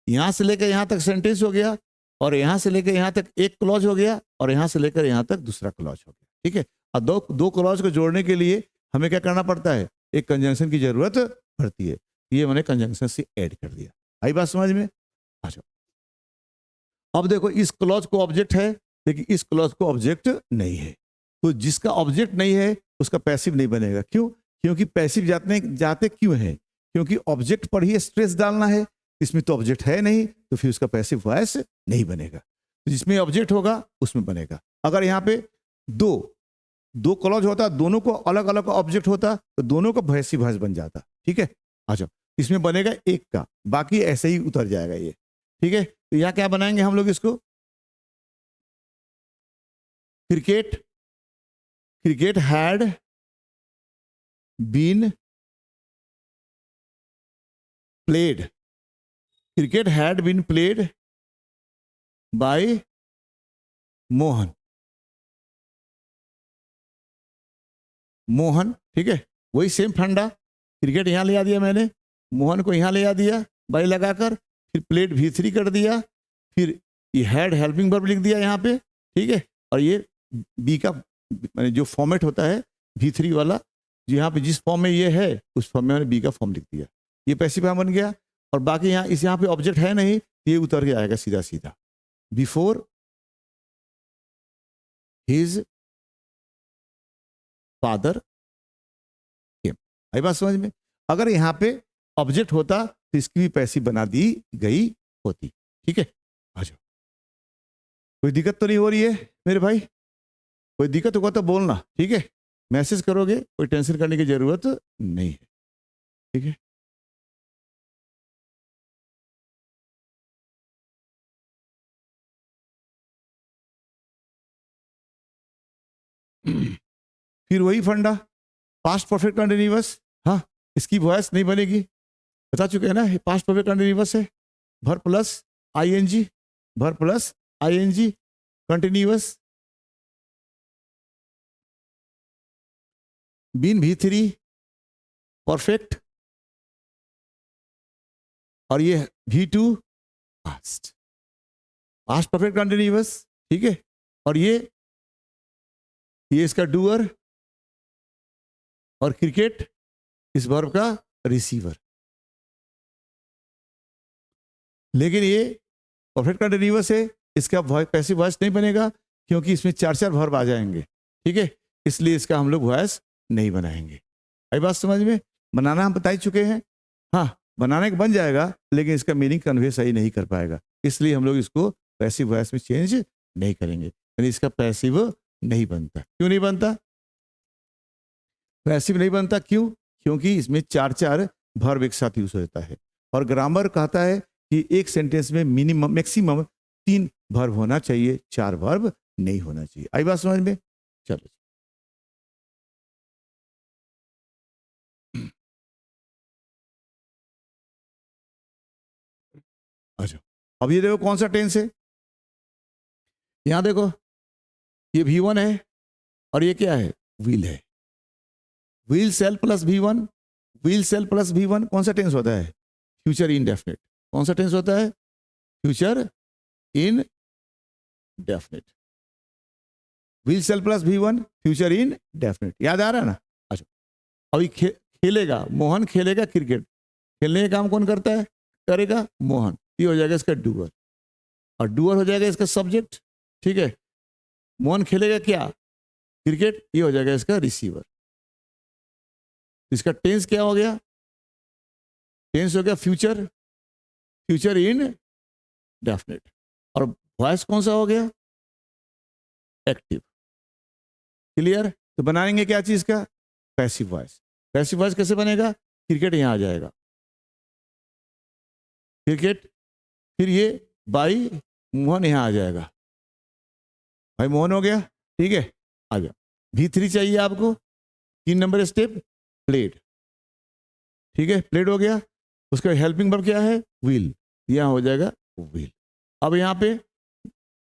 यहां से लेकर यहां तक सेंटेंस हो गया, और यहां से लेकर यहां तक एक क्लॉज हो गया, और यहां से लेकर यहां तक दूसरा क्लॉज हो गया, ठीक है। और दो दो क्लॉज को जोड़ने के लिए हमें क्या करना पड़ता है? एक कंजंक्शन की जरूरत पड़ती है। ये मैंने कंजंक्शन से ऐड कर दिया। आई बात समझ में? आ जाओ। अब देखो, इस क्लॉज को ऑब्जेक्ट है, लेकिन इस क्लॉज को ऑब्जेक्ट नहीं है। तो जिसका ऑब्जेक्ट नहीं है उसका पैसिव नहीं बनेगा। क्यों? क्योंकि पैसिव जाते क्यों है? क्योंकि ऑब्जेक्ट पर ही स्ट्रेस डालना है, इसमें तो ऑब्जेक्ट है नहीं, तो फिर उसका पैसिव वॉइस नहीं बनेगा। तो जिसमें ऑब्जेक्ट होगा उसमें बनेगा। अगर यहाँ पे दो दो क्लॉज होता, दोनों को अलग अलग ऑब्जेक्ट होता, तो दोनों का पैसिव वॉइस बन जाता। ठीक है, अच्छा इसमें बनेगा एक का, बाकी ऐसे ही उतर जाएगा ये। ठीक है, तो यहाँ क्या बनाएंगे हम लोग इसको, cricket cricket had been played, cricket had been played by Mohan. Mohan, ठीक है, वही सेम फंडा, क्रिकेट यहां ले आ दिया मैंने, मोहन को यहां ले आ दिया बाई लगाकर, फिर प्लेड V3 कर दिया, फिर ये हैड हेल्पिंग वर्ब लिख दिया यहाँ पे। ठीक है, और ये बी का जो फॉर्मेट होता है V3 वाला, जो यहाँ पे जिस फॉर्म में ये है उस फॉर्म में मैंने बी का फॉर्म लिख दिया। ये पैसिव फॉर्म बन गया। और बाकी यहाँ पे ऑब्जेक्ट है नहीं, ये उतर के आएगा सीधा सीधा, बिफोर हिज फादर केम। आई बात समझ में? अगर यहाँ पे ऑब्जेक्ट होता तो इसकी भी पैसिव बना दी गई होती। ठीक है, आ जाओ। कोई दिक्कत तो नहीं हो रही है मेरे भाई? कोई दिक्कत होगा तो बोलना, ठीक है, मैसेज करोगे, कोई टेंशन करने की जरूरत नहीं है। ठीक है, फिर वही फंडा, पास्ट परफेक्ट कंटिन्यूअस। हाँ, इसकी वॉइस नहीं बनेगी, बता चुके हैं ना, पास्ट परफेक्ट कंटिन्यूअस है, भर प्लस आईएनजी, भर plus ING, continuous, been V3 perfect, और ये V2 past, past perfect continuous. ठीक है, और ये इसका डूअर, और क्रिकेट इस वर्ब का रिसीवर। लेकिन ये परफेक्ट कंटिन्यूअस है, इसका पैसिव वॉइस नहीं बनेगा, क्योंकि इसमें चार चार वर्ब आ जाएंगे। ठीक है, इसलिए इसका हम लोग वॉइस नहीं बनाएंगे। आई बात समझ में? बनाना हम बता ही चुके हैं। हाँ, बनाने का बन जाएगा, लेकिन इसका मीनिंग कन्वे सही नहीं कर पाएगा, इसलिए हम लोग इसको पैसिव वॉइस में चेंज नहीं करेंगे, यानी इसका पैसिव नहीं बनता। क्यों नहीं बनता? पैसिव नहीं बनता क्यों? क्योंकि इसमें चार चार वर्ब एक साथ यूज होता है, और ग्रामर कहता है कि एक सेंटेंस में मिनिमम मैक्सिमम 3 वर्ब होना चाहिए, 4 वर्ब नहीं होना चाहिए। आई बात समझ में? चलो, अच्छा अब ये देखो कौन सा टेंस है। यहां देखो, ये V1 है, और ये क्या है? विल है। Will shall plus V1, will shall plus V1 कौन सा टेंस होता है? Future indefinite. कौन सा टेंस होता है? Future indefinite. Will shall plus V1 future indefinite, याद आ रहा है ना? अच्छा, अभी खेलेगा मोहन, खेलेगा क्रिकेट, खेलने का काम कौन करता है? करेगा मोहन, ये हो जाएगा इसका डूअर, और डूअर हो जाएगा इसका सब्जेक्ट। ठीक है, मोहन खेलेगा क्या? क्रिकेट, ये हो जाएगा इसका रिसीवर। इसका टेंस क्या हो गया? टेंस हो गया फ्यूचर, फ्यूचर इन डेफिनिट, और वॉइस कौन सा हो गया? एक्टिव। क्लियर? तो बनाएंगे क्या चीज का? Passive voice. पैसिव वॉइस कैसे बनेगा? क्रिकेट यहां आ जाएगा, क्रिकेट, फिर ये बाई मोहन यहां आ जाएगा, भाई मोहन हो गया। ठीक है, आ गया। V3 चाहिए आपको, 3 नंबर स्टेप, प्लेड। ठीक है, प्लेड हो गया। उसका हेल्पिंग वर्ब क्या है? विल, यहां हो जाएगा विल। अब यहाँ पे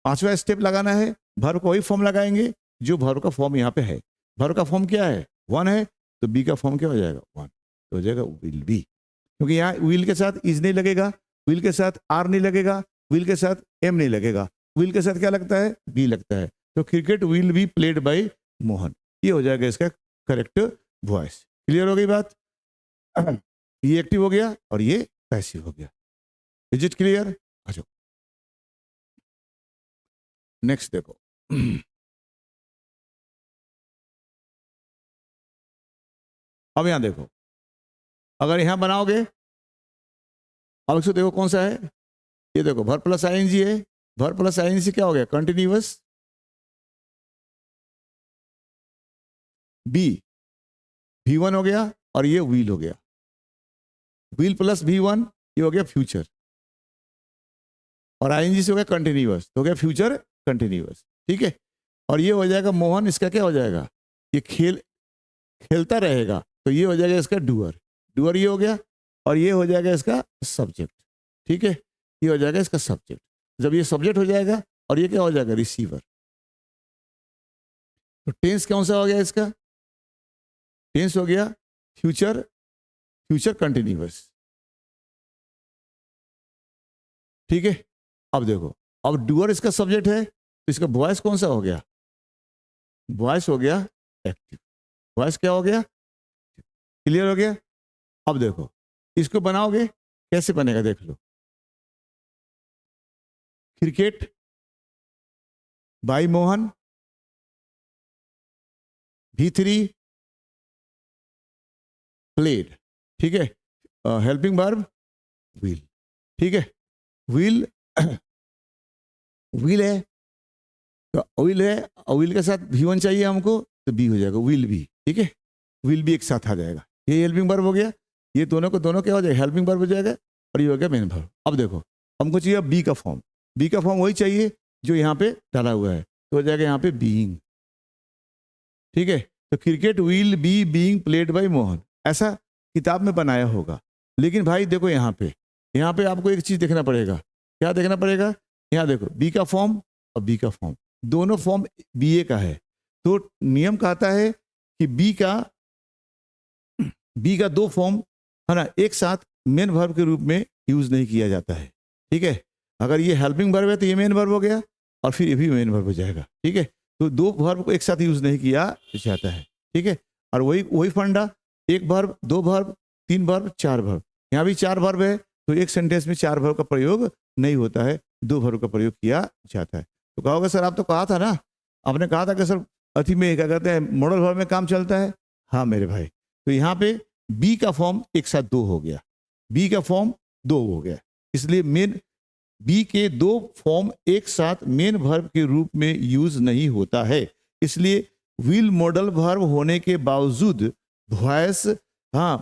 5वां स्टेप लगाना है, वर्ब का वही फॉर्म लगाएंगे जो वर्ब का फॉर्म यहाँ पे है। वर्ब का फॉर्म क्या है? 1 है, तो बी का फॉर्म क्या हो जाएगा? 1, तो हो जाएगा विल बी, क्योंकि यहाँ विल के साथ इज नहीं लगेगा, विल के साथ आर नहीं लगेगा, विल के साथ एम नहीं लगेगा, विल के साथ क्या लगता है? बी लगता है। तो cricket will be played by Mohan, ये हो जाएगा इसका करेक्ट वॉइस। क्लियर हो गई बात? ये एक्टिव हो गया और ये पैसिव हो गया। Is it clear? अच्छा, नेक्स्ट देखो। अब यहां देखो, अगर यहां बनाओगे अब इसको देखो कौन सा है, ये देखो वर्ब प्लस आईएनजी है, वर्ब प्लस आईएनजी से क्या हो गया, कंटिन्यूअस। बी V1 हो गया और ये व्हील हो गया, व्हील प्लस V1 ये हो गया फ्यूचर, और आईएनजी से हो गया कंटिन्यूअस, तो हो गया फ्यूचर कंटिन्यूअस, ठीक है। और ये हो जाएगा मोहन, इसका क्या हो जाएगा, ये खेलता रहेगा, तो ये हो जाएगा इसका डूअर, डूअर ये हो गया, और ये हो जाएगा इसका सब्जेक्ट, ठीक है, ये हो जाएगा इसका सब्जेक्ट। जब ये सब्जेक्ट हो जाएगा और ये क्या हो जाएगा, रिसीवर। तो टेंस कौन सा हो गया इसका, टेंस हो गया फ्यूचर, फ्यूचर कंटिन्यूअस, ठीक है। अब देखो, अब डूअर इसका सब्जेक्ट है, तो इसका वॉइस कौन सा हो गया, वॉइस हो गया एक्टिव, वॉइस क्या हो गया, क्लियर हो गया। अब देखो इसको बनाओगे, कैसे बनेगा देख लो, cricket by Mohan, V3 played, ठीक है, हेल्पिंग वर्ब व्हील, ठीक है, व्हील व्हील है, तो व्हील है, व्हील के साथ V1 चाहिए हमको, तो बी हो जाएगा व्हील बी, ठीक है, व्हील भी एक साथ आ जाएगा, ये हेल्पिंग वर्ब हो गया, ये दोनों को दोनों क्या हो जाएगा, हेल्पिंग वर्ब हो जाएगा, और ये हो गया मेन वर्ब। अब देखो हमको चाहिए बी का फॉर्म, बी का फॉर्म वही चाहिए जो यहाँ पे डाला हुआ है, तो हो जाएगा यहाँ पे बीइंग, ठीक है। तो cricket will be being played by Mohan, ऐसा किताब में बनाया होगा। लेकिन भाई देखो यहाँ पे आपको एक चीज देखना पड़ेगा, क्या देखना पड़ेगा, यहाँ देखो बी का फॉर्म और बी का फॉर्म, दोनों फॉर्म बी ए का है, तो नियम कहता है कि बी का दो फॉर्म है ना, एक साथ मेन वर्ब के रूप में यूज नहीं किया जाता है, ठीक है। अगर ये हेल्पिंग वर्ब है तो ये मेन वर्ब हो गया, और फिर ये भी मेन वर्ब हो जाएगा, ठीक है। तो दो वर्ब को एक साथ यूज नहीं किया जाता है, ठीक है। और वही फंडा, एक वर्ब, दो वर्ब, तीन वर्ब, चार वर्ब, यहाँ भी चार वर्ब है, तो एक सेंटेंस में चार वर्ब का प्रयोग नहीं होता है, दो वर्ब का प्रयोग किया जाता है। तो कहोगे सर आप तो कहा था ना, आपने कहा था कि सर अति में क्या कहते हैं, मॉडल वर्ब में काम चलता है। हाँ मेरे भाई, तो यहाँ पे बी का फॉर्म एक साथ दो हो गया, बी का फॉर्म दो हो गया, इसलिए मेन बी के दो फॉर्म एक साथ मेन वर्ब के रूप में यूज नहीं होता है, इसलिए विल मॉडल वर्ब होने के बावजूद वॉइस हाँ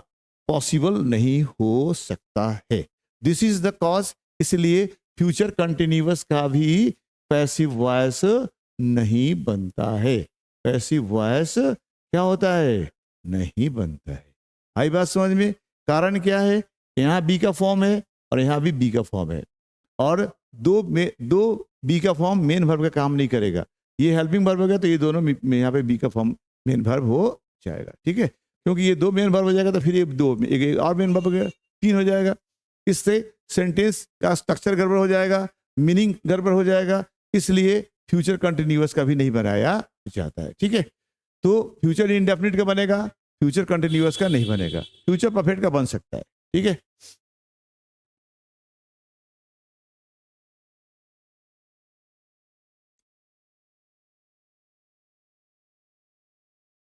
पॉसिबल नहीं हो सकता है। दिस इज द कॉज, इसलिए फ्यूचर कंटिन्यूअस का भी पैसिव वॉइस नहीं बनता है, पैसिव वॉइस क्या होता है, नहीं बनता है। आई बात समझ में, कारण क्या है, यहाँ बी का फॉर्म है और यहाँ भी बी का फॉर्म है, और दो बी का फॉर्म मेन वर्ब का काम नहीं करेगा, ये हेल्पिंग वर्ब हो गया, तो ये दोनों में यहाँ पे बी का फॉर्म मेन वर्ब हो जाएगा, ठीक है। क्योंकि ये दो मेन वर्ब हो जाएगा तो फिर ये दो एक और मेन वर्ब हो गया, तीन हो जाएगा, इससे सेंटेंस का स्ट्रक्चर गड़बड़ हो जाएगा, मीनिंग गड़बड़ हो जाएगा, इसलिए फ्यूचर कंटिन्यूअस का भी नहीं बनाया जाता है, ठीक है। तो फ्यूचर इंडेफिनिट का बनेगा, फ्यूचर कंटिन्यूअस का नहीं बनेगा, फ्यूचर परफेक्ट का बन सकता है, ठीक है।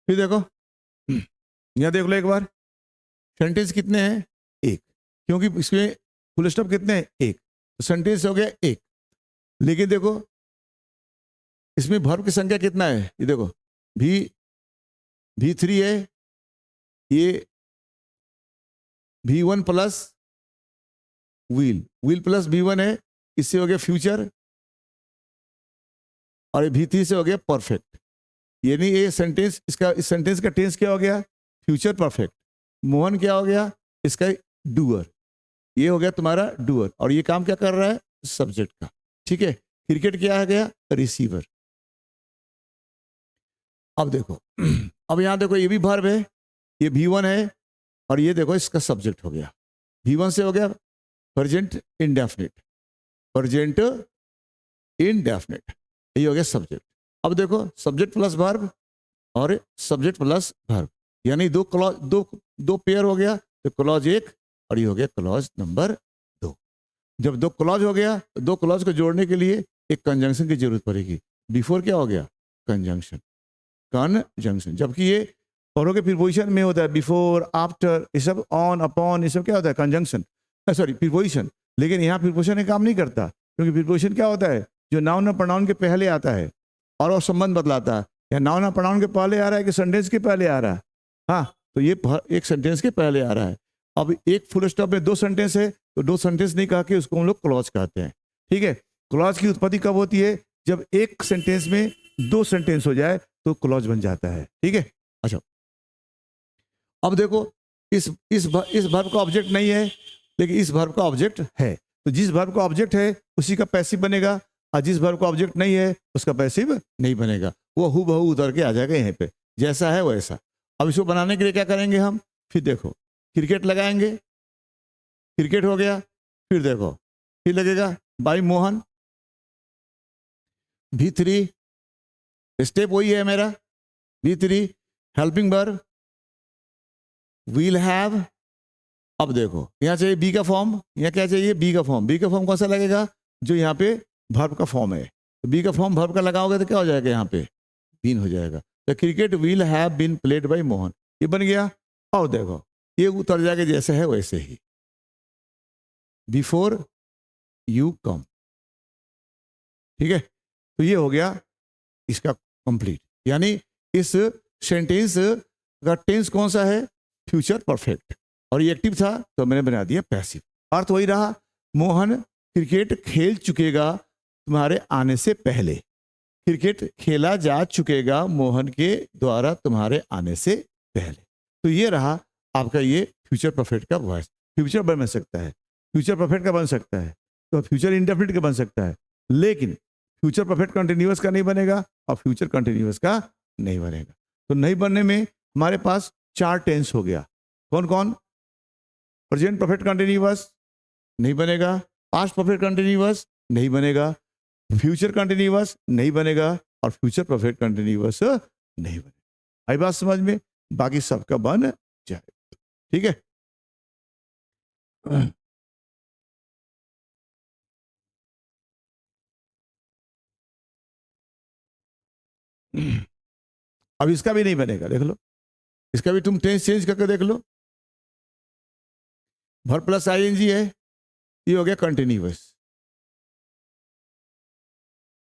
फिर देखो यहाँ देख लो एक बार, सेंटेंस कितने हैं, एक, क्योंकि इसमें फुल स्टॉप कितने हैं, एक, तो सेंटेंस हो गया एक। लेकिन देखो इसमें वर्ब की संख्या कितना है, ये देखो V3 है, ये V1 plus wheel plus V1 है, इससे हो गया फ्यूचर, और ये V3 से हो गया परफेक्ट, यानी ये सेंटेंस, इस सेंटेंस का टेंस क्या हो गया, फ्यूचर परफेक्ट। मोहन क्या हो गया, इसका डूअर, ये हो गया तुम्हारा डूअर, और ये काम क्या कर रहा है, सब्जेक्ट का, ठीक है। क्रिकेट क्या आ गया, रिसीवर। अब देखो अब यहां देखो ये भी वर्ब है, ये V1 है, और ये देखो इसका सब्जेक्ट हो गया, V1 से हो गया प्रेजेंट इंडेफिनिट, प्रेजेंट इंडेफिनिट, ये हो गया सब्जेक्ट। अब देखो सब्जेक्ट प्लस वर्ब और सब्जेक्ट प्लस वर्ब, यानी दो क्लॉज, दो पेयर हो गया, तो क्लॉज एक, और ये हो गया क्लॉज नंबर 2। जब दो क्लॉज हो गया, तो दो क्लॉज को जोड़ने के लिए एक कंजंक्शन की जरूरत पड़ेगी, बिफोर क्या हो गया, कंजंक्शन, कंजंक्शन, जबकि ये औरों के प्रीपोजिशन में होता है बिफोर, आफ्टर, ये सब ऑन, अपॉन, ये सब क्या होता है, कंजंक्शन। सॉरी प्रीपोजिशन, लेकिन यहाँ प्रीपोजिशन काम नहीं करता, क्योंकि प्रीपोजिशन क्या होता है, जो नाउन और प्रोनाउन के पहले आता है और वो संबंध बतलाता है, या नाउन और प्रोनाउन के पहले आ रहा है कि सेंटेंस के पहले आ रहा है। हाँ, तो ये एक सेंटेंस के पहले आ रहा है। अब एक फुल स्टॉप में 2 सेंटेंस है, तो 2 सेंटेंस नहीं कहा कि उसको हम लोग क्लॉज कहते हैं। ठीक है, क्लॉज की उत्पत्ति कब होती है, जब एक सेंटेंस में 2 सेंटेंस हो जाए तो क्लॉज बन जाता है। ठीक है, अच्छा अब देखो, इस वर्ब का ऑब्जेक्ट नहीं है, लेकिन इस वर्ब का ऑब्जेक्ट है, तो जिस वर्ब का ऑब्जेक्ट है उसी का पैसिव बनेगा, और जिस वर्ब का ऑब्जेक्ट नहीं है उसका पैसिव नहीं बनेगा, वो हूबहू उतर के आ जाएगा यहाँ पे, जैसा है वैसा। अब इसको बनाने के लिए क्या करेंगे हम, फिर देखो क्रिकेट लगाएंगे, क्रिकेट हो गया, फिर देखो फिर लगेगा बाई मोहन, V3 स्टेप वही है मेरा, V3 helping verb will have. अब देखो यहाँ चाहिए बी का फॉर्म, यहाँ क्या चाहिए, बी का फॉर्म। बी का फॉर्म कौन सा लगेगा, जो यहाँ पे वर्ब का फॉर्म है, तो बी का फॉर्म वर्ब का लगाओगे तो क्या हो जाएगा, यहाँ पे बीन हो जाएगा। तो cricket will have been played by Mohan, ये बन गया। और देखो ये उतर जाएगा जैसे है वैसे ही, बिफोर यू कम। ठीक है, तो ये हो गया इसका कंप्लीट, यानी इस सेंटेंस का टेंस कौन सा है, फ्यूचर परफेक्ट, और ये एक्टिव था तो मैंने बना दिया पैसिव। अर्थ वही रहा, मोहन क्रिकेट खेल चुकेगा तुम्हारे आने से पहले, क्रिकेट खेला जा चुकेगा मोहन के द्वारा तुम्हारे आने से पहले। तो ये रहा आपका ये फ्यूचर परफेक्ट का वॉइस। फ्यूचर बन सकता है, फ्यूचर परफेक्ट का बन सकता है, तो फ्यूचर इंडेफिनिट का बन सकता है, लेकिन फ्यूचर परफेक्ट कंटिन्यूअस का नहीं बनेगा और फ्यूचर कंटिन्यूअस का नहीं बनेगा। तो नहीं बनने में हमारे पास 4 टेंस हो गया, कौन कौन, प्रेजेंट परफेक्ट कंटिन्यूअस नहीं बनेगा, पास्ट परफेक्ट कंटिन्यूअस नहीं बनेगा, फ्यूचर कंटिन्यूअस नहीं बनेगा, और फ्यूचर परफेक्ट कंटिन्यूअस नहीं बनेगा। आई बात समझ में, बाकी सबका बन जाएगा। ठीक है, अब इसका भी नहीं बनेगा, देख लो, इसका भी तुम टेंस चेंज करके देख लो। वर्ब प्लस आईएनजी है, ये हो गया कंटिन्यूअस।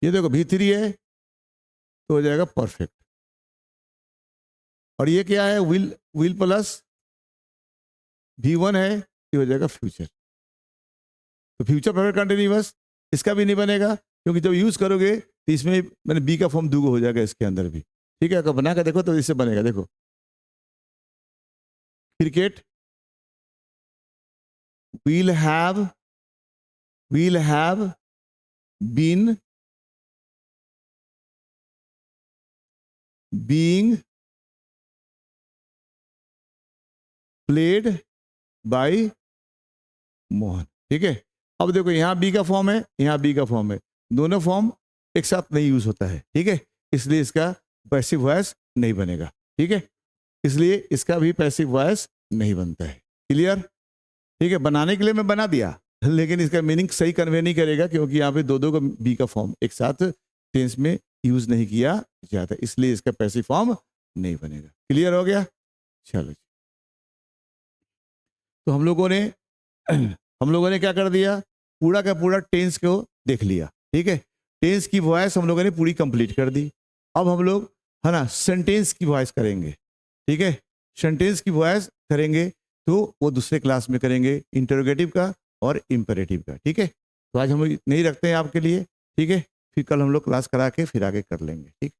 ये देखो V3 है तो हो जाएगा परफेक्ट, और ये क्या है, विल प्लस V1 है, ये हो जाएगा फ्यूचर। तो फ्यूचर परफेक्ट कंटिन्यूअस इसका भी नहीं बनेगा, क्योंकि जब यूज करोगे तो इसमें मैंने बी का फॉर्म दूगो हो जाएगा इसके अंदर भी। ठीक है, अगर बना कर देखो तो इससे बनेगा, देखो cricket will have been being played by Mohan. ठीक है, अब देखो यहाँ बी का फॉर्म है, यहाँ बी का फॉर्म है, दोनों फॉर्म एक साथ नहीं यूज होता है। ठीक है, इसलिए इसका पैसिव वॉइस नहीं बनेगा। ठीक है, इसलिए इसका भी पैसिव वॉइस नहीं बनता है। क्लियर? ठीक है, बनाने के लिए मैं बना दिया, लेकिन इसका मीनिंग सही कन्वे नहीं करेगा, क्योंकि यहाँ पे दो का बी का फॉर्म एक साथ टेंस में यूज नहीं किया जाता, इसलिए इसका पैसिव फॉर्म नहीं बनेगा। क्लियर हो गया? चलो, तो हम लोगों ने क्या कर दिया, पूरा का पूरा टेंस को देख लिया। ठीक है, टेंस की वॉइस हम लोगों ने पूरी कंप्लीट कर दी। अब हम लोग है ना सेंटेंस की वॉइस करेंगे। ठीक है, सेंटेंस की वॉइस करेंगे तो वो दूसरे क्लास में करेंगे, इंटरोगेटिव का और इंपेरेटिव का। ठीक है, तो आज हम नहीं रखते हैं आपके लिए। ठीक है, फिर कल हम लोग क्लास करा के फिर आगे कर लेंगे। ठीक।